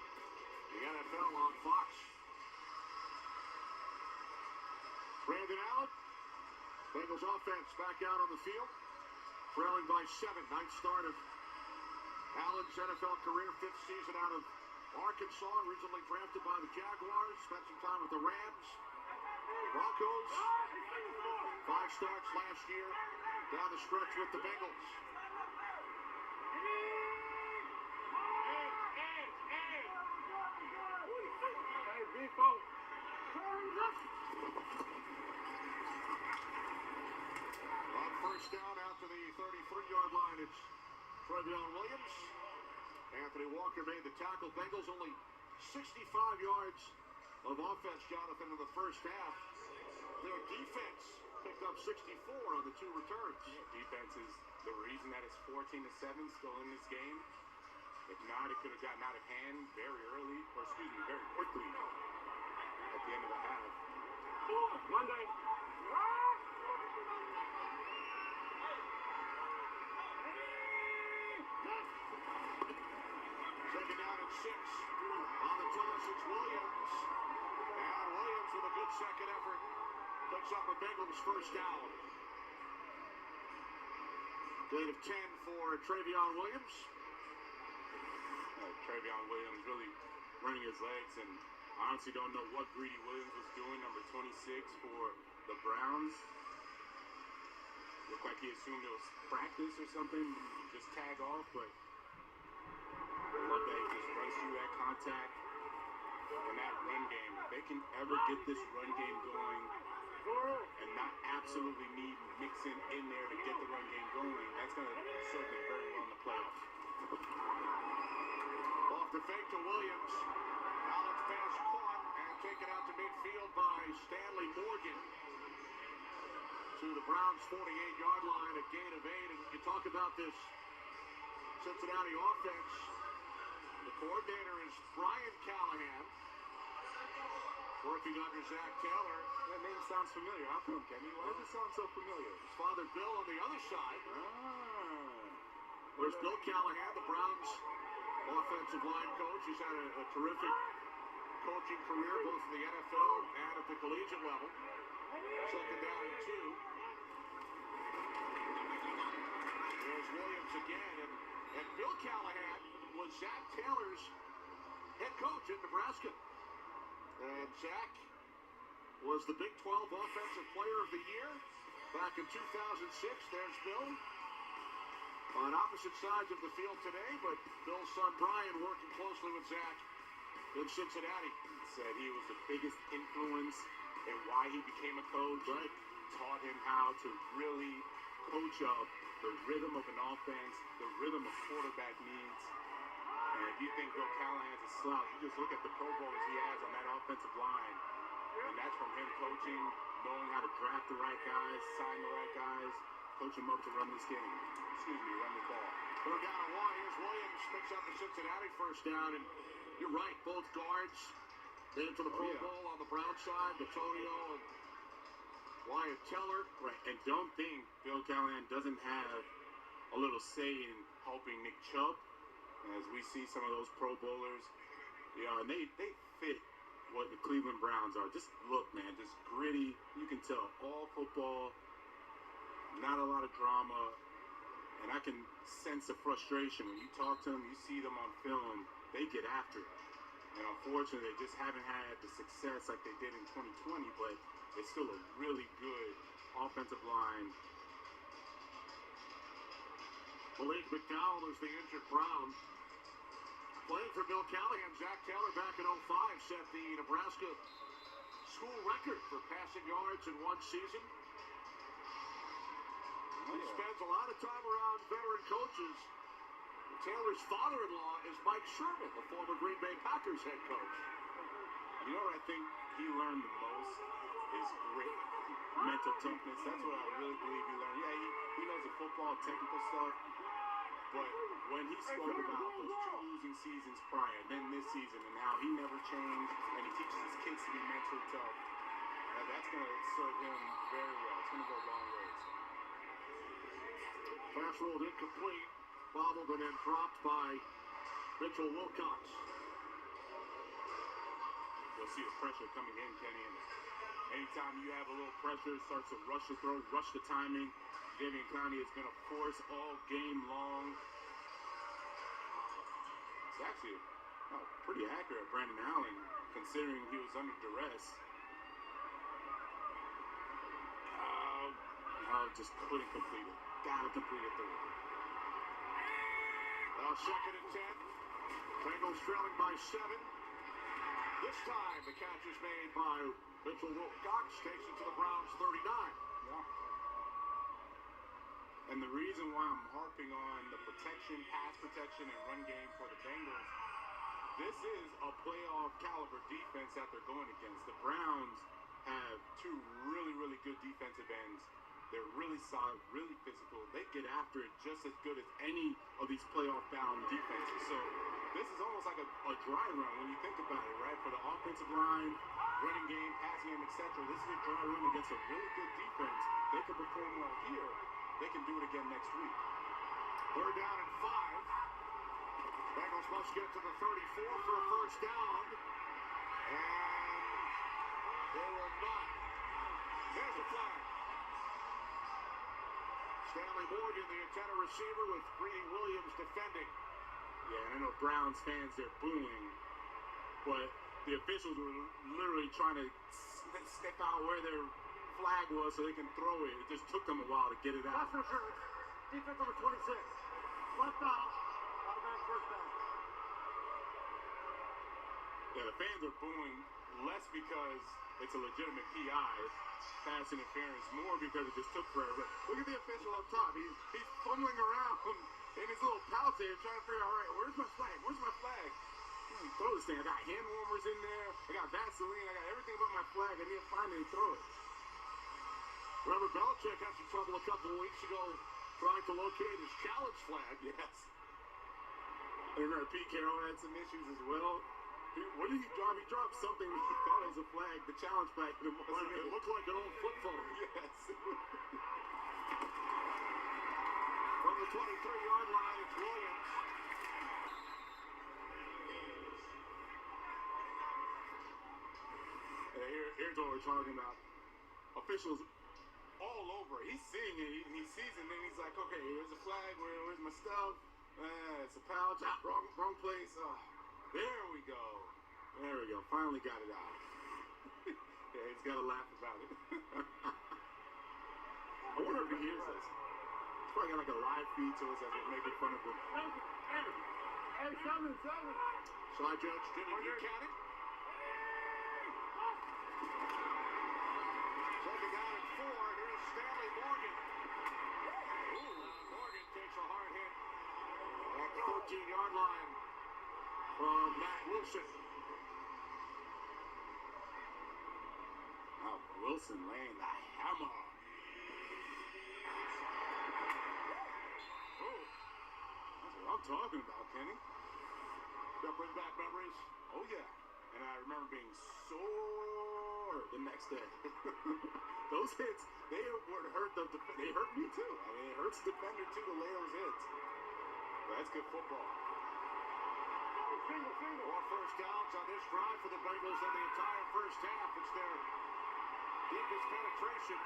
the NFL on Fox. Brandon Allen, Bengals offense back out on the field, trailing by 7. 9th start of Allen's NFL career, 5th season out of Arkansas, originally drafted by the Jaguars, spent some time with the Rams, Broncos, 5 starts last year, down the stretch with the Bengals. Hey, Beefo. On 1st down out to the 33-yard line, it's Trevion Williams. Anthony Walker made the tackle. Bengals only 65 yards of offense, Jonathan, in the first half. Their defense picked up 64 on the 2 returns. Yeah, defense is the reason that it's 14-7 still in this game. If not, it could have gotten out of hand very quickly at the end of the half. second effort picks up a Bengals first down. Gain of 10 for Travion Williams. Travion Williams really running his legs, and I honestly don't know what Greedy Williams was doing, number 26 for the Browns. Looked like he assumed it was practice or something, just tag off, but I love that he just runs through that contact and that run game. If they can ever get this run game going and not absolutely need Mixon in there to get the run game going, that's going to serve them very well in the playoffs. Off the fake to Williams. Allen's pass caught and taken out to midfield by Stanley Morgan. To the Browns' 48-yard line, a gain of 8. And you talk about this Cincinnati offense. The coordinator is Brian Callahan, working under Zach Taylor. That name sounds familiar. How come, Kenny? Why does it sound so familiar? His father, Bill, on the other side. There's Bill Callahan, the Browns' offensive line coach. He's had a terrific coaching career, both in the NFL and at the collegiate level. Second down and 2. There's Williams again, and Bill Callahan was Zach Taylor's head coach in Nebraska. And Zach was the Big 12 Offensive Player of the Year back in 2006. There's Bill on opposite sides of the field today, but Bill's son Brian working closely with Zach in Cincinnati. Said he was the biggest influence in why he became a coach. Right. Taught him how to really coach up the rhythm of an offense, the rhythm a quarterback needs. And if you think Bill Callahan's a slouch, you just look at the Pro Bowlers he has on that offensive line. And that's from him coaching, knowing how to draft the right guys, sign the right guys, coach them up to run this game. Run the ball. Third down and 1. Here's Williams, picks up the Cincinnati first down. And you're right, both guards into the Pro Bowl on the Brown side, Antonio and Wyatt Teller. Right, and don't think Bill Callahan doesn't have a little say in helping Nick Chubb. As we see some of those Pro Bowlers, and they fit what the Cleveland Browns are. Just look, man, just gritty. You can tell all football, not a lot of drama, and I can sense the frustration when you talk to them. You see them on film, they get after it. And unfortunately, they just haven't had the success like they did in 2020, but it's still a really good offensive line. Malik McDowell is the injured Brown. Playing for Bill Callahan, Zach Taylor back in 05 set the Nebraska school record for passing yards in one season. He spends a lot of time around veteran coaches. Taylor's father-in-law is Mike Sherman, the former Green Bay Packers head coach. You know what I think he learned the most is grit, mental toughness. That's what I really believe he learned. Yeah, he knows the football, technical stuff, but when he spoke about those 2 losing seasons prior, then this season, and how he never changed, and he teaches his kids to be mentally tough, that's going to serve him very well. It's going to go a long ways. Pass rolled incomplete, bobbled and then dropped by Mitchell Wilcox. You'll see the pressure coming in, Kenny. And anytime you have a little pressure, it starts to rush the throw, rush the timing. Davian Clowney is going to force all game long. It's actually pretty accurate, Brandon Allen, considering he was under duress. Just couldn't complete it. Gotta complete it through. Second and 10. Bengals trailing by 7. This time the catch is made by Mitchell Wilcox. Takes it to the Browns 39. Yeah. And the reason why I'm harping on the protection, pass protection, and run game for the Bengals, this is a playoff caliber defense that they're going against. The Browns have 2 really, really good defensive ends. They're really solid, really physical. They get after it just as good as any of these playoff-bound defenses. So this is almost like a dry run when you think about it, right? For the offensive line, running game, passing game, etc. This is a dry run against a really good defense. They can perform well here. They can do it again next week. Third down and 5. Bengals must get to the 34 for a first down. And they will not the flag. Stanley Morgan, the antenna receiver, with Greedy Williams defending. Yeah, and I know Browns fans, they're booing, but the officials were literally trying to step out where their flag was so they can throw it. It just took them a while to get it out. Pass interference. Defense number 26. Left out. Automatic first down. Yeah, the fans are booing less because it's a legitimate PI, pass interference, more because it just took forever. But look at the official up top. He's fumbling around in his little pouch there trying to figure out, all right, where's my flag? Where's my flag? Throw this thing. I got hand warmers in there. I got Vaseline. I got everything but my flag. I need to find it and throw it. Robert Belichick had some trouble a couple of weeks ago trying to locate his challenge flag. Yes. I remember Pete Carroll had some issues as well. What did he drop? He dropped something he thought it was a flag, the challenge flag. It looked like an old flip phone. Yes. From the 23-yard line, it's Williams. Here's what we're talking about. Officials all over. He's seeing it, and he sees it, and then he's like, okay, here's a flag. Where's my stuff? It's a pouch. Wrong place. Oh, there we go. There we go. Finally got it out. Yeah, he's got to laugh about it. I wonder if he hears us. He's probably got like a live feed to us as we're making fun of him. Hey, 7. Side judge Jimmy Buchanan. Second down and 4. Here's Stanley Morgan. Morgan takes a hard hit at the 13-yard line from Matt Wilson. Now Wilson laying the hammer. Oh, that's what I'm talking about, Kenny. That brings back memories. Oh yeah, and I remember being sore the next day. Those hits, they would hurt they hurt me too. I mean, it hurts the defender too to lay those hits. But that's good football. More first downs on this drive for the Bengals in the entire first half. It's their deepest penetration.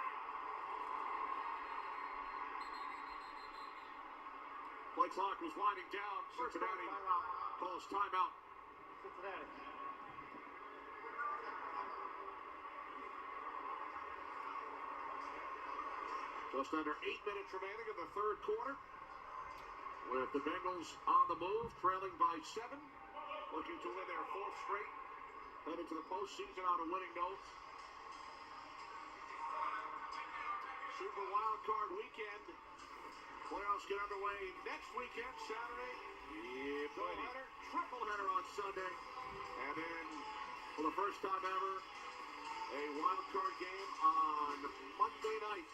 Play clock was winding down. Cincinnati calls timeout. Cincinnati. Just under 8 minutes remaining in the third quarter. With the Bengals on the move, trailing by 7. Looking to win their 4th straight. Headed to the postseason on a winning note. Super Wild Card weekend. Playoffs get underway next weekend, Saturday. Yeah, buddy. Triple header on Sunday. And then, for the first time ever, a wild card game on Monday night.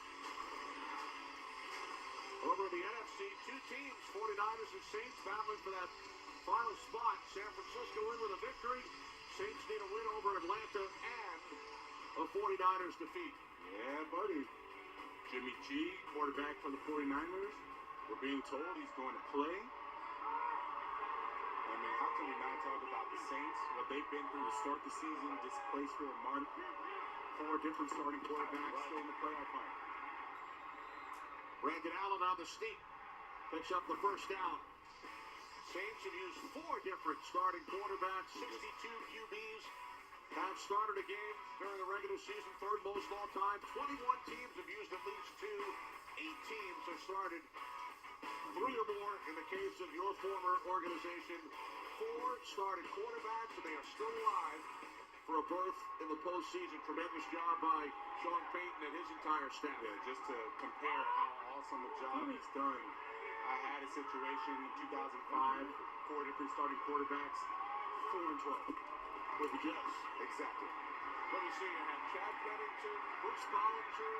Over the NFC, 2 teams, 49ers and Saints, battling for that final spot. San Francisco in with a victory. Saints need a win over Atlanta and a 49ers defeat. Yeah, buddy. Jimmy G, quarterback for the 49ers. We're being told he's going to play. I mean, how can we not talk about the Saints, what they've been through to start the season, displaced for a month, 4 different starting quarterbacks still in the playoff hunt. Brandon Allen on the sneak. Picks up the first down. Saints have used 4 different starting quarterbacks, 62 QBs. Have started a game during the regular season, 3rd most all time. 21 teams have used at least 2. 8 teams have started 3 or more in the case of your former organization. 4 started quarterbacks, and they are still alive for a berth in the postseason. Tremendous job by Sean Payton and his entire staff. Yeah, just to compare how awesome a job he's done. I had a situation in 2005, 4 different starting quarterbacks, 4-12 with the Jets. Exactly. Let me see, you had Chad Bennington, Bruce Bollinger.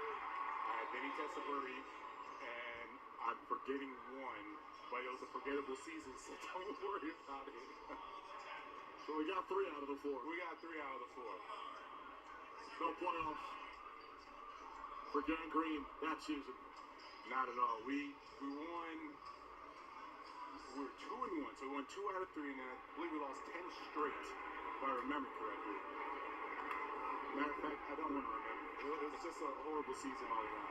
I had Benny Testaverde, and I'm forgetting one, but it was a forgettable season, so don't worry about it. So we got 3 out of the 4. We got 3 out of the 4. No playoffs for Dan Green that season. Not at all. We won. We were 2-1, so we won 2 out of 3, and then I believe we lost 10 straight, if I remember correctly. Matter of fact, I don't want to remember. It was just a horrible season all around.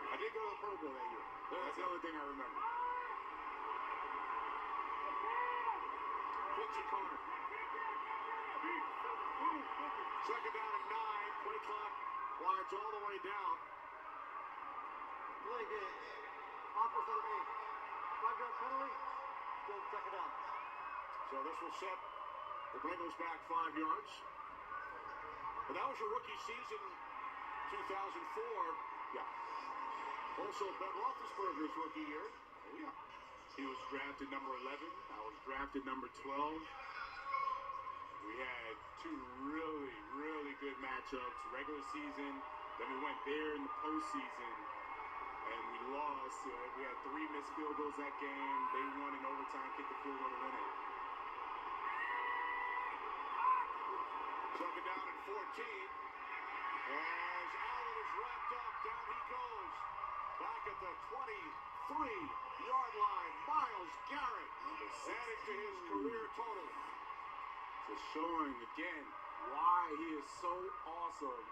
I did go to the Pro Bowl that year. That's the only thing I remember. Quincy Carter. Second down and 9. Play clock winds all the way down. Play game. Offense on 8. 5-yard penalty. Still second down. So this will set the Bengals back 5 yards. But that was your rookie season, 2004. Yeah. Also Ben Roethlisberger's rookie year. Oh yeah. He was drafted number 11. I was drafted number 12. We had two really, really good matchups, regular season. Then we went there in the postseason, and we lost. We had 3 missed field goals that game. They won in overtime, kicked the field goal to win it. Second down and 14. As Allen is wrapped up, down he goes. Back at the 23-yard line, Myles Garrett adding to his career total. Just showing again why he is so awesome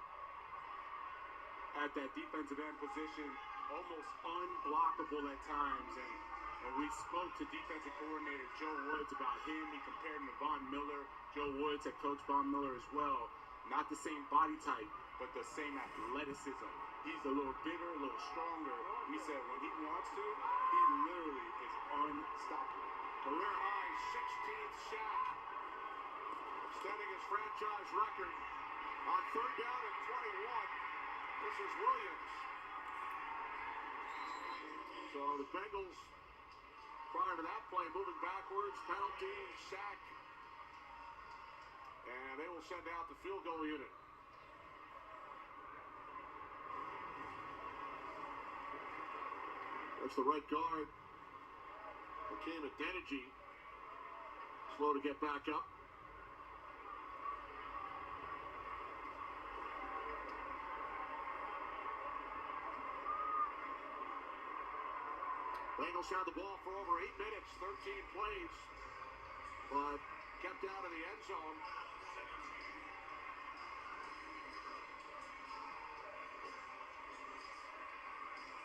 at that defensive end position, almost unblockable at times. And when we spoke to defensive coordinator Joe Woods about him, he compared him to Von Miller. Joe Woods had coached Von Miller as well. Not the same body type, but the same athleticism. He's a little bigger, a little stronger. He said when he wants to, he literally is unstoppable. Career high 16th sack, extending his franchise record on third down and 21. This is Williams. So the Bengals, prior to that play, moving backwards, penalty, sack, and they will send out the field goal unit. That's the right guard, Hakeem Adeniji, slow to get back up. Bengals had the ball for over 8 minutes, 13 plays, but kept out of the end zone.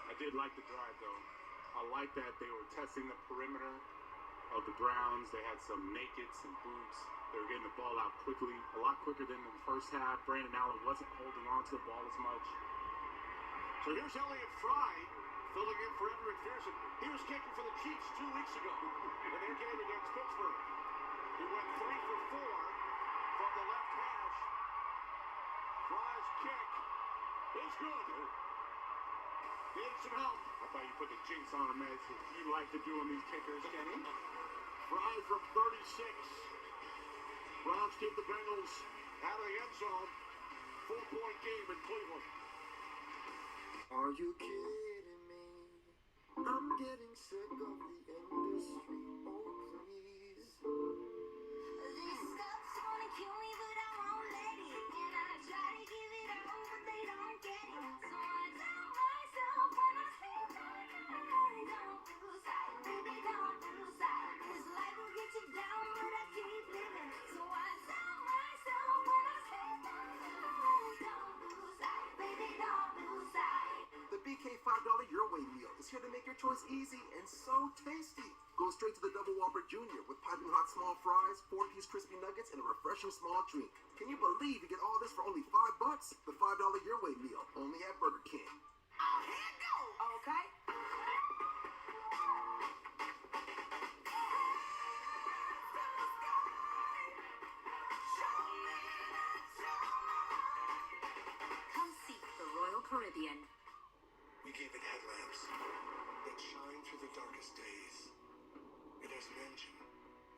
I did like the drive, though. I like that they were testing the perimeter of the Browns. They had some nakeds and boots. They were getting the ball out quickly, a lot quicker than in the first half. Brandon Allen wasn't holding on to the ball as much. So here's Elliott Fry filling in for Everett McPherson. He was kicking for the Chiefs 2 weeks ago in their game against Pittsburgh. He went 3 for 4 from the left hash. Fry's kick is good. Need some help. I thought you put the jinx on him, as you like to do on these kickers, Kenny. Fry from 36. Browns keep the Bengals out of the end zone. 4-point game in Cleveland. Are you kidding me? I'm getting sick of the industry. Oh, please. These stuff's gonna kill me, but I won't let it. And I try to give it all, but they don't get it. So I tell myself when I sleep at night, don't lose sight, baby, don't lose sight. This life will get you down, but I keep living. So I tell myself when I sleep at night, don't lose sight, baby, don't lose sight. The BK $5 Your Way meal is here to make your choice easy and so tasty. Go straight to the Double Whopper Jr. with piping hot small fries, 4-piece crispy nuggets, and a refreshing small drink. Can you believe you get all this for only $5? The $5 Your Way meal, only at Burger King. Oh, here it goes. Okay. Come seek the Royal Caribbean. We gave it headlamps that shine through the darkest days. It has an engine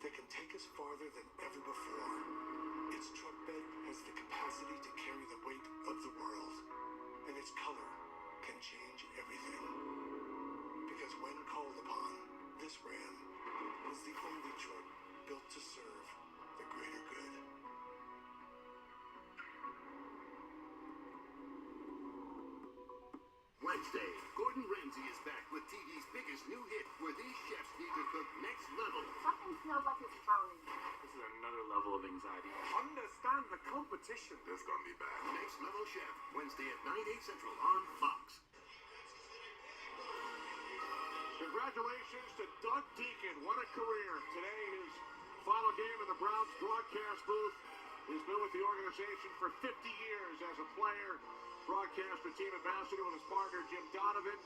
that can take us farther than ever before. Its truck bed has the capacity to carry the weight of the world. And its color can change everything. Because when called upon, this Ram is the only truck built to serve the greater good. Wednesday, Gordon Ramsay is back with TV's biggest new hit, where these chefs need to cook next level. Something smells like it's burning. This is another level of anxiety. Understand and the competition. That's gonna be bad. Next Level Chef, Wednesday at 9, 8 Central on Fox. Congratulations to Doug Deacon. What a career. Today, his final game in the Browns broadcast booth. He's been with the organization for 50 years as a player, broadcaster, team ambassador with his partner, Jim Donovan.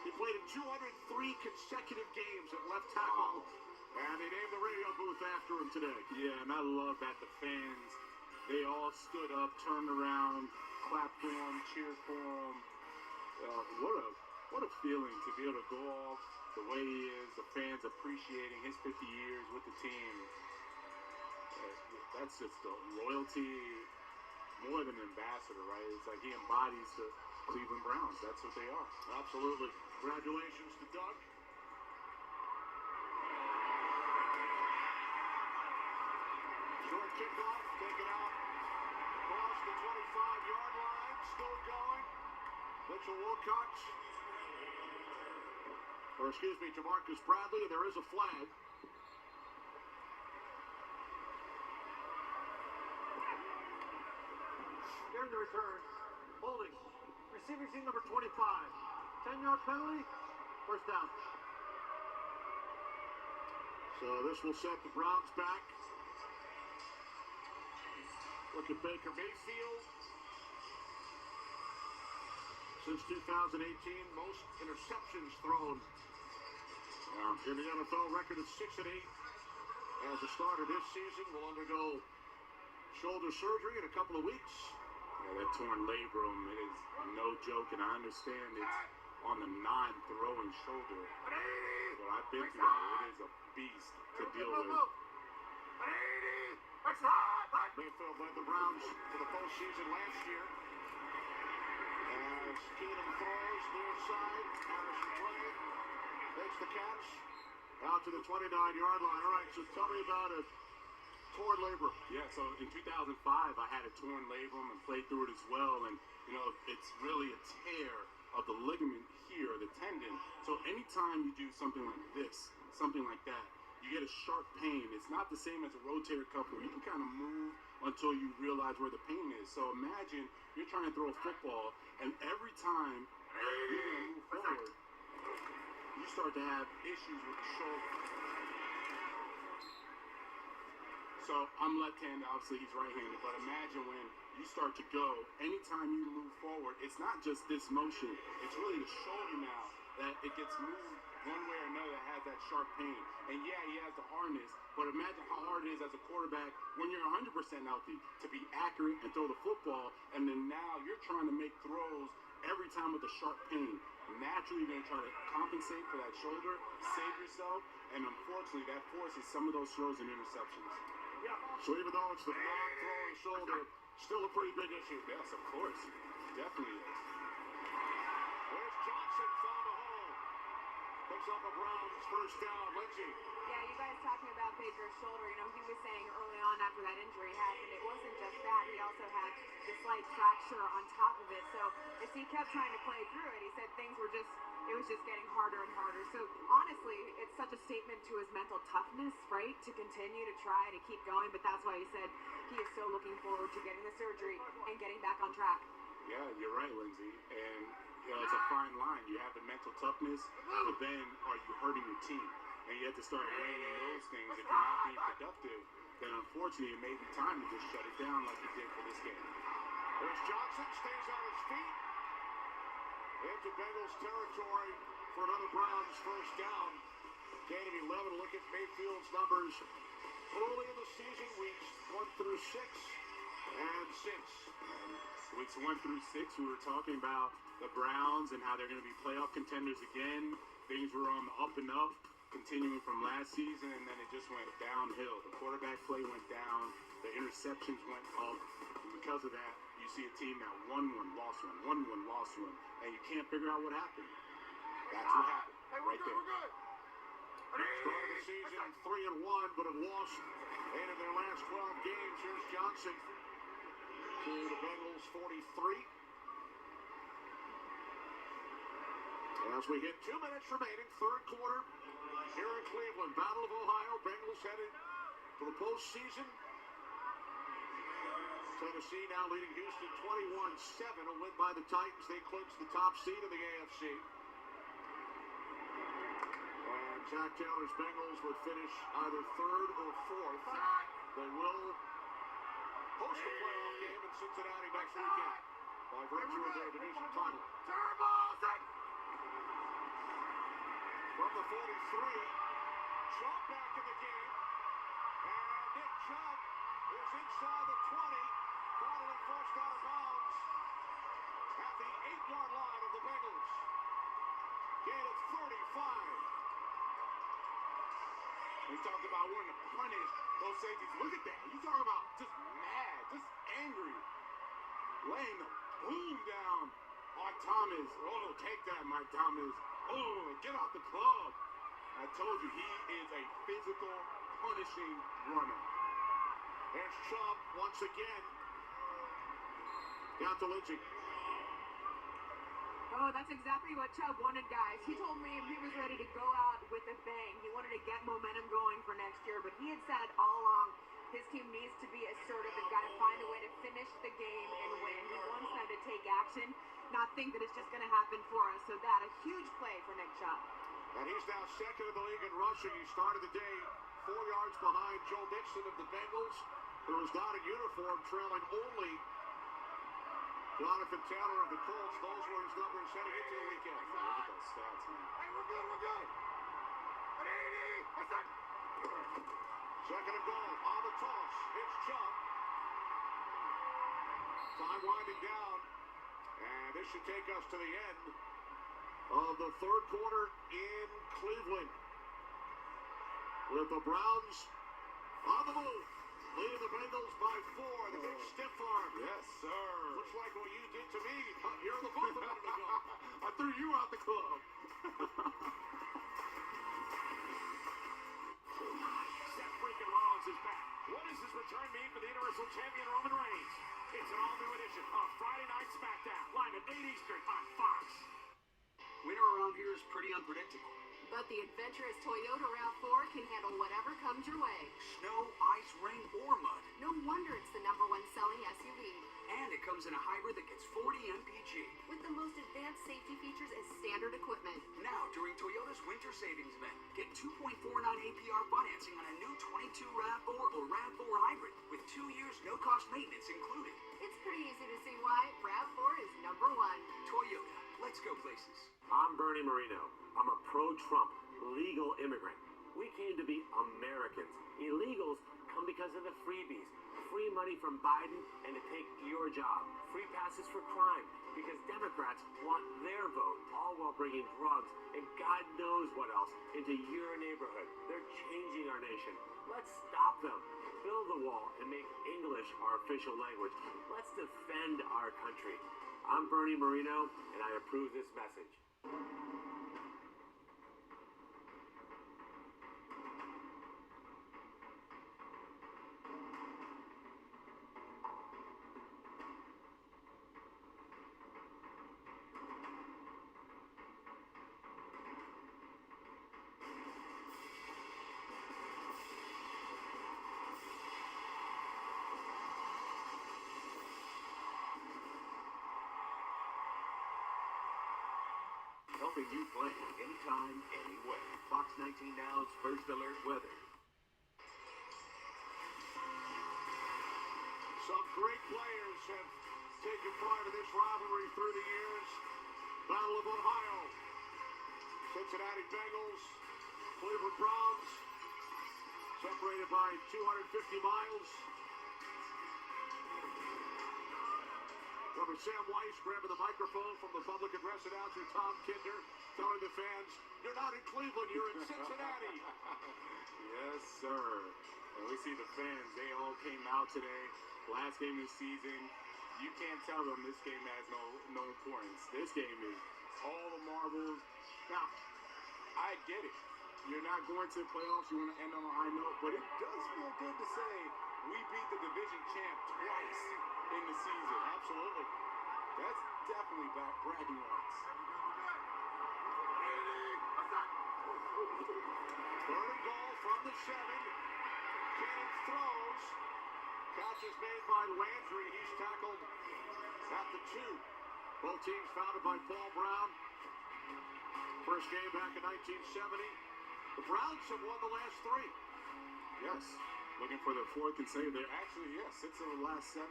He played in 203 consecutive games at left tackle, and they named the radio booth after him today. Yeah, and I love that the fans, they all stood up, turned around, clapped for him, cheered for him. What a feeling to be able to go off the way he is, the fans appreciating his 50 years with the team. That's just the loyalty, more than an ambassador, right? It's like he embodies the Cleveland Browns. That's what they are. Absolutely. Congratulations to Doug. Short kickoff, taken out across the 25-yard line, still going. Mitchell Wilcox, or excuse me, Jamarcus Bradley, there is a flag. Here's the return. Holding. Receiving team number 25. 10-yard penalty. First down. So this will set the Browns back. Look at Baker Mayfield. Since 2018, most interceptions thrown in the NFL. Record of 6-8. As a starter this season, will undergo shoulder surgery in a couple of weeks. Yeah, that torn labrum is no joke, and I understand it's on the non-throwing shoulder. But I've been through that. It is a beast to deal with. Mayfield led the Browns to the postseason last year. As Keenum throws near side, Harrison Bryant makes the catch out to the 29-yard line. All right, so tell me about it. Torn labrum. Yeah, so in 2005, I had a torn labrum and played through it as well. And, you know, it's really a tear of the ligament here, the tendon. So anytime you do something like this, something like that, you get a sharp pain. It's not the same as a rotator cuff where you can kind of move until you realize where the pain is. So imagine you're trying to throw a football, and every time you're going to move forward, you start to have issues with the shoulder. So I'm left-handed, obviously he's right-handed, but imagine when you start to go, anytime you move forward, it's not just this motion, it's really the shoulder now that it gets moved one way or another, has that sharp pain. And yeah, he has the hardness, but imagine how hard it is as a quarterback when you're 100% healthy to be accurate and throw the football, and then now you're trying to make throws every time with a sharp pain. Naturally, you're going to try to compensate for that shoulder, save yourself, and unfortunately, that forces some of those throws and interceptions. Yeah. So even though it's the non-throwing shoulder, still a pretty big issue. Yes, of course. Definitely is. There's Johnson, found a hole. Picks up a Browns first down. Lindsay. Yeah, you guys talking about Baker's shoulder, you know, he was saying early on after that injury happened, it wasn't just that, he also had the slight fracture on top of it. So as he kept trying to play through it, he said things were just, it was just getting harder and harder. So honestly, it's such a statement to his mental toughness, right, to continue to try to keep going. But that's why he said he is so looking forward to getting the surgery and getting back on track. Yeah, you're right, Lindsay. And, you know, it's a fine line. You have the mental toughness, but then are you hurting your team? And you have to start weighing those things. If you're not being productive, then unfortunately it may be time to just shut it down like you did for this game. There's Johnson, stays on his feet. Into Bengals territory for another Browns first down. Gain of 11. Look at Mayfield's numbers early in the season, weeks 1 through 6, and since. Weeks 1 through 6, we were talking about the Browns and how they're going to be playoff contenders again. Things were on the up and up, continuing from last season, and then it just went downhill. The quarterback play went down, the interceptions went up, and because of that, you see a team that won one, lost one, won one, lost one, and you can't figure out what happened. That's what happened, right there. Started the season 3-1, but have lost 8 of their last 12 games. Here's Johnson to the Bengals 43. As we hit 2 minutes remaining, third quarter here in Cleveland. Battle of Ohio. Bengals headed to the postseason. Tennessee now leading Houston 21-7. A win by the Titans. They clinch the top seed of the AFC. And Zach Taylor's Bengals would finish either third or fourth. They will host a playoff game in Cincinnati next weekend by virtue of their division title. From the 43, Chubb back in the game. And Nick Chubb is inside the 20. Finally forced out of bounds at the 8-yard line of the Bengals. Gain of 35. We talked about wanting to punish those safeties. Look at that. You talk about just mad, just angry. Laying the boom down on Thomas. Oh, take that, Mike Thomas. Oh, get off the club. I told you, he is a physical, punishing runner. There's Chubb once again. Down to Lynching. Oh, that's exactly what Chubb wanted, guys. He told me he was ready to go out with a bang. He wanted to get momentum going for next year, but he had said all along his team needs to be assertive. They've got to find a way to finish the game and win. He wants them to take action, not think that it's just going to happen for us. So that, a huge play for Nick Chubb. And he's now second in the league in rushing. He started the day 4 yards behind Joe Mixon of the Bengals, who was not in uniform, trailing only Jonathan Taylor of the Colts. Those were his numbers heading into the weekend. Look at those stats, man. Hey, we're good, we're good. Second and goal on the toss. It's Chubb. Time winding down. And this should take us to the end of the third quarter in Cleveland, with the Browns on the move, leading the Bengals by 4. The big stiff arm. Yes, sir. Looks like what you did to me here on the booth a minute ago. I threw you out the club. Seth freaking Rollins is back. What does his return mean for the Universal Champion Roman Reigns? It's an all-new edition of Friday Night SmackDown, live at 8 Eastern on Fox. Winter around here is pretty unpredictable. But the adventurous Toyota RAV4 can handle whatever comes your way. Snow, ice, rain, or mud. No wonder it's the #1 selling SUV. And it comes in a hybrid that gets 40 mpg. With the most advanced safety features and standard equipment. Now, during Toyota's Winter Savings Event, get 2.49 APR financing on a new 22 RAV4 or RAV4 hybrid with 2 years no-cost maintenance included. It's pretty easy to see why RAV4 is #1. Toyota, let's go places. I'm Bernie Marino. I'm a pro-Trump legal immigrant. We came to be Americans. Illegals come because of the freebies. Free money from Biden and to take your job. Free passes for crime because Democrats want their vote, all while bringing drugs and God knows what else into your neighborhood. They're changing our nation. Let's stop them. Build the wall and make English our official language. Let's defend our country. I'm Bernie Marino, and I approve this message. Helping you play anytime, anywhere. Fox 19 Now's First Alert Weather. Some great players have taken part in this rivalry through the years. Battle of Ohio. Cincinnati Bengals, Cleveland Browns, separated by 250 miles. Remember Sam Weiss grabbing the microphone from the public address announcer Tom Kinder, telling the fans, "You're not in Cleveland, you're in Cincinnati." Yes, sir. And we see the fans, they all came out today. Last game of the season. You can't tell them this game has no importance. This game is all the marbles. Now, I get it. You're not going to the playoffs. You want to end on a high note. But it does feel good to say we beat the division champ twice in the season. Absolutely. That's definitely bragging rights. Third and goal from the 7. King throws. Catch is made by Landry. He's 2. Both teams founded by Paul Brown. First game back in 1970. The Browns have won the last 3. Yes. Looking for the 4th and save. They're actually, 6 of the last 7.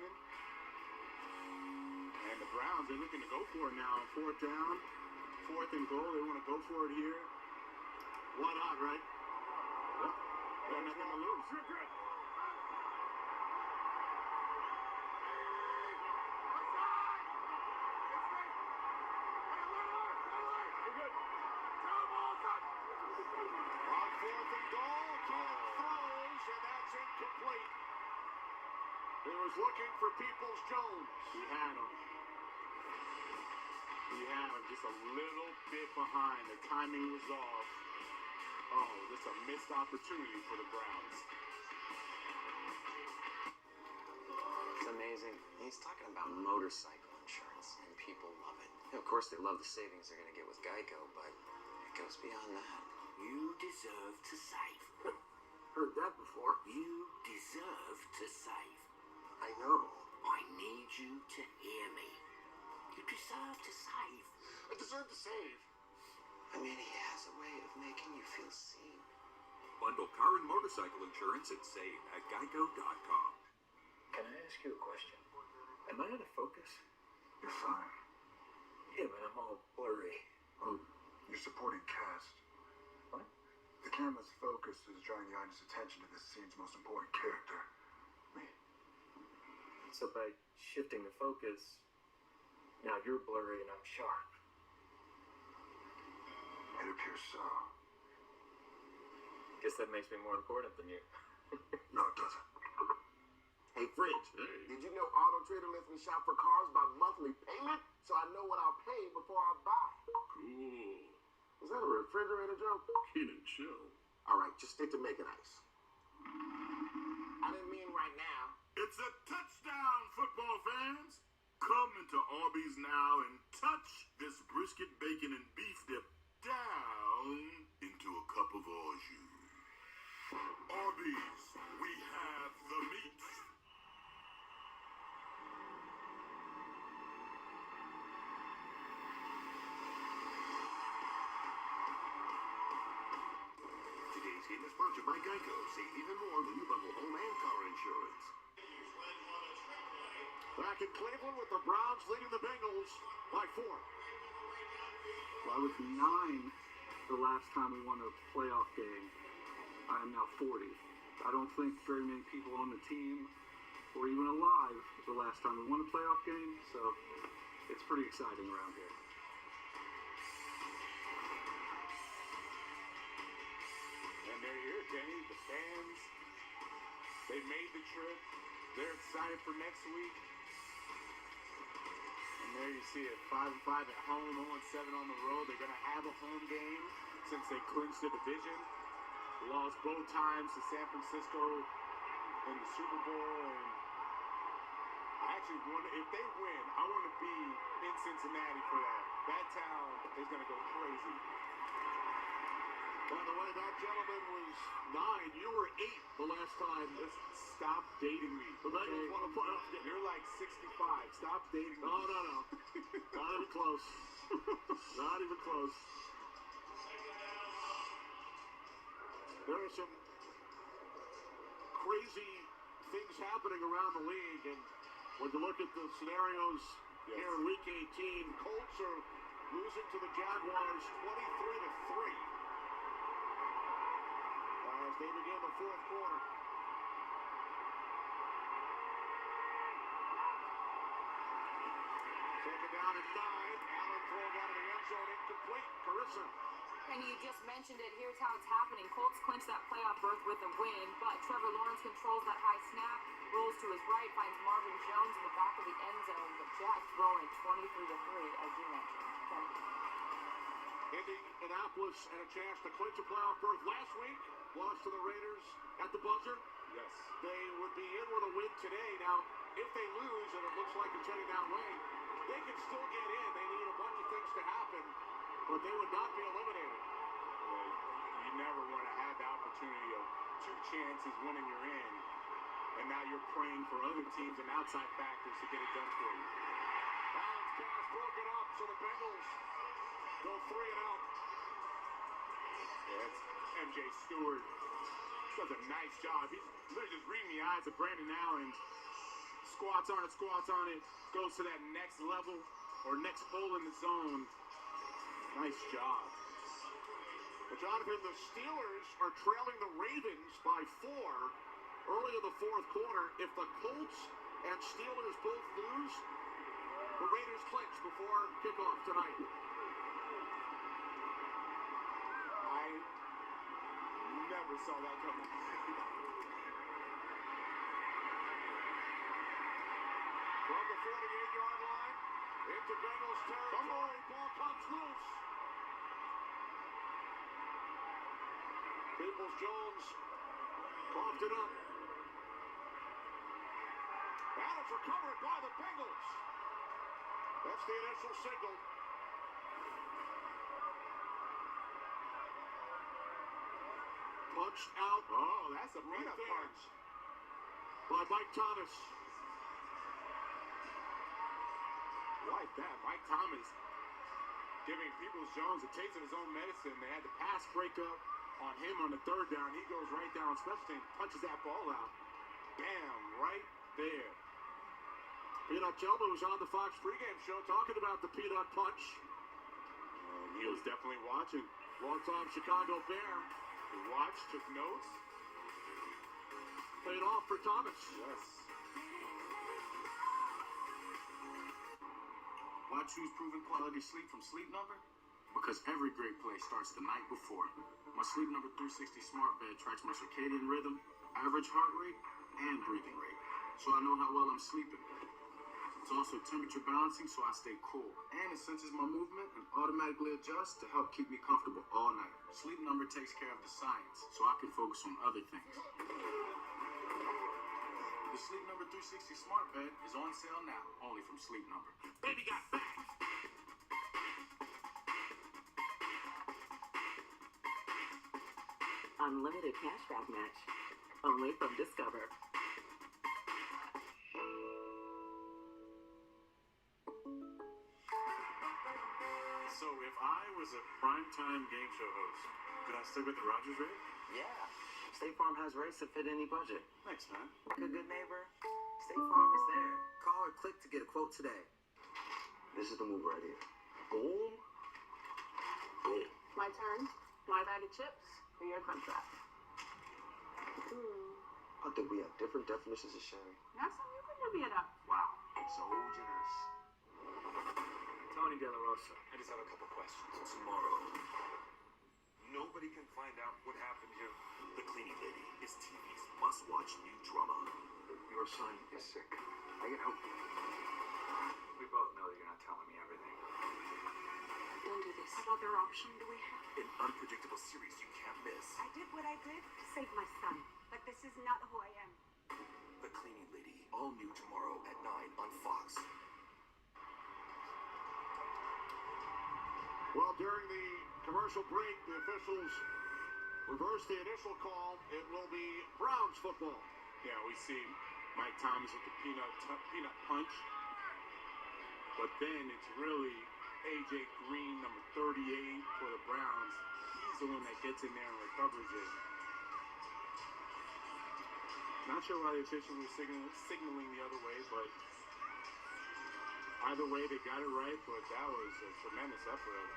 And the Browns, they're looking to go for it now. 4th down, 4th and goal. They want to go for it here. Why not, right? Yep. They're not going to lose. You're good. On 4th and goal, King throws, and that's incomplete. He was looking for Peoples-Jones. He had him. Just a little bit behind. The timing was off. Oh, this is a missed opportunity for the Browns. It's amazing. He's talking about motorcycle insurance, and people love it. And of course, they love the savings they're going to get with Geico, but it goes beyond that. You deserve to save. Heard that before. You deserve to save. I know. I need you to hear me. You deserve to save. I deserve to save. I mean, he has a way of making you feel seen. Bundle car and motorcycle insurance and save at geico.com. Can I ask you a question? Am I out of focus? You're fine. Yeah, but I'm all blurry. Oh, you're supporting cast. What? The camera's focus is drawing the audience's attention to this scene's most important character. Me. So by shifting the focus, now you're blurry and I'm sharp. It appears so. Guess that makes me more important than you. No, it doesn't. Hey, Fridge, did you know Auto Trader lets me shop for cars by monthly payment? So I know what I'll pay before I buy. Cool. Was that a refrigerator joke? Keenan, chill. All right, just stick to making ice. I didn't mean right now. It's a touchdown, football fans. Come into Arby's now and touch this brisket, bacon, and beef dip down into a cup of au jus. Arby's, we have the meat. Today's game is sponsored by Geico. Save even more when you bundle home and car insurance. Back in Cleveland with the Browns leading the Bengals by 4. Well, I was 9 the last time we won a playoff game. I am now 40. I don't think very many people on the team were even alive the last time we won a playoff game, so it's pretty exciting around here. And they're here, Kenny. The fans, they made the trip. They're excited for next week. And there you see it, 5-5 at home, 0-7 on the road. They're going to have a home game since they clinched the division. Lost both times to San Francisco in the Super Bowl. And I actually wonder, if they win, I want to be in Cincinnati for that. That town is going to go crazy. By the way, that gentleman was 9. You were 8 the last time. Stop dating me. The Bengals want to play off. You're like 65. Stop dating me. No. Not even close. Not even close. There are some crazy things happening around the league, and when you look at the scenarios here in Week 18, Colts are losing to the Jaguars 23-3 as they begin the fourth quarter. Second down and 9. Allen throwing out of the end zone, incomplete. Carissa. And you just mentioned it. Here's how it's happening. Colts clinch that playoff berth with a win, but Trevor Lawrence controls that high snap, rolls to his right, finds Marvin Jones in the back of the end zone. The Jets throwing 23-3, as you mentioned. Indianapolis had a chance to clinch a playoff berth last week. Lost to the Raiders at the buzzer. Yes. They would be in with a win today. Now, if they lose, and it looks like it's heading that way, they can still get in. They need a bunch of things to happen, but they would not be eliminated. Well, you never want to have the opportunity of 2 chances winning you're in, and now you're praying for other teams and outside factors to get it done for you. Allen's pass broken up, so the Bengals go 3 and out. Yeah, it's MJ Stewart. Does a nice job. He's literally just reading the eyes of Brandon Allen. Squats on it, goes to that next level or next hole in the zone. Nice job. But Jonathan, the Steelers are trailing the Ravens by 4 early in the fourth quarter. If the Colts and Steelers both lose, the Raiders clinch before kickoff tonight. I never saw that coming. From the 48-yard line into Bengals territory, ball comes loose. Peoples-Jones coughed it up. And it's recovered by the Bengals. That's the initial signal. Punched out. Oh, that's a peanut punch. By Mike Thomas. Like that, Mike Thomas giving Peoples-Jones a taste of his own medicine. They had the pass break up on him on the third down. He goes right down on special teams, punches that ball out. Bam, right there. Peanut Tillman was on the Fox pregame show talking about the peanut punch. He was definitely watching. Long-time Chicago Bear. He watched, took notes. Paid off for Thomas. Yes. Why choose proven quality sleep from Sleep Number? Because every great play starts the night before. My Sleep Number 360 smart bed tracks my circadian rhythm, average heart rate, and breathing rate, so I know how well I'm sleeping. It's also temperature balancing, so I stay cool. And it senses my movement and automatically adjusts to help keep me comfortable all night. Sleep Number takes care of the science, so I can focus on other things. The Sleep Number 360 smart bed is on sale now, only from Sleep Number. Baby got back. Unlimited cashback match, only from Discover. So if I was a primetime game show host, could I stick with the Rogers rate? Yeah. State Farm has rates that fit any budget. Thanks, man. Like a good neighbor, State Farm is there. Call or click to get a quote today. This is the move right here. Boom. Boom. My turn. My bag of chips for your contract. I think we have different definitions of sharing. That's how you can divvy it up. Wow. So generous. Tony De La Rosa. I just have a couple questions. Tomorrow, nobody can find out what happened here. The Cleaning Lady is TV's must-watch new drama. Your son is sick. I can help you. We both know that you're not telling me everything. Don't do this. What other option do we have? An unpredictable series you can't miss. I did what I did to save my son, but this is not who I am. The Cleaning Lady, all new tomorrow at 9 on Fox. Well, during the commercial break, the officials reversed the initial call. It will be Browns football. Yeah, we see Mike Thomas with the peanut punch. But then it's really A.J. Green, number 38 for the Browns. He's the one that gets in there and recovers it. Not sure why the official was signaling the other way, but either way, they got it right, but that was a tremendous effort.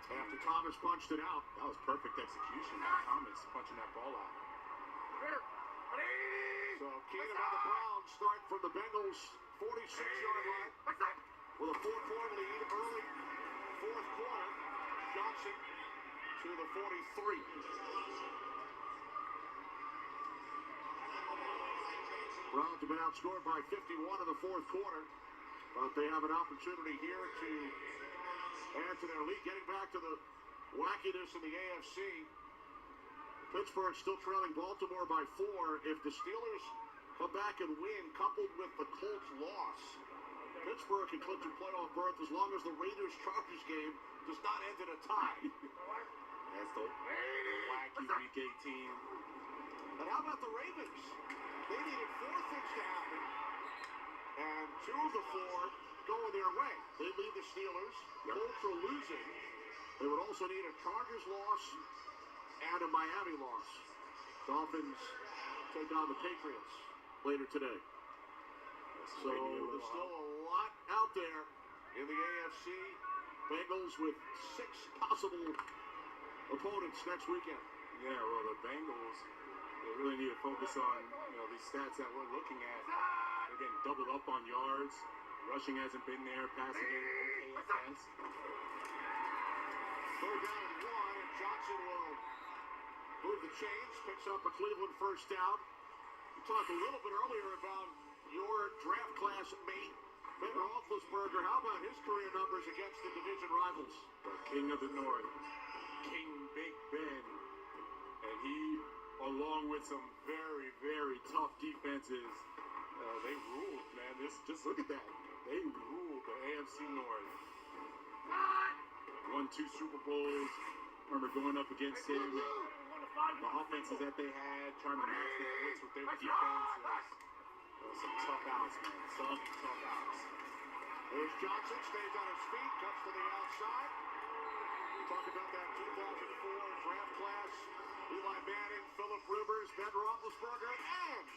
After Thomas punched it out, That was perfect execution by Thomas, punching that ball out. so Keenan and the Browns start from the Bengals' 46-yard line with a 4-point lead early fourth quarter. Johnson to the 43. Browns have been outscored by 51 in the fourth quarter, but they have an opportunity here to add to their lead. Getting back to the wackiness in the AFC, Pittsburgh still trailing Baltimore by 4. If the Steelers come back and win, coupled with the Colts loss, Pittsburgh can clinch a playoff berth as long as the Raiders-Chargers game does not end in a tie. That's the wacky Week 18. And how about the Ravens? They needed 4 things to happen And 2 of the 4 going their way. They lead the Steelers. Colts are losing. They would also need a Chargers loss and a Miami loss. Dolphins take on the Patriots later today. So there's still a lot out there in the AFC. Bengals with 6 possible opponents next weekend. Yeah, well, the Bengals, they really need to focus on, these stats that we're looking at. They're getting doubled up on yards. Rushing hasn't been there. Passing game, okay at best. 3rd down and 1, and Johnson will move the chains, picks up a Cleveland first down. We talked a little bit earlier about your draft class mate, Ben Roethlisberger. How about his career numbers against the division rivals? The King of the North, King Big Ben. And he, along with some very, very tough defenses, they ruled, man. Just look at that. They ruled the AFC North. Won 2 Super Bowls. Remember going up against him. The offenses that they had, trying to match their hits with their defense. Some tough outs, man. Some tough outs. There's Johnson, stays on his feet, cuts to the outside. We talk about that 2004 draft class. Eli Manning, Phillip Rivers, Ben Roethlisberger, and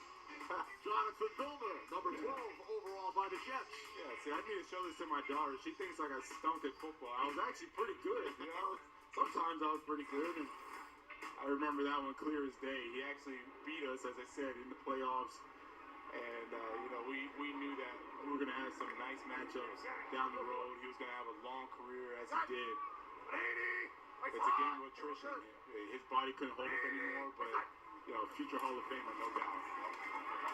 Jonathan Vilma, number 12 overall by the Jets. Yeah, see, I need to show this to my daughter. She thinks like I stunk at football. I was actually pretty good, Sometimes I was pretty good, and I remember that one clear as day. He actually beat us, as I said, in the playoffs. And, we knew that we were going to have some nice matchups down the road. He was going to have a long career, as he did. It's a game of attrition. His body couldn't hold up anymore, but, future Hall of Famer, no doubt.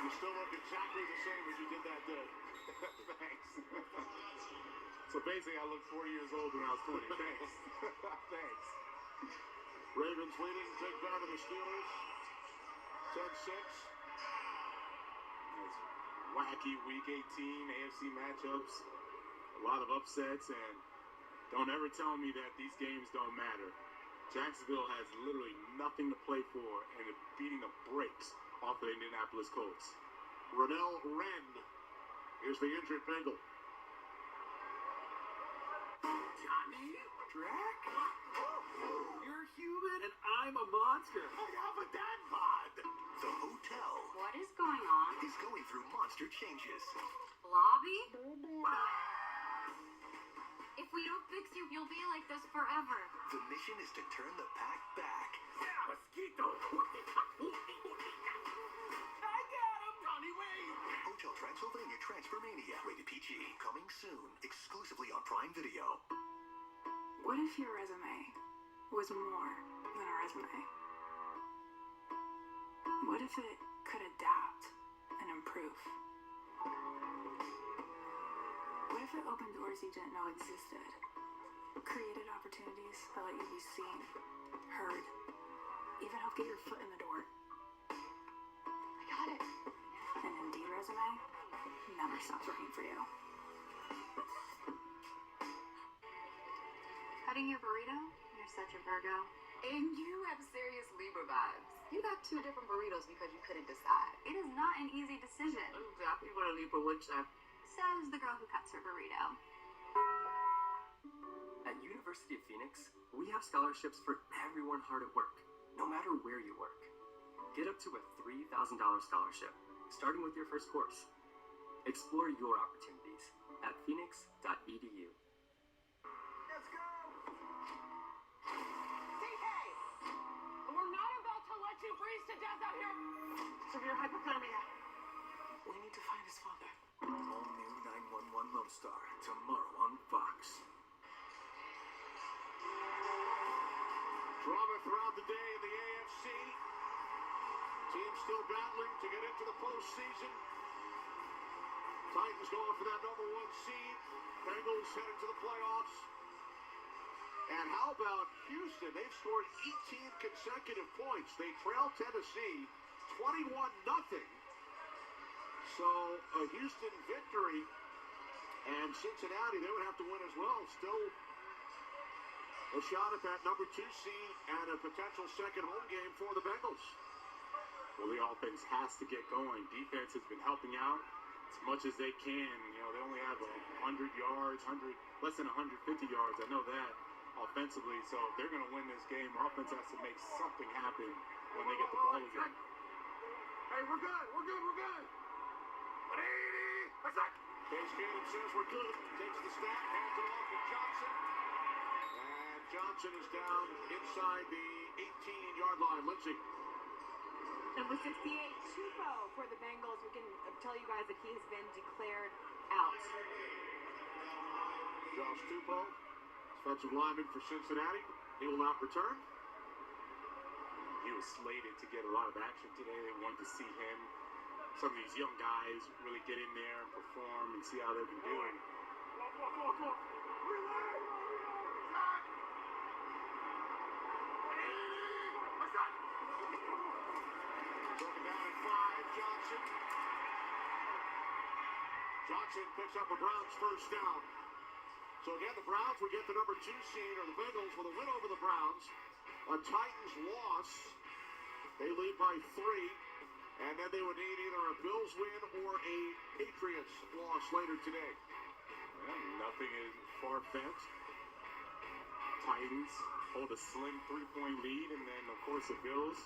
You still look exactly the same as you did that day. Thanks. So basically, I look 40 years old when I was 20. Thanks. Thanks. Ravens leading Big Ben to the Steelers. 10-6. Nice wacky Week 18 AFC matchups. A lot of upsets, and don't ever tell me that these games don't matter. Jacksonville has literally nothing to play for, and they're beating the brakes off the Indianapolis Colts. Rennell Wren is the injured Bengal. Johnny Drac? You're human and I'm a monster. I have a dad bod. The hotel What is going on? is going through monster changes. Lobby? If we don't fix you, you'll be like this forever. The mission is to turn the pack back. Yeah, mosquito. I got him, Johnny Wayne. Hotel Transylvania Transfermania. Rated PG. Coming soon. Exclusively on Prime Video. What if your resume was more than a resume? What if it could adapt and improve? What if it opened doors you didn't know existed? Created opportunities that let you be seen, heard, even help get your foot in the door? I got it. An Indeed resume never stops working for you. Cutting your burrito? You're such a Virgo. And you have serious Libra vibes. You got 2 different burritos because you couldn't decide. It is not an easy decision. Exactly what a Libra would say. Says the girl who cuts her burrito. At University of Phoenix, we have scholarships for everyone hard at work, no matter where you work. Get up to a $3,000 scholarship, starting with your first course. Explore your opportunities at phoenix.edu. Let's go! DK! We're not about to let you freeze to death out here! Severe hypothermia. We need to find his father. All new 911 Lone Star. Tomorrow on Fox. Drama throughout the day in the AFC. Teams still battling to get into the postseason. Titans going for that number 1 seed. Bengals heading to the playoffs. And how about Houston? They've scored 18 consecutive points. They trail Tennessee 21-0. So a Houston victory, and Cincinnati, they would have to win as well. Still a shot at that number 2 seed and a potential second home game for the Bengals. Well, the offense has to get going. Defense has been helping out. as much as they can. You know, they only have 100 yards, less than 150 yards. I know that offensively. So if they're going to win this game, offense has to make something happen when they get the ball again. Hey, we're good. Case Keenum says we're good. Takes the snap, hands it off to Johnson. And Johnson is down inside the 18-yard line. Lindsay. Number 68, Tupou for the Bengals. We can tell you guys that he has been declared out. Josh Tupou, defensive lineman for Cincinnati. He will not return. He was slated to get a lot of action today. They wanted to see him, some of these young guys, really get in there and perform and see how they can do it. Second down and 5, Johnson. Johnson picks up a Browns first down. So again, the Browns would get the number 2 seed, or the Bengals with a win over the Browns. A Titans loss. They lead by 3. And then they would need either a Bills win or a Patriots loss later today. Yeah, nothing is far-fetched. Titans hold a slim 3-point lead, and then, of course, the Bills,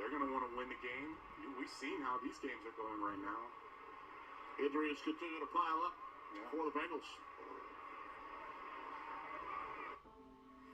they're going to want to win the game. We've seen how these games are going right now. Injuries continue to pile up for the Bengals.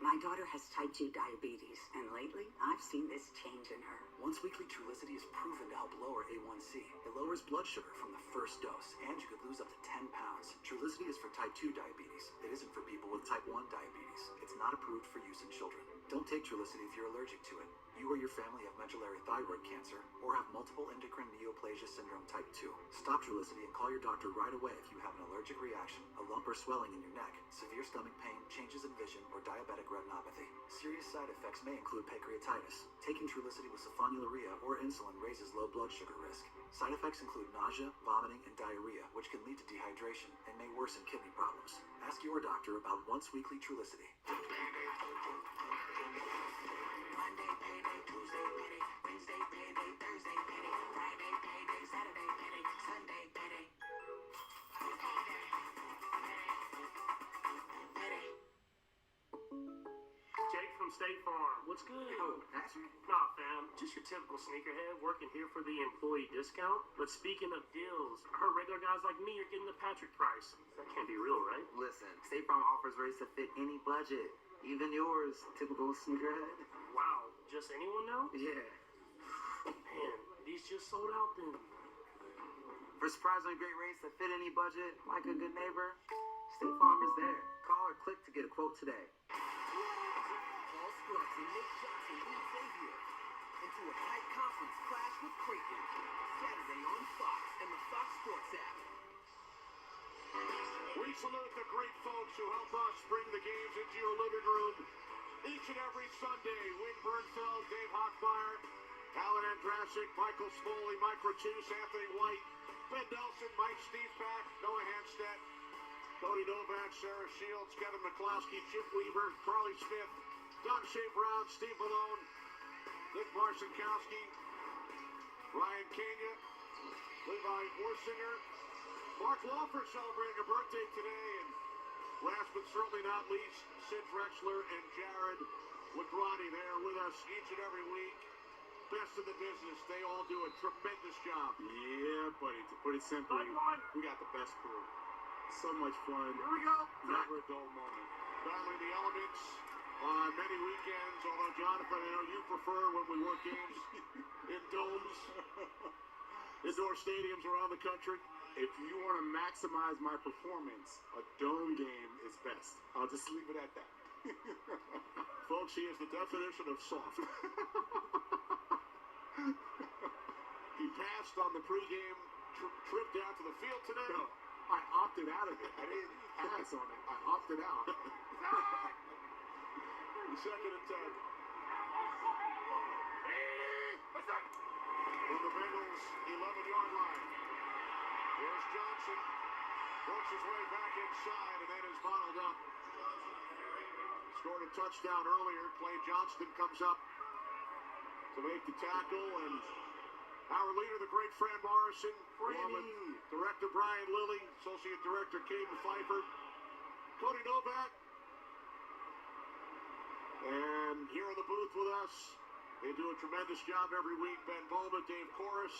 My daughter has type 2 diabetes, and lately, I've seen this change in her. Once weekly Trulicity is proven to help lower A1C. It lowers blood sugar from the first dose, and you could lose up to 10 pounds. Trulicity is for type 2 diabetes. It isn't for people with type 1 diabetes. It's not approved for use in children. Don't take Trulicity if you're allergic to it. You or your family have medullary thyroid cancer or have multiple endocrine neoplasia syndrome type 2. Stop Trulicity and call your doctor right away if you have an allergic reaction, a lump or swelling in your neck, severe stomach pain, changes in vision, or diabetic retinopathy. Serious side effects may include pancreatitis. Taking Trulicity with sulfonylurea or insulin raises low blood sugar risk. Side effects include nausea, vomiting, and diarrhea, which can lead to dehydration and may worsen kidney problems. Ask your doctor about once-weekly Trulicity. Monday payday, Tuesday payday, Wednesday payday, Thursday payday, Friday payday, Saturday payday, Sunday payday. Jake from State Farm. What's good? Oh, Patrick? Nah, fam. Just your typical sneakerhead working here for the employee discount. But speaking of deals, I heard regular guys like me are getting the Patrick price. That can't be real, right? Listen, State Farm offers rates to fit any budget. Even yours, typical sneakerhead. Wow. Just anyone now? Yeah. Man, these just sold out then. For surprisingly great rates that fit any budget, like a good neighbor, State Farm is there. Call or click to get a quote today. Paul Scruggs and Nick Johnson lead Xavier into a tight conference clash with Creighton. Saturday on Fox and the Fox Sports app. We salute the great folks who help us bring the games into your living room each and every Sunday. Win Bernfeld, Dave Hochmeyer, Alan Andrasik, Michael Smoley, Mike Ratus, Anthony White, Ben Nelson, Mike Steveback, Noah Hanstedt, Cody Novak, Sarah Shields, Kevin McCloskey, Chip Weaver, Carly Smith, Don Shea Brown, Steve Malone, Nick Marcinkowski, Ryan Kenya, Levi Orsinger, Mark Walford celebrating a birthday today, and last but certainly not least, Sid Drexler and Jared Wagrani. They are with us each and every week. Best in the business. They all do a tremendous job. Yeah, buddy. To put it simply, we got the best crew. So much fun. Here we go. Never a dull moment. Battling the elements on many weekends, although, Jonathan, I know you prefer when we work games in domes, indoor stadiums around the country. If you want to maximize my performance, a dome game is best. I'll just leave it at that. Folks, he is the definition of soft. He passed on the pregame trip down to the field today. No, I opted out of it. I didn't pass on it. I opted out. Second and 10. From the Bengals' 11-yard line. Here's Johnson. Works his way back inside and then is bottled up. Scored a touchdown earlier. Clay Johnston comes up to make the tackle, and Our leader, the great Fran Morrison, along with Director Brian Lilly, Associate Director Caden Pfeiffer, Cody Novak, and here in the booth with us, they do a tremendous job every week. Ben Bowman, Dave Corris.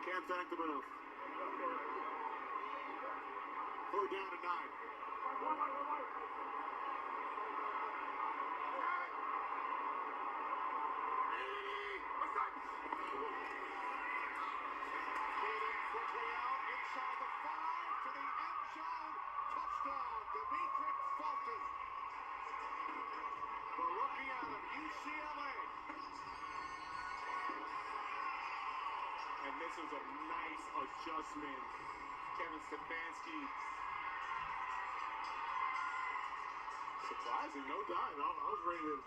Can't thank them enough. 4th down and 9. And this was a nice adjustment. Kevin Stefanski. Surprising, no doubt. I was ready to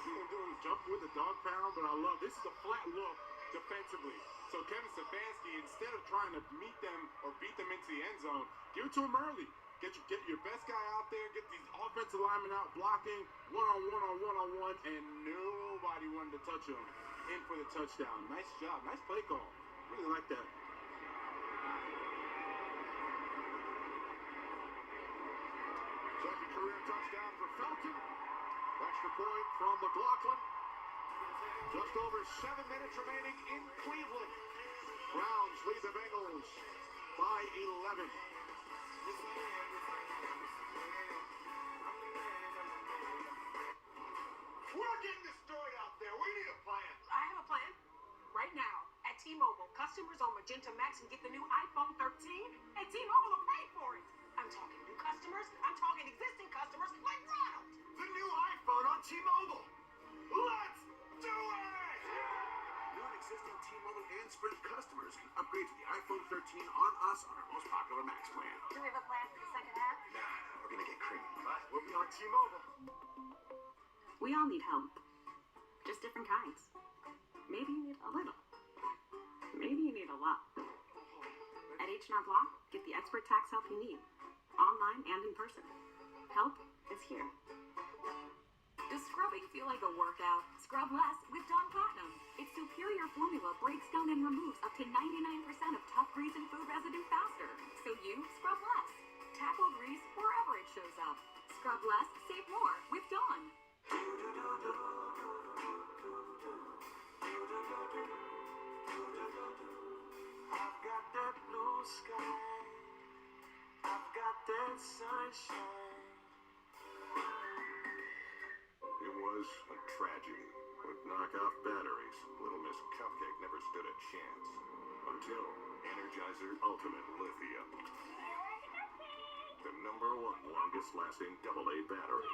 see him doing jump with the dog pound, but I love this is a flat look defensively. So Kevin Stefanski, instead of trying to meet them or beat them into the end zone, give it to him early. Get your best guy out there, get these offensive linemen out blocking, one-on-one, and nobody wanted to touch him. In for the touchdown. Nice job. Nice play call. Really like that. Second career touchdown for Felton. Extra point from McLaughlin. Just over 7 minutes remaining in Cleveland. Browns lead the Bengals by 11. We're getting destroyed out there. We need a plan. I have a plan. Right now, at T-Mobile, customers on Magenta Max can get the new iPhone 13, and T-Mobile will pay for it. I'm talking new customers. I'm talking existing customers like Ronald. The new iPhone on T-Mobile. Let's do it! New and existing T-Mobile and Sprint customers can upgrade to the iPhone 13 on us on our most popular Max plan. Do we have a plan for the second half? Nah, we're gonna get creamy. But we'll be on T-Mobile. We all need help. Just different kinds. Maybe you need a little. Maybe you need a lot. At H&R Block, get the expert tax help you need. Online and in person. Help is here. Does scrubbing feel like a workout? Scrub less with Dawn Platinum. Its superior formula breaks down and removes up to 99% of tough grease and food residue faster. So you scrub less. Tackle grease wherever it shows up. Scrub less, save more with Dawn. I've got that blue sky. I've got that sunshine. It was a tragedy. With knockoff batteries, Little Miss Cupcake never stood a chance. Until Energizer Ultimate Lithium. The #1 longest-lasting AA battery.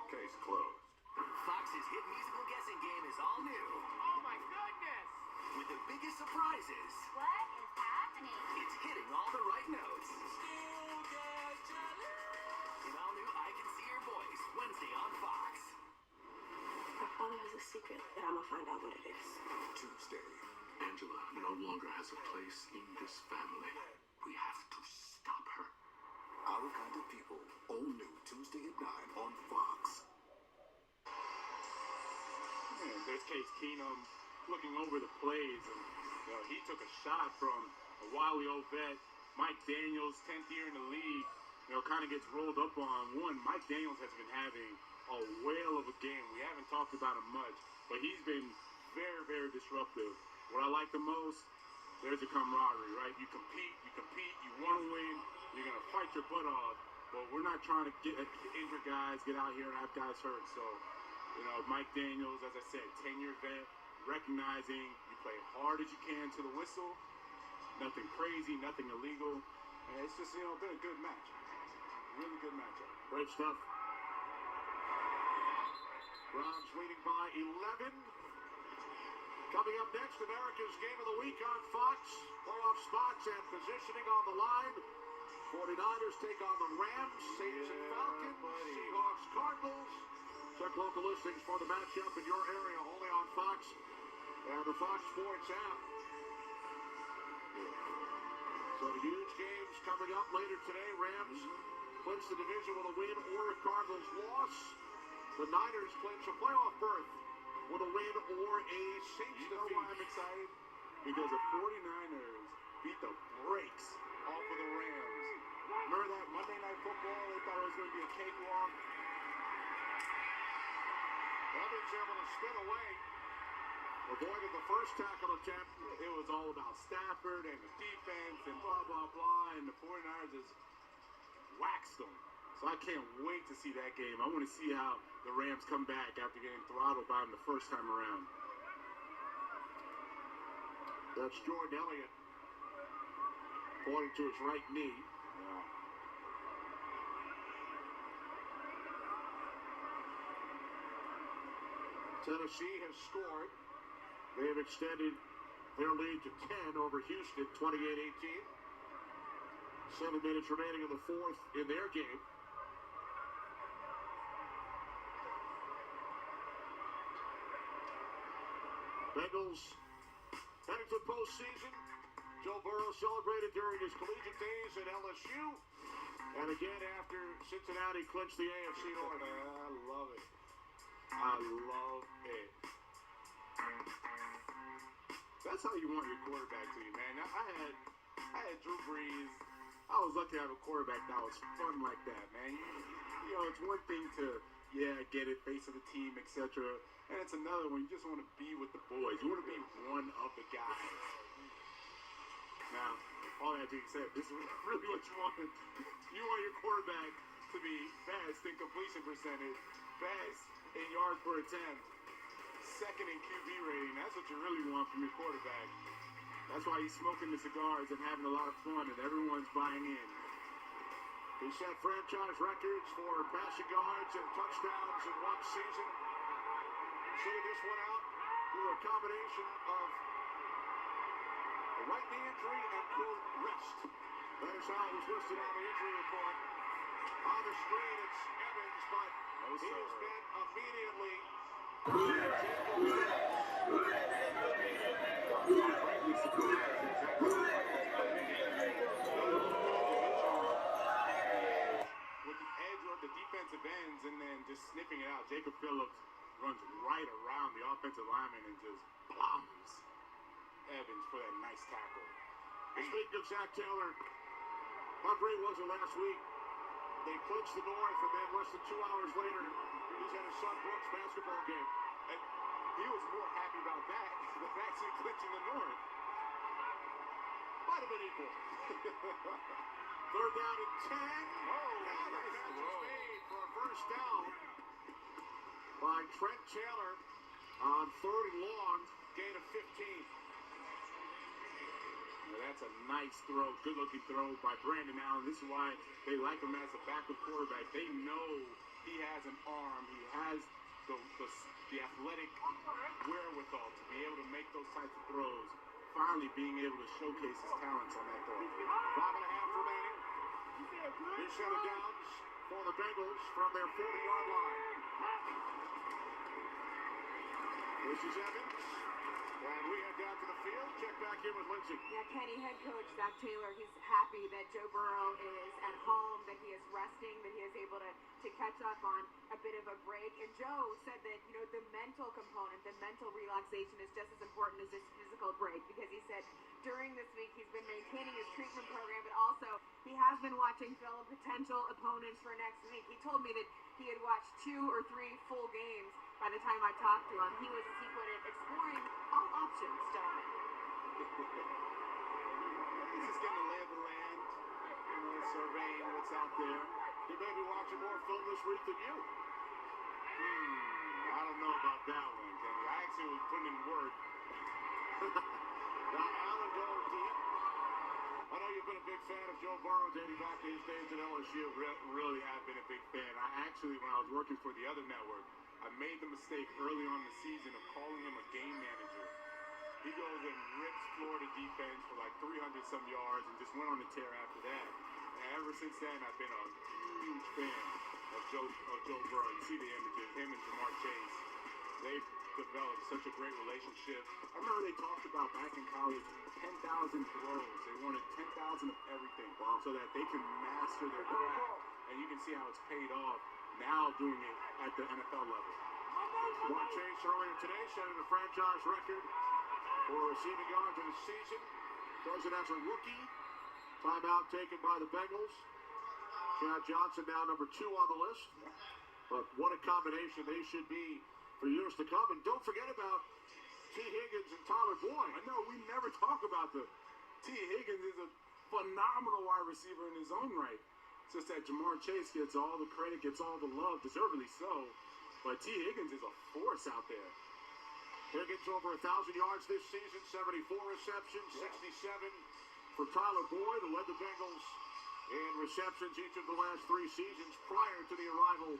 Case closed. Fox's hit musical guessing game is all new. Oh my goodness! With the biggest surprises. What is happening? It's hitting all the right notes. In all new I Can See Your Voice, Wednesday on Fox. My father has a secret that I'm gonna find out what it is. Tuesday. Angela no longer has a place in this family. We have to stop her. Our Kind of People. All new Tuesday at 9 on Fox. Man, there's Case Keenum looking over the plays, and he took a shot from a wily old vet. Mike Daniels, 10th year in the league, kind of gets rolled up on. Mike Daniels has been having a whale of a game. We haven't talked about him much, but he's been very, very disruptive. What I like the most, there's a camaraderie, right? You compete, you want to win, you're going to fight your butt off, but we're not trying to get injured guys, get out here and have guys hurt. So, Mike Daniels, as I said, 10-year vet, recognizing you play hard as you can to the whistle, nothing crazy, nothing illegal, and it's just, been a good match. Really good matchup. Great stuff. Browns leading by 11. Coming up next, America's Game of the Week on Fox. Playoff spots and positioning on the line. 49ers take on the Rams, Saints and Falcons, Seahawks, Cardinals. Check local listings for the matchup in your area, only on Fox and the Fox Sports app. So huge games coming up later today. Rams clinch the division with a win or a Cardinals loss. The Niners clinch a playoff berth with a win or a Saints You know defeat. why I'm excited? Because the 49ers beat the brakes off of the Rams. Remember that Monday Night Football? They thought it was going to be a cakewalk. Evans able to spin away. Avoided the first tackle attempt. It was all about Stafford and the defense and blah, blah, blah. And the 49ers just waxed them. So I can't wait to see that game. I want to see how the Rams come back after getting throttled by them the first time around. That's Jordan Elliott pointing to his right knee. Yeah. Tennessee has scored. They have extended their lead to 10 over Houston, 28-18. 7 minutes remaining in the fourth in their game. Bengals heading to postseason. Joe Burrow celebrated during his collegiate days at LSU. And again after Cincinnati clinched the AFC North. I love it. I love it. That's how you want your quarterback to be, man. I had Drew Brees. I was lucky to have a quarterback that was fun like that, man. You know, it's one thing to, get it, face of the team, etc. And it's another one, you just want to be with the boys. You want to be one of the guys. Now, all that being said, this is really what you want. You want your quarterback to be best in completion percentage, best in yards per attempt, second in QB rating. That's what you really want from your quarterback. That's why he's smoking the cigars and having a lot of fun and everyone's buying in. He set franchise records for passing yards and touchdowns in one season. Sitting this one out through a combination of a right knee injury and quote rest. That is how it was listed on the injury report. On the screen it's Evans, but he has been immediately with the edge or the defensive ends and then just sniffing it out. Jacob Phillips runs right around the offensive lineman and just bombs Evans for that nice tackle. Speaking of Zach Taylor, how great was it last week? They clinched the North, and then less than 2 hours later, he's at his son Brooks' basketball game. And he was more happy about that than actually clinching the North. Might have been equal. Third down and 10. Oh, now the catch is made for a first down by Trent Taylor on 3rd and long, gain of 15. That's a nice throw, good-looking throw by Brandon Allen. This is why they like him as a backup quarterback. They know he has an arm. He has the athletic wherewithal to be able to make those types of throws. Finally being able to showcase his talents on that throw. 5.5 remaining. This set of downs for the Bengals from their 40-yard line. This is Evans. And we head down to the field. Check back in with Lindsay. Yeah, Kenny, head coach Zach Taylor, he's happy that Joe Burrow is at home, that he is resting, that he is able to catch up on a bit of a break. And Joe said that, the mental component, the mental relaxation is just as important as his physical break, because he said during this week he's been maintaining his treatment program, but also he has been watching film of potential opponents for next week. He told me that he had watched 2 or 3 full games by the time I talked to him. He was, as he put it, exploring all options, gentlemen. He's just getting a lay of the land, surveying what's out there. He may be watching more film this week than you. I don't know about that one, Kenny. I actually was putting in work. Now Allen going deep. I know you've been a big fan of Joe Burrow dating back to his days at LSU. Really have been a big fan. I actually, when I was working for the other network, I made the mistake early on in the season of calling him a game manager. He goes and rips Florida defense for like 300-some yards and just went on a tear after that. And ever since then, I've been a huge fan of Joe Burrow. You see the images, him and Jamar Chase. They've developed such a great relationship. I remember they talked about back in college, 10,000 throws. They wanted 10,000 of everything so that they can master their craft. And you can see how it's paid off now doing it at the NFL level. Jamar Chase earlier today setting a franchise record for receiving yards in the season. Does it as a rookie. Timeout taken by the Bengals. Chad Johnson now number 2 on the list. But what a combination they should be for years to come. And don't forget about T. Higgins and Tyler Boyd. I know we never talk about the T. Higgins is a phenomenal wide receiver in his own right. It's just that Jamar Chase gets all the credit, gets all the love, deservedly so. But T. Higgins is a force out there. Higgins over 1,000 yards this season, 74 receptions, 67 for Tyler Boyd, who led the Bengals in receptions each of the last 3 seasons prior to the arrival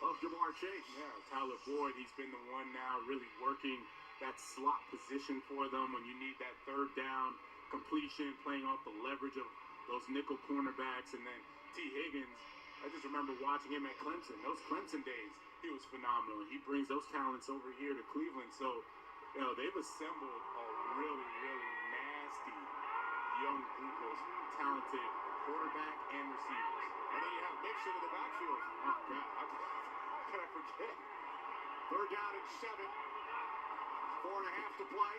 of Jamar Chase. Yeah, Tyler Boyd, he's been the one now really working that slot position for them when you need that third down completion, playing off the leverage of those nickel cornerbacks. And then T. Higgins, I just remember watching him at Clemson. Those Clemson days, he was phenomenal. He brings those talents over here to Cleveland. So, you know, they've assembled a really, really nasty young group of talented quarterback and receivers. And then you have Mixon in the backfield. Oh, God, how could I forget? 3rd down and 7. 4.5 to play.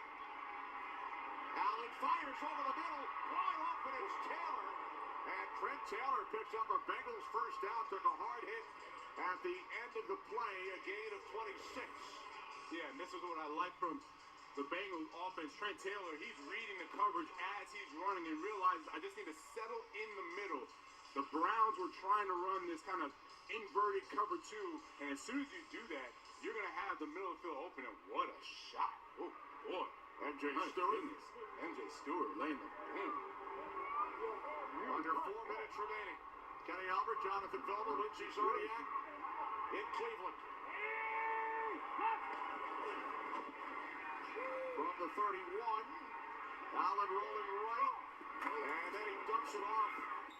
Allen fires over the middle. Wide open is Taylor. And Trent Taylor picks up a Bengals first down. Took a hard hit at the end of the play. A gain of 26. Yeah, and this is what I like from the Bengals offense. Trent Taylor, he's reading the coverage as he's running and realizes I just need to settle in the middle. The Browns were trying to run this kind of inverted cover 2, and as soon as you do that, you're going to have the middle of the field open, and what a shot. Oh, boy. MJ Stewart. MJ Stewart laying the boom. Under 4 minutes remaining. Kenny Albert, Jonathan Velma, Lindsey Zodiac in Cleveland. From the 31, Allen rolling right, and then he dumps it off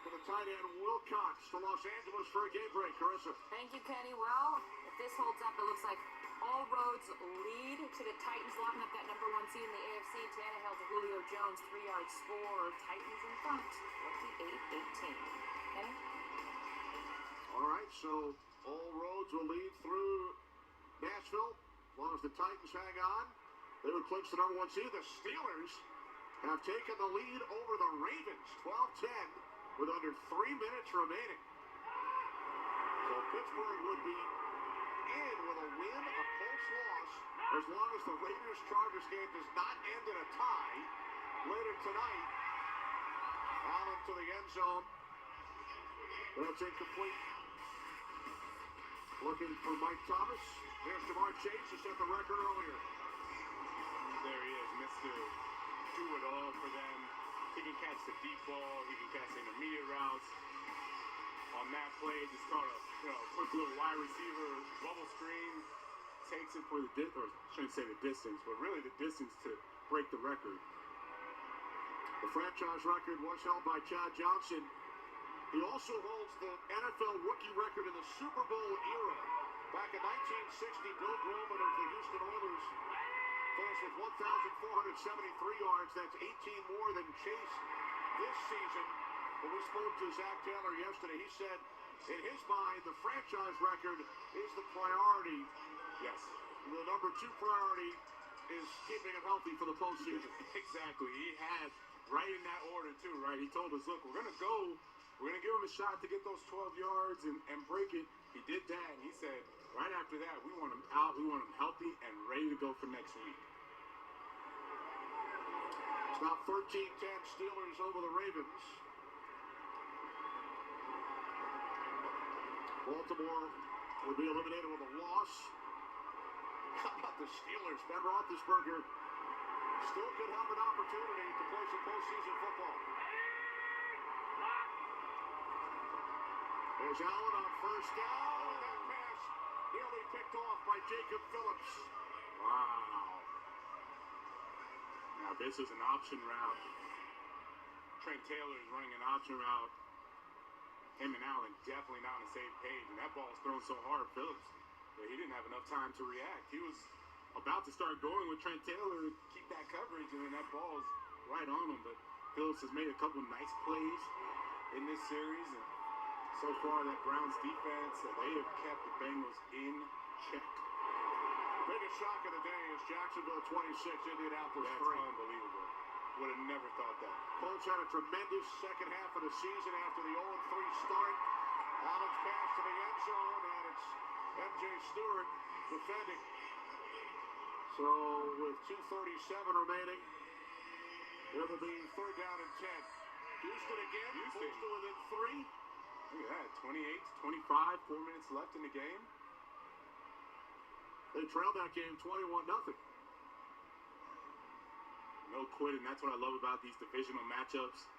to the tight end Wilcox to Los Angeles for a game break. Carissa. Thank you, Kenny. Well, if this holds up, it looks like all roads lead to the Titans locking up that number 1 seed in the AFC. Tannehill to Julio Jones, 3-yard score. Titans in front, 28-18. Kenny? All right, so all roads will lead through Nashville as long as the Titans hang on. They would clinch the number 1 seed. The Steelers have taken the lead over the Ravens, 12-10, with under 3 minutes remaining. So Pittsburgh would be in with a win, a close loss, as long as the Raiders-Chargers game does not end in a tie later tonight. Allen to the end zone. That's incomplete. Looking for Mike Thomas. There's Jamar Chase, who set the record earlier. There he is, Mr. Do-it-all for them. He can catch the deep ball. He can catch the intermediate routes. On that play, just caught a quick little wide receiver bubble screen. Takes it for the or shouldn't say the distance, but really the distance to break the record. The franchise record was held by Chad Johnson. He also holds the NFL rookie record in the Super Bowl era. Back in 1960, Bill Grillman of the Houston Oilers finished with 1,473 yards. That's 18 more than Chase this season. When we spoke to Zach Taylor yesterday, he said in his mind the franchise record is the priority. Yes. The number 2 priority is keeping him healthy for the postseason. Exactly. He had right in that order too, right? He told us, look, we're going to give him a shot to get those 12 yards and break it. He did that, and he said right after that, we want him out, we want him healthy and ready to go for next week. It's now 13-10 Steelers over the Ravens. Baltimore would be eliminated with a loss. How about the Steelers? Ben Roethlisberger still could have an opportunity to play some postseason football. There's Allen on first down, and that pass nearly picked off by Jacob Phillips. Wow. Now this is an option route. Trent Taylor is running an option route. Him and Allen definitely not on the same page, and that ball was thrown so hard, Phillips, that he didn't have enough time to react. He was about to start going with Trent Taylor to keep that coverage, and then that ball is right on him. But Phillips has made a couple nice plays in this series, and so far that Browns defense, they have kept the Bengals in check. biggest shock of the day is Jacksonville 26, Indianapolis 3. That's unbelievable. Would have never thought that. Colts had a tremendous second half of the season after the 0-3 start. Allen's pass to the end zone, and it's MJ Stewart defending. So with 2:37 remaining, it'll be 3rd down and 10. Houston again, close to within 3. Look at that, 28-25, 4 minutes left in the game. They trailed that game 21-0. No quitting. That's what I love about these divisional matchups.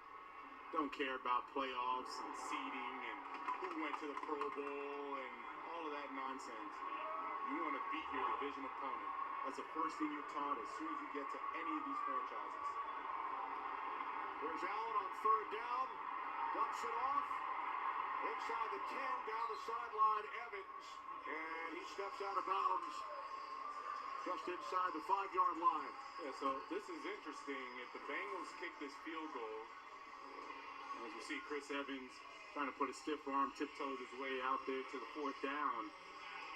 Don't care about playoffs and seeding and who went to the Pro Bowl and all of that nonsense. You want to beat your division opponent. That's the first thing you're taught as soon as you get to any of these franchises. There's Allen on 3rd down. Dumps it off. Inside the 10, down the sideline, Evans. And he steps out of bounds just inside the 5-yard line. Yeah, so this is interesting. If the Bengals kick this field goal, as you see Chris Evans trying to put a stiff arm, tiptoes his way out there to the 4th down.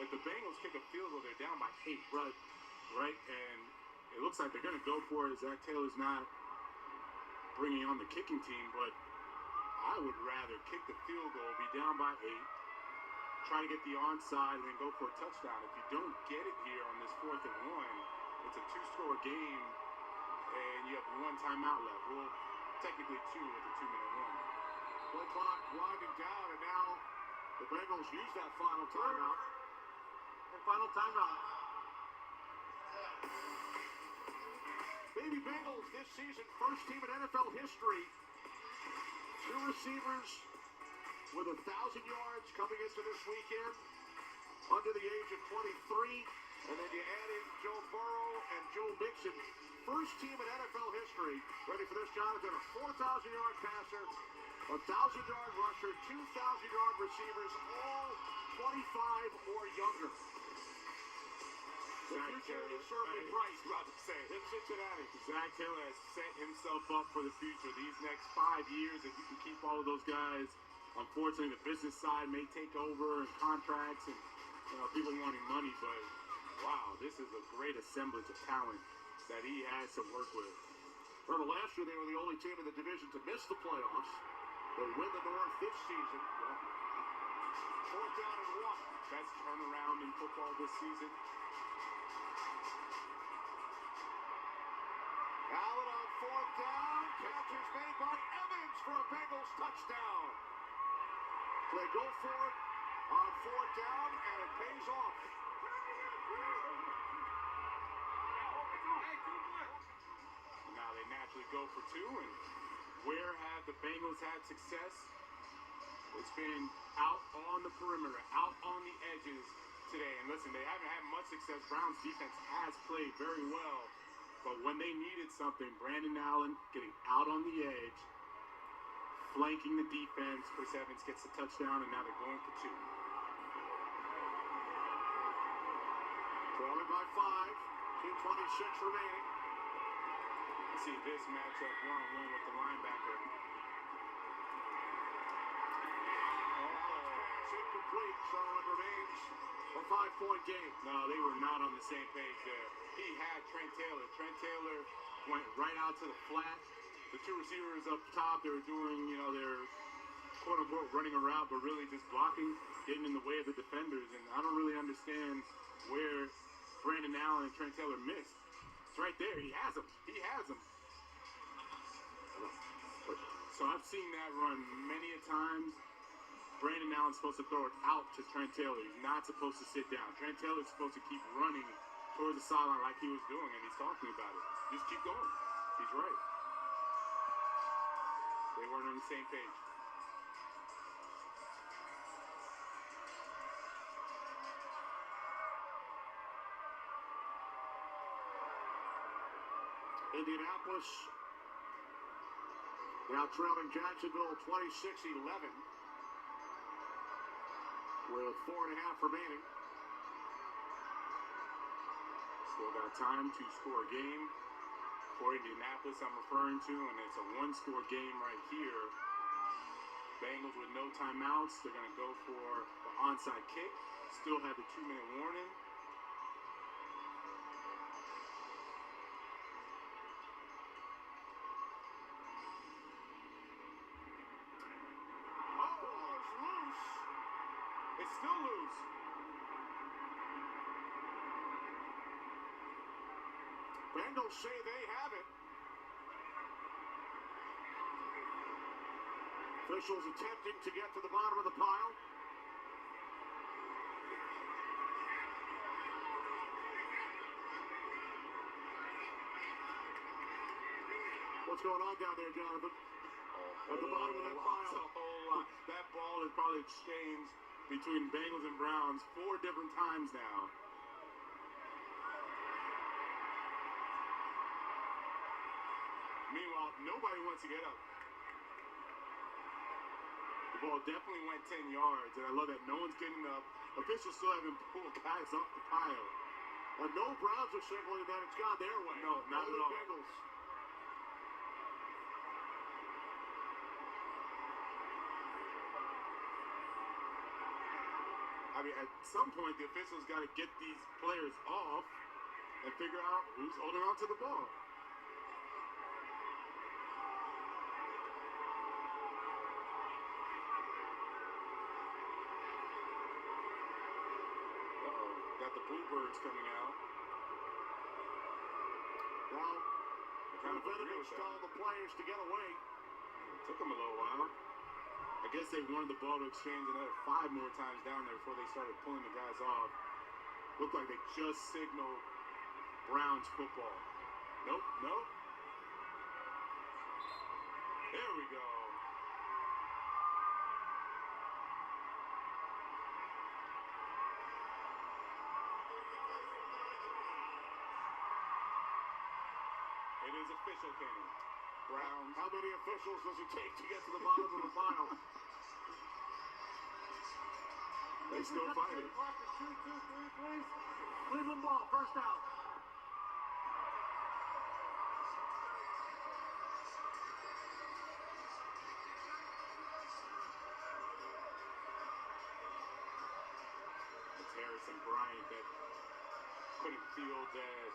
If the Bengals kick a field goal, they're down by 8. Right? And it looks like they're going to go for it. Zach Taylor's not bringing on the kicking team, but I would rather kick the field goal, be down by 8, try to get the onside, and then go for a touchdown. If you don't get it here on this 4th and 1, it's a 2-score game, and you have 1 timeout left. Well, technically 2 with a 2-minute warning. Play clock winding down, and now the Bengals use that final timeout. And final timeout. Baby Bengals this season, first team in NFL history. 2 receivers with 1,000 yards coming into this weekend, under the age of 23. And then you add in Joe Burrow and Joe Mixon. First team in NFL history. Ready for this, Jonathan? A 4,000-yard passer, 1,000-yard rusher, 2,000-yard receivers, all 25 or younger. The future is certainly bright, Roger say, in Cincinnati. Zach Taylor has set himself up for the future. These next 5 years, if you can keep all of those guys, unfortunately, the business side may take over and contracts and people wanting money, but wow, this is a great assemblage of talent that he has to work with. Remember last year they were the only team in the division to miss the playoffs. They win the North this season. 4th down and 1. Best turnaround in football this season. Allen on 4th down. Catch is made by Evans for a Bengals touchdown. They go for it on 4th down, and it pays off. Now they naturally go for 2, and where have the Bengals had success? It's been out on the perimeter, out on the edges today. And listen, they haven't had much success. Browns defense has played very well, but when they needed something, Brandon Allen getting out on the edge, flanking the defense. Chris Evans gets the touchdown, and now they're going for 2. Trailing by 5, 2:26 remaining. See this matchup one-on-one with the linebacker. Pass incomplete, so it remains a 5-point game. No, they were not on the same page there. He had Trent Taylor. Trent Taylor went right out to the flat. The 2 receivers up top, they were doing, their quote-unquote running around, but really just blocking, getting in the way of the defenders. And I don't really understand where Brandon Allen and Trent Taylor missed. It's right there. He has them. So I've seen that run many a times. Brandon Allen's supposed to throw it out to Trent Taylor. He's not supposed to sit down. Trent Taylor's supposed to keep running towards the sideline like he was doing, and he's talking about it. Just keep going. He's right. They weren't on the same page. Indianapolis now trailing Jacksonville 26-11 with 4.5 remaining. Still got time to score a game for Indianapolis I'm referring to, and it's a 1-score game right here. Bengals with no timeouts. They're going to go for the onside kick. Still have the 2-minute warning. still loose. Bengals say they have it. Officials attempting to get to the bottom of the pile. What's going on down there, Jonathan? At the bottom of that pile. A whole lot. That ball is probably exchanged between Bengals and Browns 4 different times now. Meanwhile, nobody wants to get up. The ball definitely went 10 yards, and I love that no one's getting up. Officials still haven't pulled guys off the pile. And no Browns are signaling that it's gone their way. No, not at all. Bengals. I mean, at some point, the officials got to get these players off and figure out who's holding on to the ball. Uh-oh, got the Bluebirds coming out. Well, kind of Vinovich telling the players to get away. It took them a little while. I guess they wanted the ball to exchange another 5 more times down there before they started pulling the guys off. Looked like they just signaled Browns football. Nope, nope. There we go. It is official, Kenny. Browns. How many officials does it take to get to the bottom of the pile? They still fighting. 2, 2, 3, please. Cleveland ball, first out. It's Harrison Bryant that couldn't field that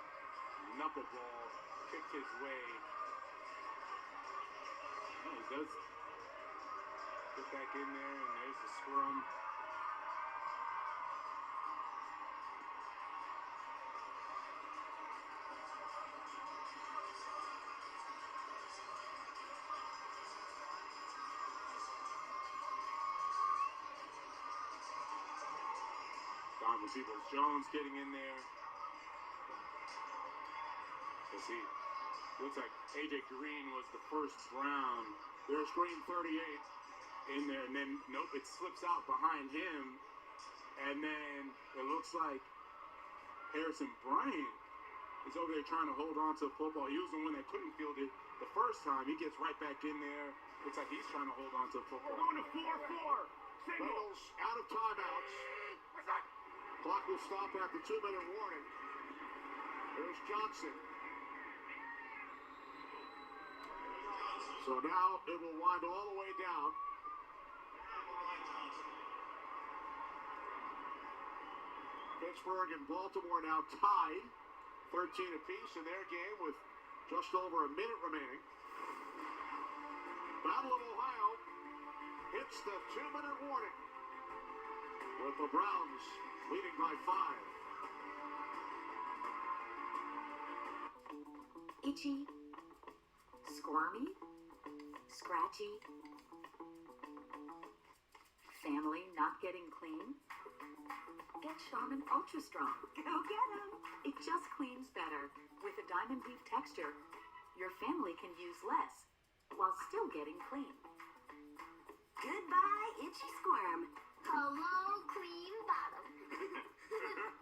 knuckleball, kicked his way. Oh, he does get back in there, and there's the scrum. Jones getting in there. Let's see. Looks like AJ Green was the first Brown. There's Green 38 in there, and then nope, it slips out behind him. And then it looks like Harrison Bryant is over there trying to hold on to the football. He was the one that couldn't field it the first time. He gets right back in there. Looks like he's trying to hold on to the football. We're going to 4-4. Bengals out of timeouts. Clock will stop at the 2-minute warning. There's Johnson. So now it will wind all the way down. Pittsburgh and Baltimore now tied 13 apiece in their game with just over a minute remaining. Battle of Ohio hits the 2-minute warning with the Browns leading by 5. Itchy, squirmy, scratchy, family not getting clean? Get Charmin Ultra Strong. Go get 'em. It just cleans better. With a diamond deep texture, your family can use less while still getting clean. Goodbye, itchy squirm. Hello, clean bottom.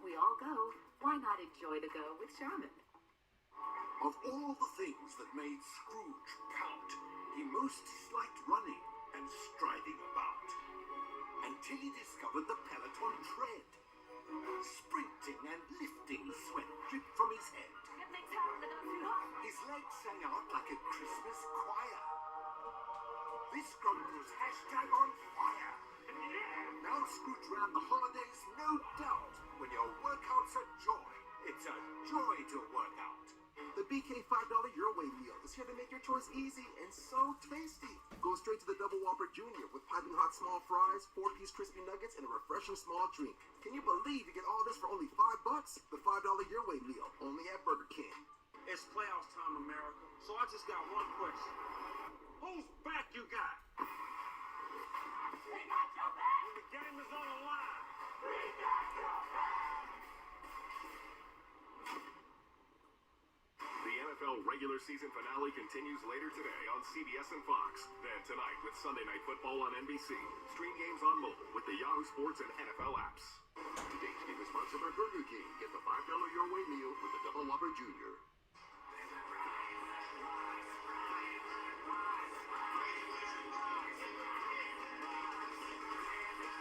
We all go. Why not enjoy the go with Charmin? Of all the things that made Scrooge count, he most disliked running and striding about. Until he discovered the Peloton tread. Sprinting and lifting sweat dripped from his head. His legs sang out like a Christmas choir. This grunt was hashtag on fire. Now Scrooge around the holidays, no doubt. When your workout's a joy, it's a joy to work out. The The BK $5 Your Way meal is here to make your choice easy and so tasty. Go straight to the Double Whopper Jr. with piping hot small fries, 4-piece crispy nuggets, and a refreshing small drink. Can you believe you get all this for only $5? The $5 Your Way meal, only at Burger King. It's playoffs time, America. So I just got one question. Whose back you got? We got your back. When the game is on the line. We got your back. The NFL regular season finale continues later today on CBS and Fox. Then tonight with Sunday Night Football on NBC. Stream games on mobile with the Yahoo Sports and NFL apps. Today's game is sponsored by Burger King. Get the $5 Your Way meal with the Double Whopper Jr.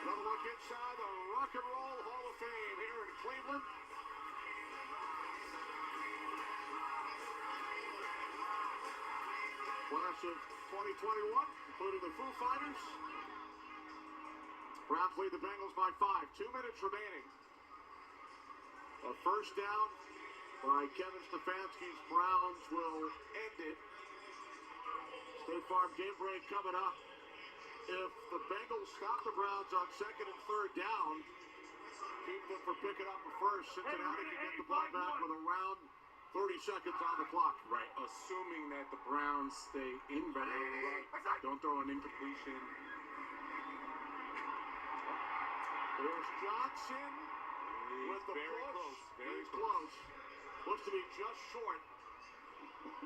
Another look inside the Rock and Roll Hall of Fame here in Cleveland. Class of 2021, including the Foo Fighters. Browns lead the Bengals by 5. 2 minutes remaining. A first down by Kevin Stefanski's Browns will end it. State Farm game break coming up. If the Bengals stop the Browns on 2nd and 3rd down, keep them from picking up a first, Cincinnati can get the ball back with around 30 seconds on the clock. Right, assuming that the Browns stay inbound, don't throw an incompletion. There's Johnson with the very push. close, very He's close. Looks to be just short.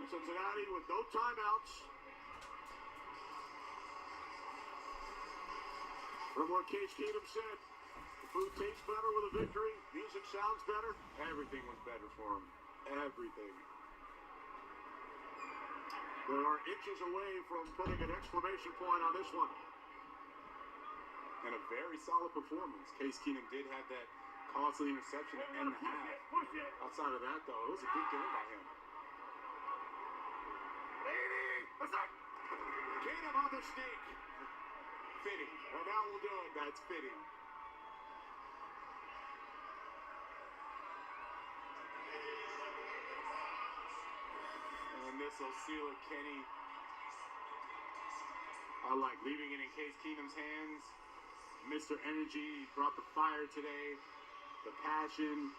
Cincinnati with no timeouts. From what Case Keenum said, the food tastes better with a victory, music sounds better. Everything was better for him. Everything. They are inches away from putting an exclamation point on this one. And a very solid performance. Case Keenum did have that costly interception to end the half. Outside of that, though, it was a good game by him. Keenum on the sneak. Fitting. And now we'll do it. That's fitting. And this will seal it, Kenny. I like leaving it in Case Keenum's hands. Mr. Energy brought the fire today, the passion.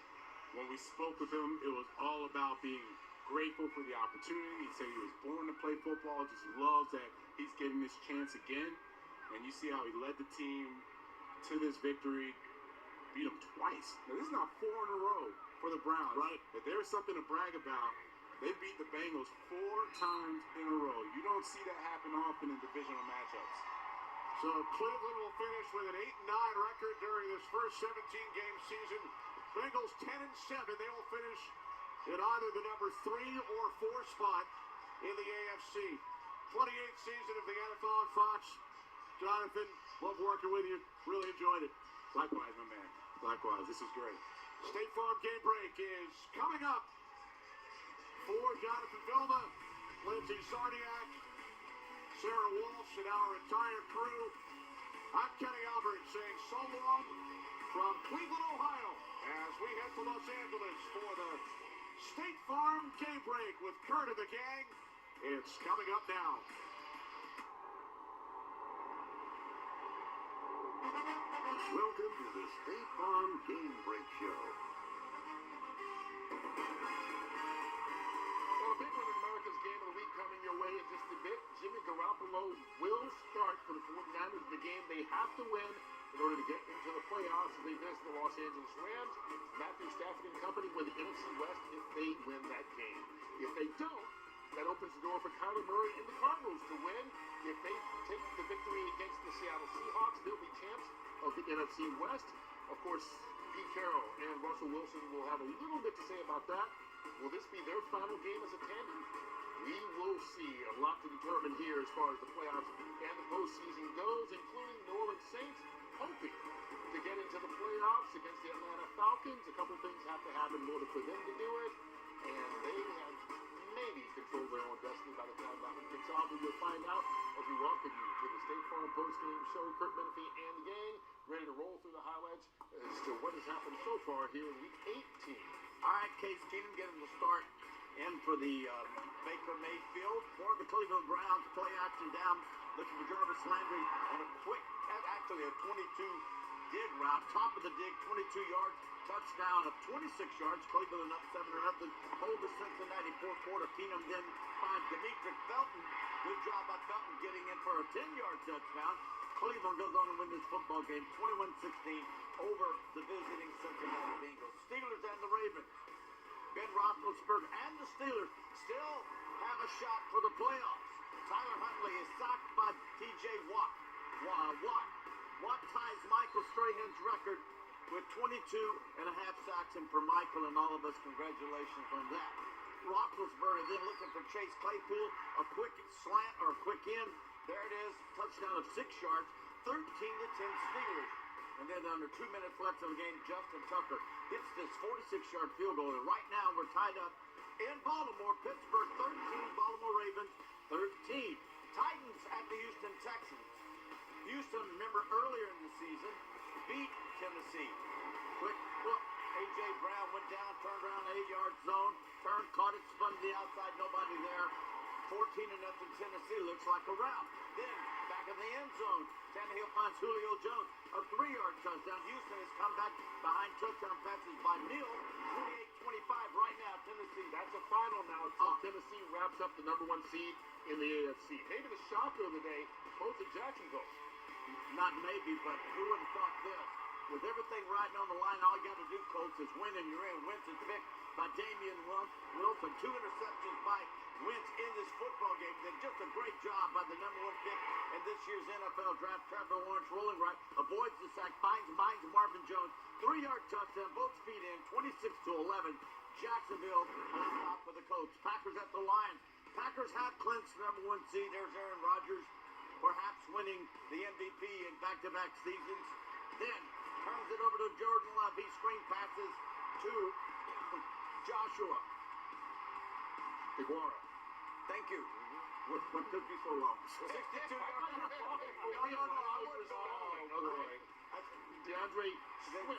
When we spoke with him, it was all about being grateful for the opportunity. He said he was born to play football, just loves that he's getting this chance again. And you see how he led the team to this victory, beat them twice. Now, this is not 4 in a row for the Browns. Right. If there's something to brag about, they beat the Bengals 4 times in a row. You don't see that happen often in divisional matchups. So Cleveland will finish with an 8-9 record during this first 17-game season. Bengals 10-7. They will finish in either the number 3 or 4 spot in the AFC. 28th season of the NFL on Fox. Jonathan, love working with you. Really enjoyed it. Likewise, my man. Likewise. This was great. State Farm game break is coming up. For Jonathan Vilma, Lindsay Sarniak, Sarah Walsh, and our entire crew, I'm Kenny Albert saying so long from Cleveland, Ohio, as we head to Los Angeles for the State Farm game break with Kurt and the gang. It's coming up now. Welcome to the State Farm Game Break Show. Well, a big one in America's Game of the Week coming your way in just a bit. Jimmy Garoppolo will start for the 49ers. The game they have to win in order to get into the playoffs as they visit the Los Angeles Rams. Matthew Stafford and company win the NFC West if they win that game. If they don't, that opens the door for Kyler Murray and the Cardinals to win. If they take the victory against the Seattle Seahawks, they'll be champs of the NFC West. Of course, Pete Carroll and Russell Wilson will have a little bit to say about that. Will this be their final game as a tandem? We will see. A lot to determine here as far as the playoffs and the postseason goes, including New Orleans Saints hoping to get into the playoffs against the Atlanta Falcons. A couple things have to happen in order for them to do it, and they have maybe control their own destiny by the time that one kicks off. We will find out as we welcome you to the State Farm post-game show. Kurt Menefee and the gang ready to roll through the highlights as to what has happened so far here in Week 18. All right, Case Keenum getting the start in for the Baker Mayfield. For the Cleveland Browns, play action down. Looking for Jarvis Landry on a quick, actually a 22 dig route. Top of the dig, 22 yards. Touchdown of 26 yards. Cleveland up 7-0. Hold the Cincinnati fourth quarter. Keenum then finds Demetric Felton. Good job by Felton getting in for a 10-yard touchdown. Cleveland goes on to win this football game 21-16 over the visiting Cincinnati Bengals. Steelers and the Ravens. Ben Roethlisberger and the Steelers still have a shot for the playoffs. Tyler Huntley is sacked by T.J. Watt. Watt ties Michael Strahan's record with 22 and a half sacks, and for Michael and all of us, congratulations on that. Roethlisberger then looking for Chase Claypool, a quick slant or a quick in. There it is, touchdown of 6 yards, 13-10 Steelers. And then under 2 minutes left in the game, Justin Tucker hits this 46-yard field goal. And right now we're tied up in Baltimore. Pittsburgh 13, Baltimore Ravens 13. Titans at the Houston Texans. Houston, remember earlier in the season, beat Tennessee. Quick look, A.J. Brown went down, turned around 8-yard zone, caught it, spun to the outside, nobody there. 14-0 Tennessee, looks like a rout. Then, back in the end zone, Tannehill finds Julio Jones, a 3-yard touchdown. Houston has come back behind touchdown passes by Neal, 28-25 right now, Tennessee. That's a final now. Tennessee wraps up the #1 seed in the AFC. Maybe the shocker of the day, both at Jacksonville. Not maybe, but who would have thought this? With everything riding on the line, all you got to do, Colts, is win and you're in. Wentz is picked by Damian Wilson. 2 interceptions by Wentz in this football game. Then just a great job by the #1 pick in this year's NFL draft. Trevor Lawrence rolling right, avoids the sack, finds Marvin Jones. 3-yard touchdown, both feet in, 26-11. Jacksonville on top of the Colts. Packers at the Lions. Packers have clinched the #1 seed. There's Aaron Rodgers, perhaps winning the MVP in back-to-back seasons. Then turns it over to Jordan Love. He screen passes to Joshua Iguara. Thank you. What took you so long? 62 yards. DeAndre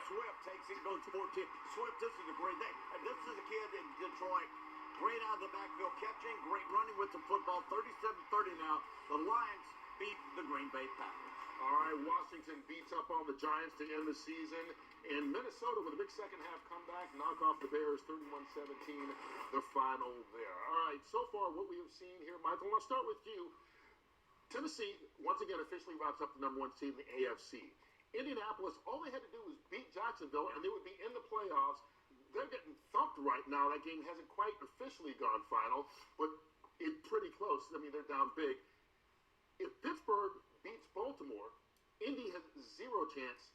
Swift takes it, goes 14. Swift, this is a great thing. This is a kid in Detroit. Great out of the backfield catching, great running with the football. 37-30 now. The Lions beat the Green Bay Packers. All right, Washington beats up on the Giants to end the season. And Minnesota with a big second half comeback, knock off the Bears 31-17, the final there. All right, so far what we have seen here, Michael, I'll start with you. Tennessee, once again, officially wraps up the #1 seed in the AFC. Indianapolis, all they had to do was beat Jacksonville, and they would be in the playoffs. They're getting thumped right now. That game hasn't quite officially gone final, but it's pretty close. I mean, they're down big. If Pittsburgh beats Baltimore, Indy has 0 chance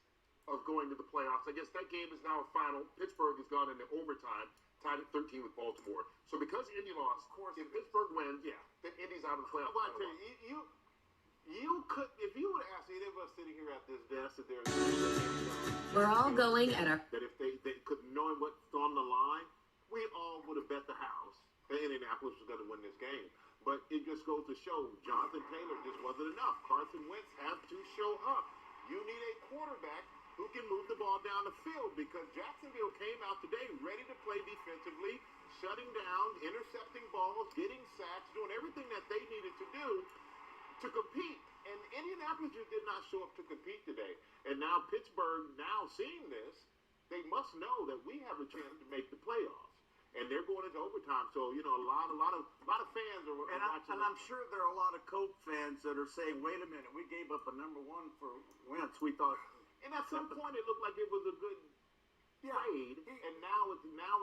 of going to the playoffs. I guess that game is now a final. Pittsburgh has gone into overtime, tied at 13 with Baltimore. So because Indy lost, of course, if Pittsburgh wins, then Indy's out of the playoffs. I want to tell you, you could, if you would ask any of us sitting here at this desk, that there's we're all going at our that if they could knowing what's on the line, we all would have bet the house that Indianapolis was going to win this game. But it just goes to show Jonathan Taylor just wasn't enough. Carson Wentz has to show up. You need a quarterback who can move the ball down the field, because Jacksonville came out today ready to play defensively, shutting down, intercepting balls, getting sacks, doing everything that they needed to do to compete. And Indianapolis just did not show up to compete today. And now Pittsburgh, now seeing this, they must know that we have a chance to make the playoffs. And they're going into overtime. So, you know, a lot of fans are watching. And I'm sure there are a lot of Colt fans that are saying, wait a minute, we gave up a #1 for Wentz. We thought. And at some point, it looked like it was a good trade. And now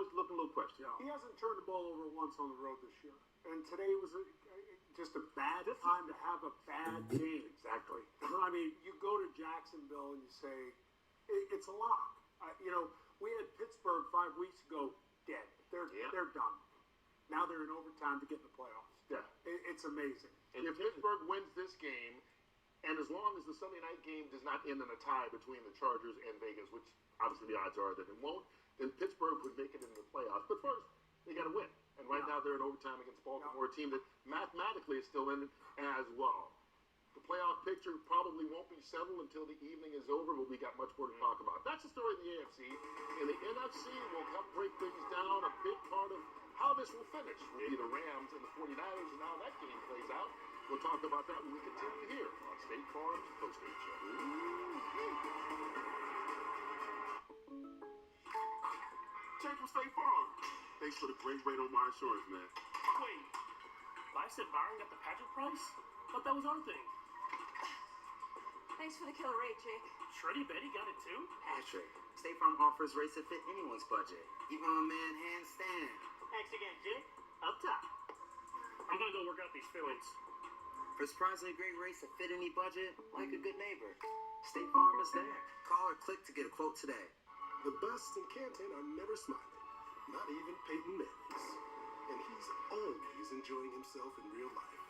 it's looking a little questionable. He hasn't turned the ball over once on the road this year. And today was just a bad time to have a bad game. Exactly. I mean, you go to Jacksonville and you say, it's a lock. We had Pittsburgh 5 weeks ago dead. They're done. Now they're in overtime to get in the playoffs. Yeah. It's amazing. And if Pittsburgh wins this game, and as long as the Sunday night game does not end in a tie between the Chargers and Vegas, which obviously the odds are that it won't, then Pittsburgh would make it into the playoffs. But first, they got to win. And right now they're in overtime against Baltimore, a team that mathematically is still in it as well. The playoff picture probably won't be settled until the evening is over, but we got much more to talk about. That's the story of the AFC. In the NFC, we'll help break things down. A big part of how this will finish. Will be the Rams and the 49ers, and how that game plays out. We'll talk about that when we continue here on State Farm's Postgame Show. Jake from State Farm. Thanks for the great rate on my insurance, man. Wait, I said Byron got the Patrick price? Thought that was our thing. Thanks for the killer rate, Jake. Shreddy Betty got it too? Patrick, State Farm offers rates that fit anyone's budget, even a man handstand. Thanks again, Jake. Up top. I'm gonna go work out these feelings. For surprisingly great rates that fit any budget, like a good neighbor, State Farm is there. Call or click to get a quote today. The best in Canton are never smiling, not even Peyton Manning. And he's always enjoying himself in real life.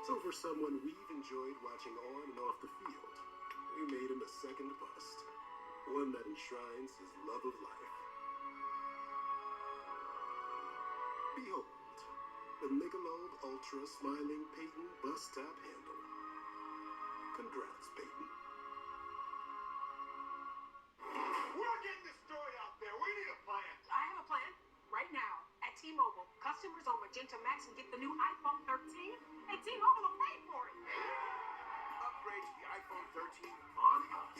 So for someone we've enjoyed watching on and off the field, we made him a second bust, one that enshrines his love of life. Behold, the Michelob Ultra Smiling Peyton Bust Tap Handle. Congrats, Peyton. We're getting this story out there. We need a plan. I have a plan. Right now, at T-Mobile, customers on Magenta Max can get the new iPhone 13, and T-Mobile will pay for it. Upgrade to the iPhone 13 on us.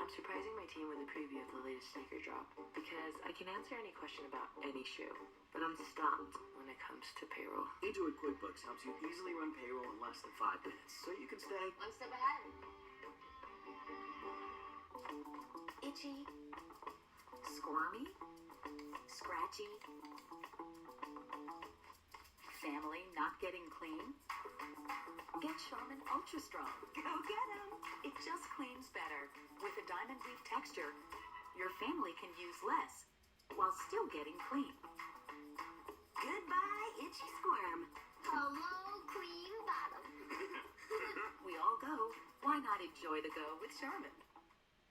I'm surprising my team with a preview of the latest sneaker drop because I can answer any question about any shoe, but I'm stumped when it comes to payroll. Intuit QuickBooks helps you easily run payroll in less than 5 minutes, so you can stay One step ahead. Itchy, squirmy, scratchy, family not getting clean? Get Charmin Ultra Strong. Go get 'em. It just cleans better. With a diamond weave texture, your family can use less while still getting clean. Goodbye, itchy squirm. Hello, cream bottom. We all go. Why not enjoy the go with Charmin?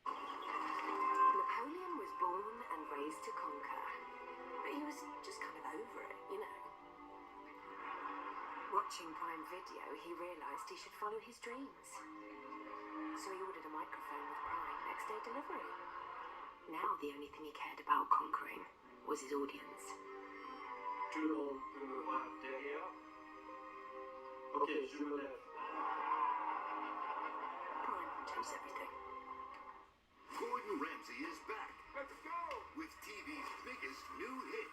Napoleon was born and raised to conquer, but he was just kind of over it, you know. Watching Prime Video, he realised he should follow his dreams. So he ordered a microphone with Prime next day delivery. Now the only thing he cared about conquering was his audience. To the left, yeah. Okay, to the left. Prime changed everything. Gordon Ramsay is back. Let's go! With TV's biggest new hit.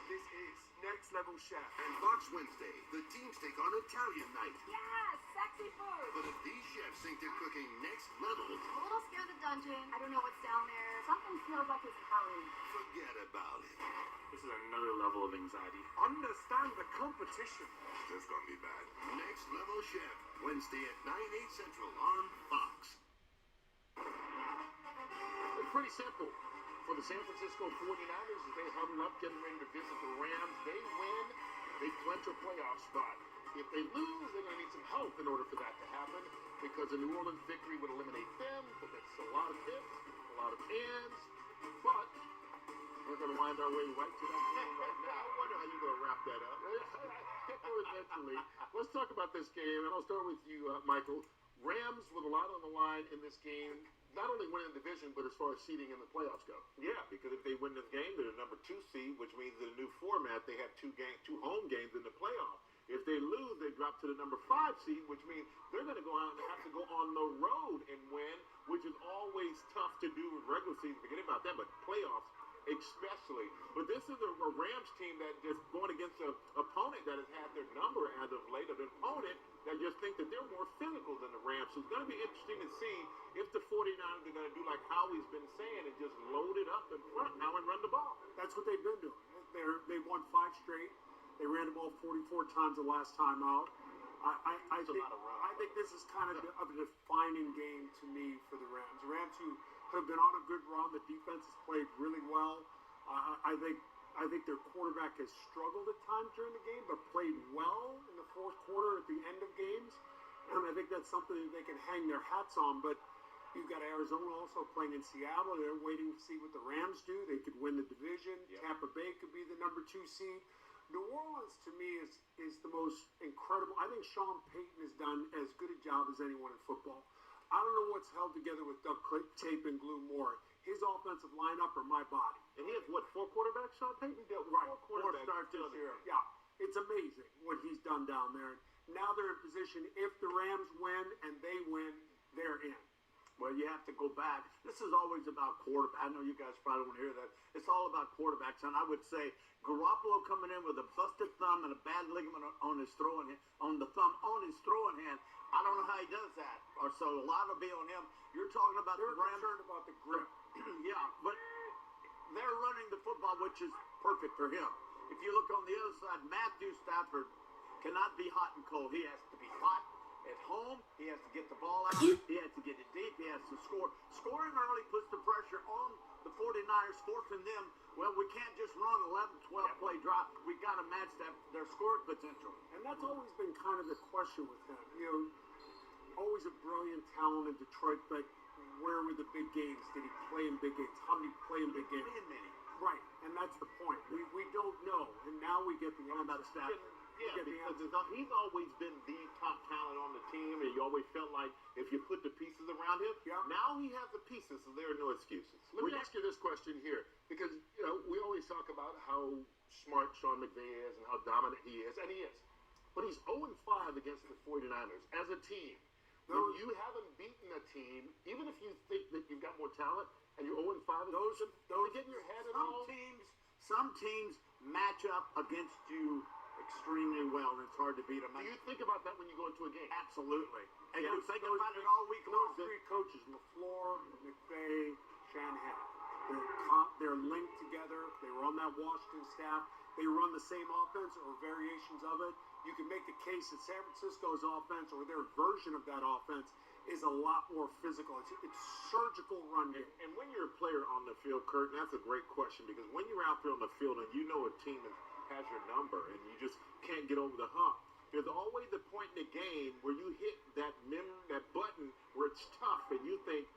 This is Next Level Chef. And Fox Wednesday, the teams take on Italian night. Yes, sexy food. But if these chefs think they're cooking next level, A little scared of the dungeon. I don't know what's down there. Something feels like it's hurry. forget about it. This is another level of anxiety. Understand the competition. This is gonna be bad. Next Level Chef, Wednesday at 9/8 Central on Fox. It's pretty simple. For the San Francisco 49ers, as they huddle up, getting ready to visit the Rams, they win, they clinch a playoff spot. If they lose, they're going to need some help in order for that to happen, because a New Orleans victory would eliminate them, but that's a lot of ifs, a lot of ands, but we're going to wind our way right to that game right now. I wonder how you're going to wrap that up. Eventually. Let's talk about this game, and I'll start with you, Michael. Rams with a lot on the line in this game, not only winning the division, but as far as seeding in the playoffs go. Yeah, because if they win this game, they're the number 2 seed, which means in the new format, they have two home games in the playoffs. If they lose, they drop to the number 5 seed, which means they're going to go out and have to go on the road and win, which is always tough to do in regular season. Forget about that, but playoffs especially. But this is a Rams team that just going against an opponent that has had their number as of late, an opponent that just think that they're more physical than the Rams. So it's going to be interesting to see if the 49ers are going to do like Howie's been saying and just load it up in front now and run the ball. That's what they've been doing. They won 5 straight. They ran the ball 44 times the last time out. I think this is kind of a defining game to me for the Rams. The Rams who have been on a good run. The defense has played really well. I think their quarterback has struggled at times during the game, but played well in the fourth quarter at the end of games. And I think that's something that they can hang their hats on. But you've got Arizona also playing in Seattle. They're waiting to see what the Rams do. They could win the division. Yep. Tampa Bay could be the number 2 seed. New Orleans, to me, is the most incredible. I think Sean Payton has done as good a job as anyone in football. I don't know what's held together with duct tape and glue more. his offensive lineup or my body. And he has, what, 4 quarterbacks, Sean Payton? Right. 4 quarterbacks. 4 starts this year. Yeah, it's amazing what he's done down there. Now they're in position, if the Rams win and they win, they're in. Well, you have to go back. This is always about quarterback. I know you guys probably won't hear that. It's all about quarterbacks, and I would say Garoppolo coming in with a busted thumb and a bad ligament on his throwing hand, on the thumb on his throwing hand. I don't know how he does that. Or so a lot will be on him. You're talking about They're the Rams. concerned about the grip. Yeah, but they're running the football, which is perfect for him. If you look on the other side, Matthew Stafford cannot be hot and cold. He has to be hot at home. He has to get the ball out. He has to get it deep. He has to score. Scoring early puts the pressure on the 49ers, forcing them. Well, we can't just run 11, 12 play drop. We got to match their scoring potential. And that's always been kind of the question with him. You know, always a brilliant talent in Detroit, but where were the big games? Did he play in big games? How did he play in big games? Right, and that's the point. We don't know, and now we get the one about Stafford. Yeah, because he's always been the top talent on the team, and you always felt like if you put the pieces around him, now he has the pieces, so there are no excuses. Let me ask you this question here, because we always talk about how smart Sean McVay is and how dominant he is, and he is. But he's 0-5 against the 49ers as a team. When you haven't beaten a team, even if you think that you've got more talent, and you're 0-5, those get in your head at all? Some teams match up against you extremely well, and it's hard to beat them. Do you think about that when you go into a game? Absolutely. And Yeah, you think about it all week long. Those 3 coaches, LaFleur, McVay, Shanahan, they're linked together. They were on that Washington staff. They run the same offense or variations of it. You can make the case that San Francisco's offense or their version of that offense is a lot more physical. It's surgical run game. And when you're a player on the field, Kurt, that's a great question, because when you're out there on the field and you know a team has your number and you just can't get over the hump, there's always a point in the game where you hit that button where it's tough and you think,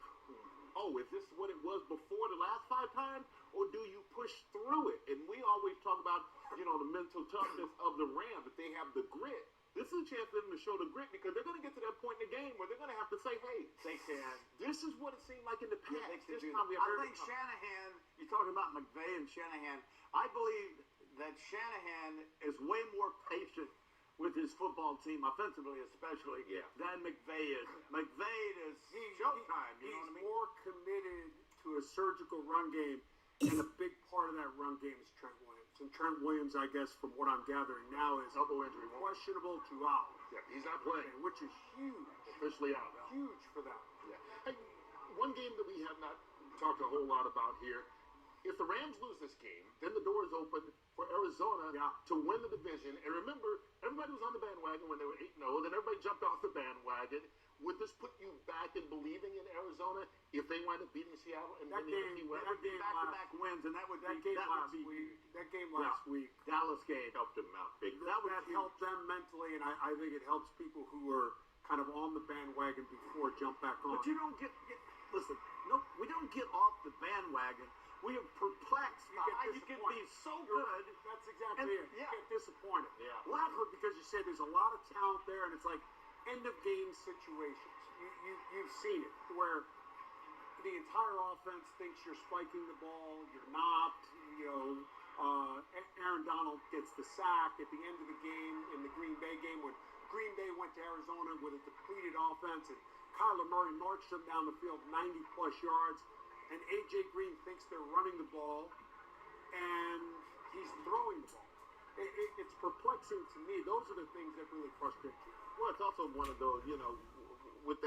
oh, is this what it was before the last 5 times, or do you push through it? And we always talk about, the mental toughness of the Rams, that they have the grit. This is a chance for them to show the grit, because they're going to get to that point in the game where they're going to have to say, hey, this is what it seemed like in the past. I think Shanahan, you're talking about McVay and Shanahan, I believe that Shanahan is way more patient with his football team, offensively especially, than McVay is. McVay is showtime, you know what I mean? He's more committed to a surgical run game, and a big part of that run game is Trent Williams. And Trent Williams, I guess, from what I'm gathering now, is elbow injury, questionable to out. Yeah, he's not playing. Which is huge. Officially out. Huge for them. Yeah. Hey, one game that we have not talked a whole lot about here, if the Rams lose this game, then the door is open for Arizona to win the division. And remember, everybody was on the bandwagon when they were 8-0, then everybody jumped off the bandwagon. Would this put you back in believing in Arizona if they wind up beating Seattle and winning the West? That would be back-to-back wins, and that game last week, Dallas game helped them out big. That helped them mentally, and I think it helps people who are kind of on the bandwagon before jump back on. But you don't listen, no, we don't get off the bandwagon. We are perplexed by how you can be so good. That's exactly it. You get disappointed. Yeah. Largely because you said there's a lot of talent there, and it's like end-of-game situations. You've seen it, where the entire offense thinks you're spiking the ball, you're not. Aaron Donald gets the sack at the end of the game in the Green Bay game when Green Bay went to Arizona with a depleted offense, and Kyler Murray marched them down the field 90-plus yards, and A.J. Green thinks they're running the ball, and he's throwing the ball. It's perplexing to me. Those are the things that really frustrate you. Well, it's also one of those, with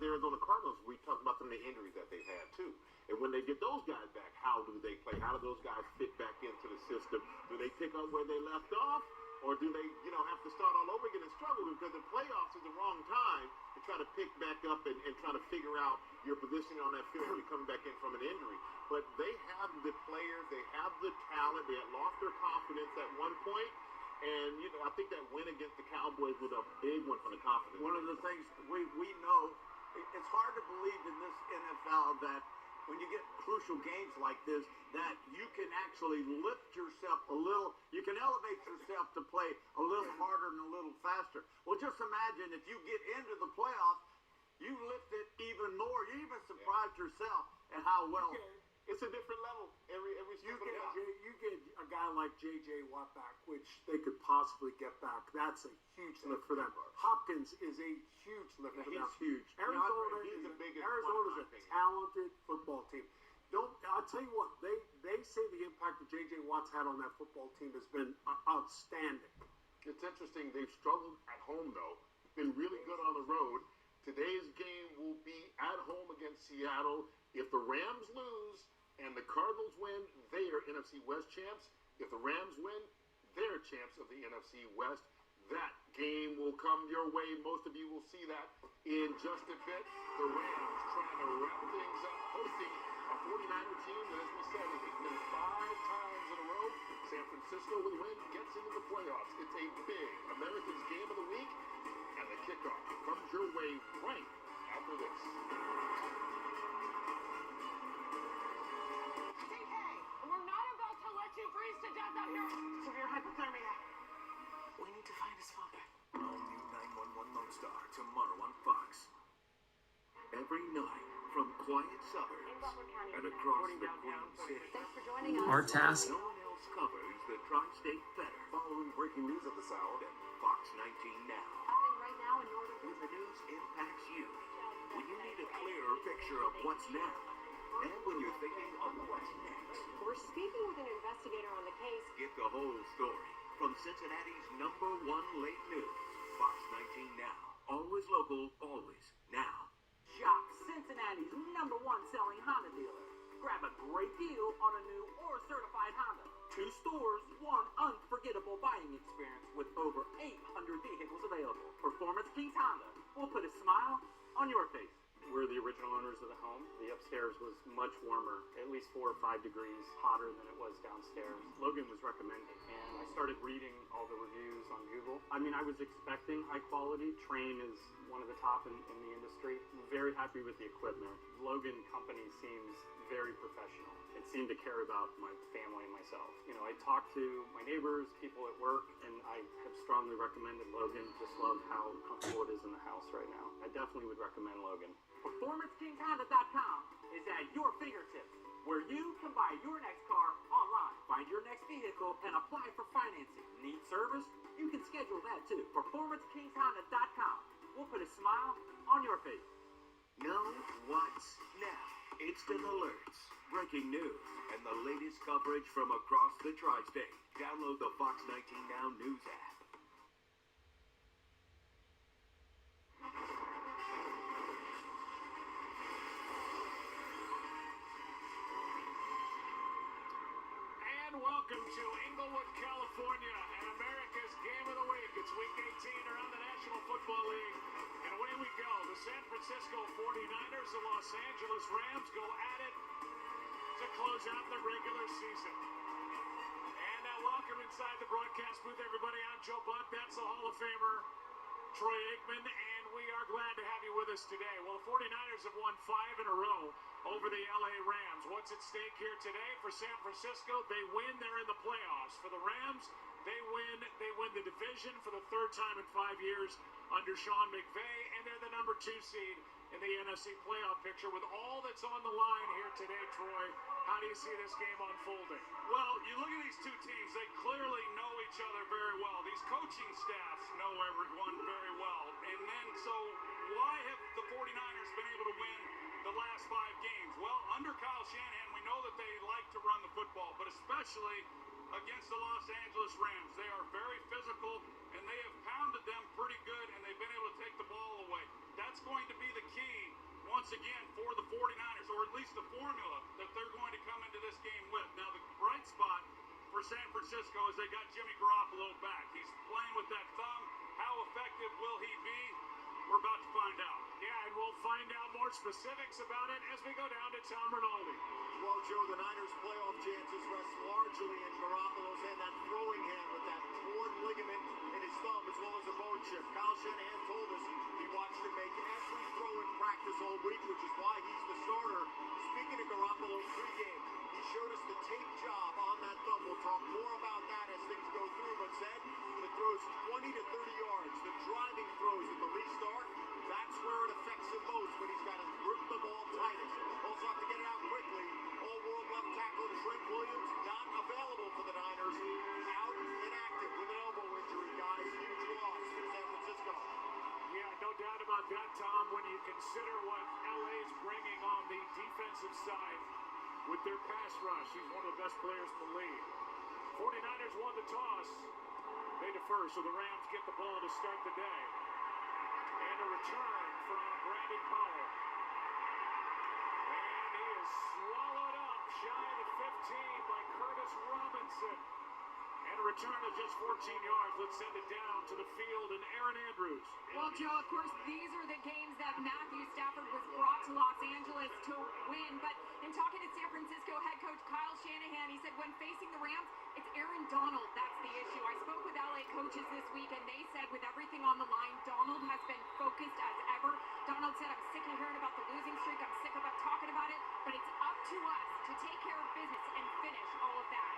Arizona Cardinals, we talk about some of the injuries that they've had too. And when they get those guys back, how do they play? How do those guys fit back into the system? Do they pick up where they left off? Or do they, have to start all over again and struggle? Because the playoffs is the wrong time to try to pick back up and try to figure out your position on that field when you're coming back in from an injury. But they have the players, they have the talent, they had lost their confidence at one point. And, I think that win against the Cowboys was a big one for the confidence. One of the things we know, it's hard to believe in this NFL that when you get crucial games like this, that you can actually lift yourself a little, you can elevate yourself to play a little harder and a little faster. Well, just imagine if you get into the playoffs, you lift it even more. You even surprised yourself. and how well. It's a different level every You step of the way. you get a guy like J.J. Watt back, which they could possibly get back. That's a huge lift for them. Hopkins is a huge lift for them. He's huge. He's the biggest Arizona's a talented football team. I'll tell you what, they say the impact that J.J. Watt's had on that football team has been outstanding. It's interesting. They've struggled at home, though. Been really good on the road. Today's game will be at home against Seattle. If the Rams lose and the Cardinals win, they are NFC West champs. If the Rams win, they're champs of the NFC West. That game will come your way. Most of you will see that in just a bit. The Rams trying to wrap things up, hosting a 49er team that, as we said, has been 5 times in a row. San Francisco with a win gets into the playoffs. It's a big America's Game of the Week, and the kickoff comes your way right after this. TK, we're not about to let you freeze to death out here. Severe hypothermia. We need to find his father. All new 911 Lone Star tomorrow on Fox. Every night, from quiet suburbs and across the Queen City. Thanks for joining us. Our task. No one else covers the tri-state better. Following breaking news at this hour than Fox 19 Now. Happening right now in northern When the news impacts you, when you need a clearer picture of what's now, and when you're thinking of what's next. We're speaking with an investigator on the case. Get the whole story from Cincinnati's #1 late news. Fox 19 Now. Always local, always now. Shop Cincinnati's #1 selling Honda dealer. Grab a great deal on a new or certified Honda. 2 stores, 1 unforgettable buying experience with over 800 vehicles available. Performance Kings Honda will put a smile on your face. We're the original owners of the home. The upstairs was much warmer, at least 4 or 5 degrees hotter than it was downstairs. Logan was recommended, and I started reading all the reviews on Google. I mean, I was expecting high quality. Train is one of the top in the industry. I'm very happy with the equipment. Logan Company seems very professional. It seemed to care about my family and myself. You know, I talked to my neighbors, people at work, and I have strongly recommended Logan. Just love how comfortable it is in the house right now. I definitely would recommend Logan. PerformanceKingsHonda.com is at your fingertips, where you can buy your next car online, find your next vehicle, and apply for financing. Need service? You can schedule that too. PerformanceKingsHonda.com. We'll put a smile on your face. Know what's now. Instant alerts, breaking news, and the latest coverage from across the tri-state. Download the Fox 19 Now News app. Welcome to Inglewood, California, and America's Game of the Week. It's Week 18 around the National Football League, and away we go. The San Francisco 49ers, the Los Angeles Rams go at it to close out the regular season. And welcome inside the broadcast booth, everybody. I'm Joe Buck. That's the Hall of Famer, Troy Aikman, and we are glad to have you with us today. Well, the 49ers have won 5 in a row over the LA Rams. What's at stake here today for San Francisco? They win, they're in the playoffs. For the Rams, they win the division for the 3rd time in 5 years under Sean McVay, and they're the #2 seed in the NFC playoff picture. With all that's on the line here today, Troy, how do you see this game unfolding? Well, you look at these two teams, they clearly know each other very well. These coaching staffs know everyone very well. And then, so why have the 49ers been able to win the last 5 games? Well, under Kyle Shanahan, we know that they like to run the football, but especially against the Los Angeles Rams. They are very physical, and they have pounded them pretty good, and they've been able to take the ball away. That's going to be the key, once again, for the 49ers, or at least the formula that they're going to come into this game with. Now, the bright spot for San Francisco is they got Jimmy Garoppolo back. He's playing with that thumb. How effective will he be? We're about to find out. Yeah, and we'll find out more specifics about it as we go down to Tom Rinaldi. Well, Joe, the Niners' playoff chances rest largely in Garoppolo's hand, that throwing hand with that torn ligament in his thumb as well as a bone chip. Kyle Shanahan told us he watched him make every throw in practice all week, which is why he's the starter. Speaking of Garoppolo's pregame, he showed us the tape job on that thumb. We'll talk more about that as things go through, but said the throws 20 to 30 yards, the driving throws at the least arc, that's where it affects him most, but he's got to grip the ball tightest. Also have to get it out about that, Tom, when you consider what LA's bringing on the defensive side with their pass rush? He's one of the best players in the league. 49ers won the toss. They defer, so the Rams get the ball to start the day. And a return from Brandon Powell. And he is swallowed up shy of the 15 by Curtis Robinson. And a return of just 14 yards. Let's send it down to the field and Aaron Andrews. Well, Joe, of course, these are the games that Matthew Stafford was brought to Los Angeles to win. But in talking to San Francisco head coach Kyle Shanahan, he said when facing the Rams, it's Aaron Donald that's the issue. I spoke with LA coaches this week, and they said with everything on the line, Donald has been focused as ever. Donald said, I'm sick of hearing about the losing streak. I'm sick of talking about it. But it's up to us to take care of business and finish all of that.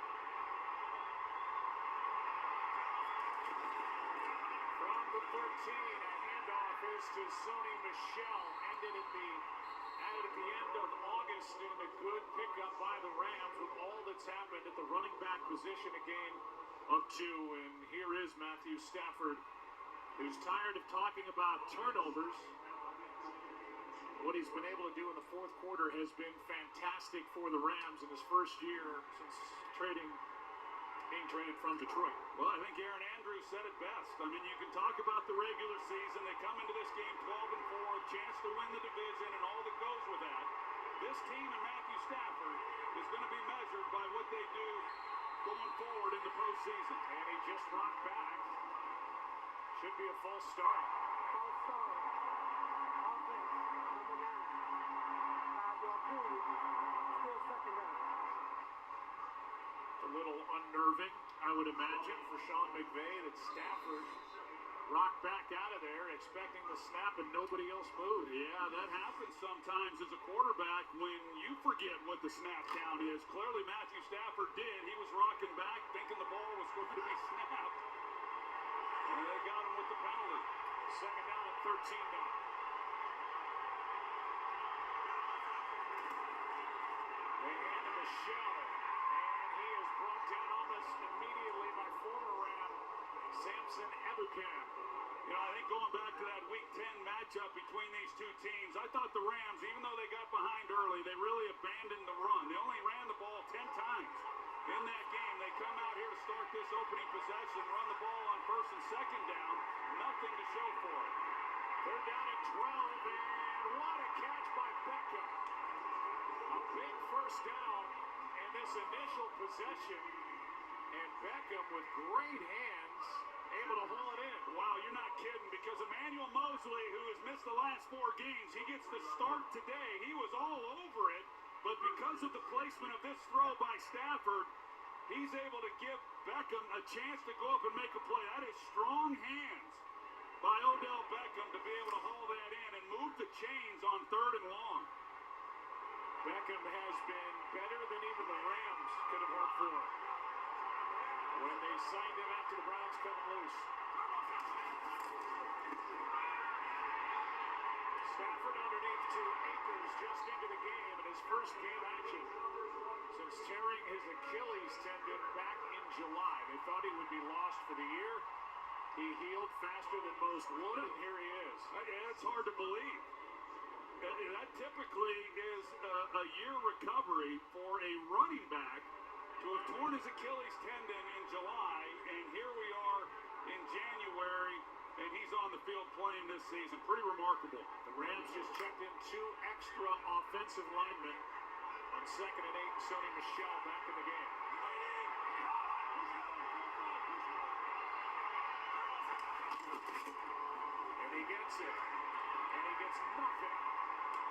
From the 13, a handoff is to Sony Michel. Ended at the end of August, and a good pickup by the Rams with all that's happened at the running back position. A game of 2, and here is Matthew Stafford, who's tired of talking about turnovers. What he's been able to do in the fourth quarter has been fantastic for the Rams in his first year since being traded from Detroit. Well, I think Aaron Andrews said it best. I mean, you can talk about the regular season. They come into this game 12-4, chance to win the division and all that goes with that. This team and Matthew Stafford is going to be measured by what they do going forward in the postseason. And he just rocked back. Should be a false start. False start. Offense, number 9. 5-yard penalty. Still second down. A little unnerving, I would imagine, for Sean McVay that Stafford rocked back out of there expecting the snap and nobody else moved. Yeah, that happens sometimes as a quarterback when you forget what the snap count is. Clearly Matthew Stafford did. He was rocking back thinking the ball was going to be snapped. And they got him with the penalty. Second down and 13 now. They hand him a shell. Brought down almost immediately by former Ram Samson Ebukam. You know, I think going back to that Week 10 matchup between these two teams, I thought the Rams, even though they got behind early, they really abandoned the run. They only ran the ball 10 times in that game. They come out here to start this opening possession, run the ball on first and second down, nothing to show for it. They're down at 12, and what a catch by Beckham. A big first down in this initial possession, and Beckham with great hands, able to haul it in. Wow, you're not kidding, because Emmanuel Mosley, who has missed the last 4 games, he gets the start today. He was all over it, but because of the placement of this throw by Stafford, he's able to give Beckham a chance to go up and make a play. That is strong hands by Odell Beckham to be able to haul that in and move the chains on 3rd and long. Beckham has been better than even the Rams could have hoped for when they signed him after the Browns cut him loose. Stafford underneath to Akers just into the game in his first game action since tearing his Achilles tendon back in July. They thought he would be lost for the year. He healed faster than most would, and here he is. Yeah, it's hard to believe. That typically is a year recovery for a running back to have torn his Achilles tendon in July, and here we are in January, and he's on the field playing this season. Pretty remarkable. The Rams just checked in 2 extra offensive linemen on 2nd and 8. Sony Michel back in the game. And he gets it. And he gets nothing.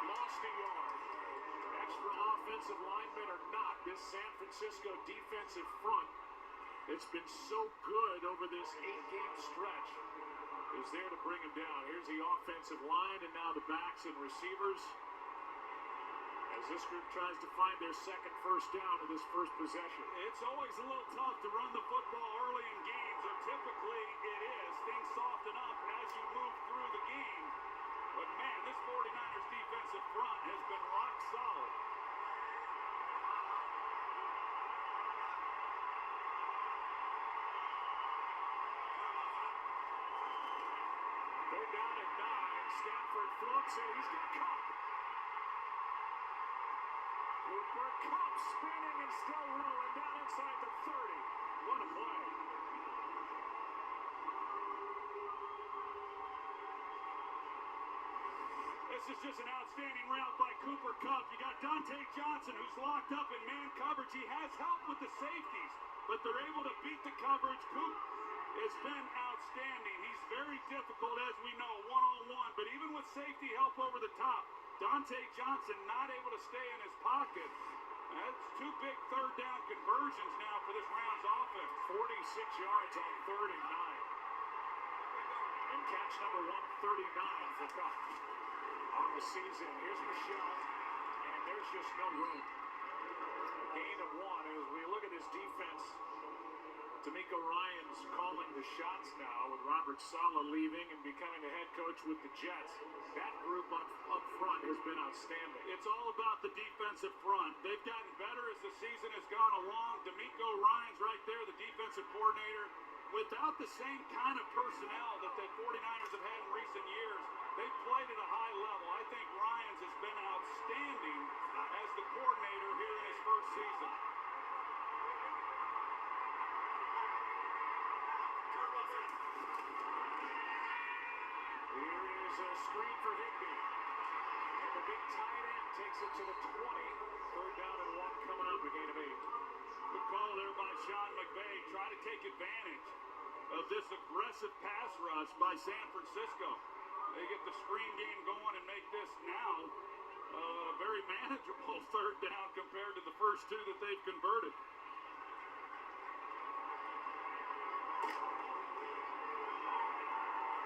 Lost a yard. Extra offensive linemen or not, this San Francisco defensive front that's been so good over this 8-game stretch is there to bring him down. Here's the offensive line and now the backs and receivers as this group tries to find their second first down in this first possession. It's always a little tough to run the football early in games, or typically it is. Things soften up as you move through the game. But man, this 49ers defensive front has been rock solid. They're down at 9. Stafford floats it. He's got Cup. Cooper Kupp spinning and still rolling down inside the 30. What a play. This is just an outstanding route by Cooper Kupp. You got Dante Johnson, who's locked up in man coverage. He has help with the safeties, but they're able to beat the coverage. Coop has been outstanding. He's very difficult, as we know, one-on-one, but even with safety help over the top, Dante Johnson not able to stay in his pocket. That's two big third down conversions now for this round's offense. 46 yards on 39. And catch number 139 for Kupp on the season. Here's Michelle, and there's just no room. A gain of 1 as we look at this defense. D'Amico Ryans calling the shots now with Robert Saleh leaving and becoming the head coach with the Jets. That group up front has been outstanding. It's all about the defensive front. They've gotten better as the season has gone along. D'Amico Ryans right there, the defensive coordinator. Without the same kind of personnel that the 49ers have had in recent years, they've played at a high level. I think Ryans has been outstanding as the coordinator here in his first season. Here is a screen for Higbee. And the big tight end takes it to the 20. Third down and 1 coming up, a gain of 8. Good call there by Sean McVay. Try to take advantage of this aggressive pass rush by San Francisco. They get the screen game going and make this now a very manageable third down compared to the first 2 that they've converted.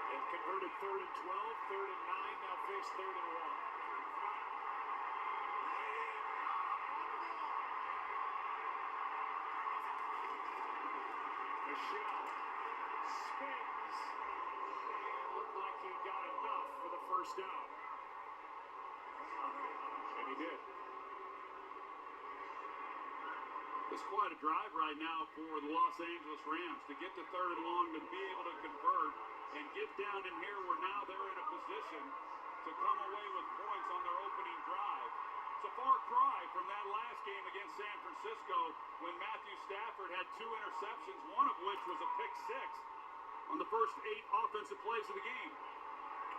They've converted 3rd and 12, 3rd and 9, now face 3rd and 1. Michelle spins and looked like he got enough for the first down. And he did. It's quite a drive right now for the Los Angeles Rams to get to 3rd and long, to be able to convert and get down in here where now they're in a position to come away with points on their opening drive. It's a far cry from that last game against San Francisco when Matthew Stafford had 2 interceptions, one of which was a pick 6 on the first 8 offensive plays of the game.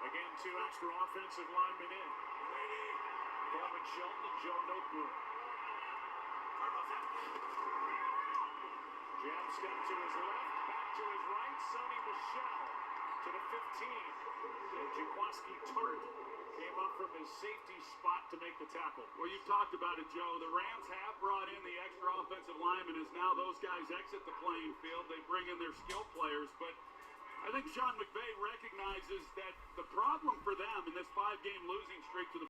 Again, 2 extra offensive linemen in. Coleman Shelton and Joe Noteboom. Jab step to his left, back to his right, Sonny Michel to the 15. And Jaquaski Tart came up from his safety spot to make the tackle. Well, you've talked about it, Joe. The Rams have brought in the extra offensive linemen as now those guys exit the playing field. They bring in their skill players, but I think Sean McVay recognizes that the problem for them in this 5-game losing streak to the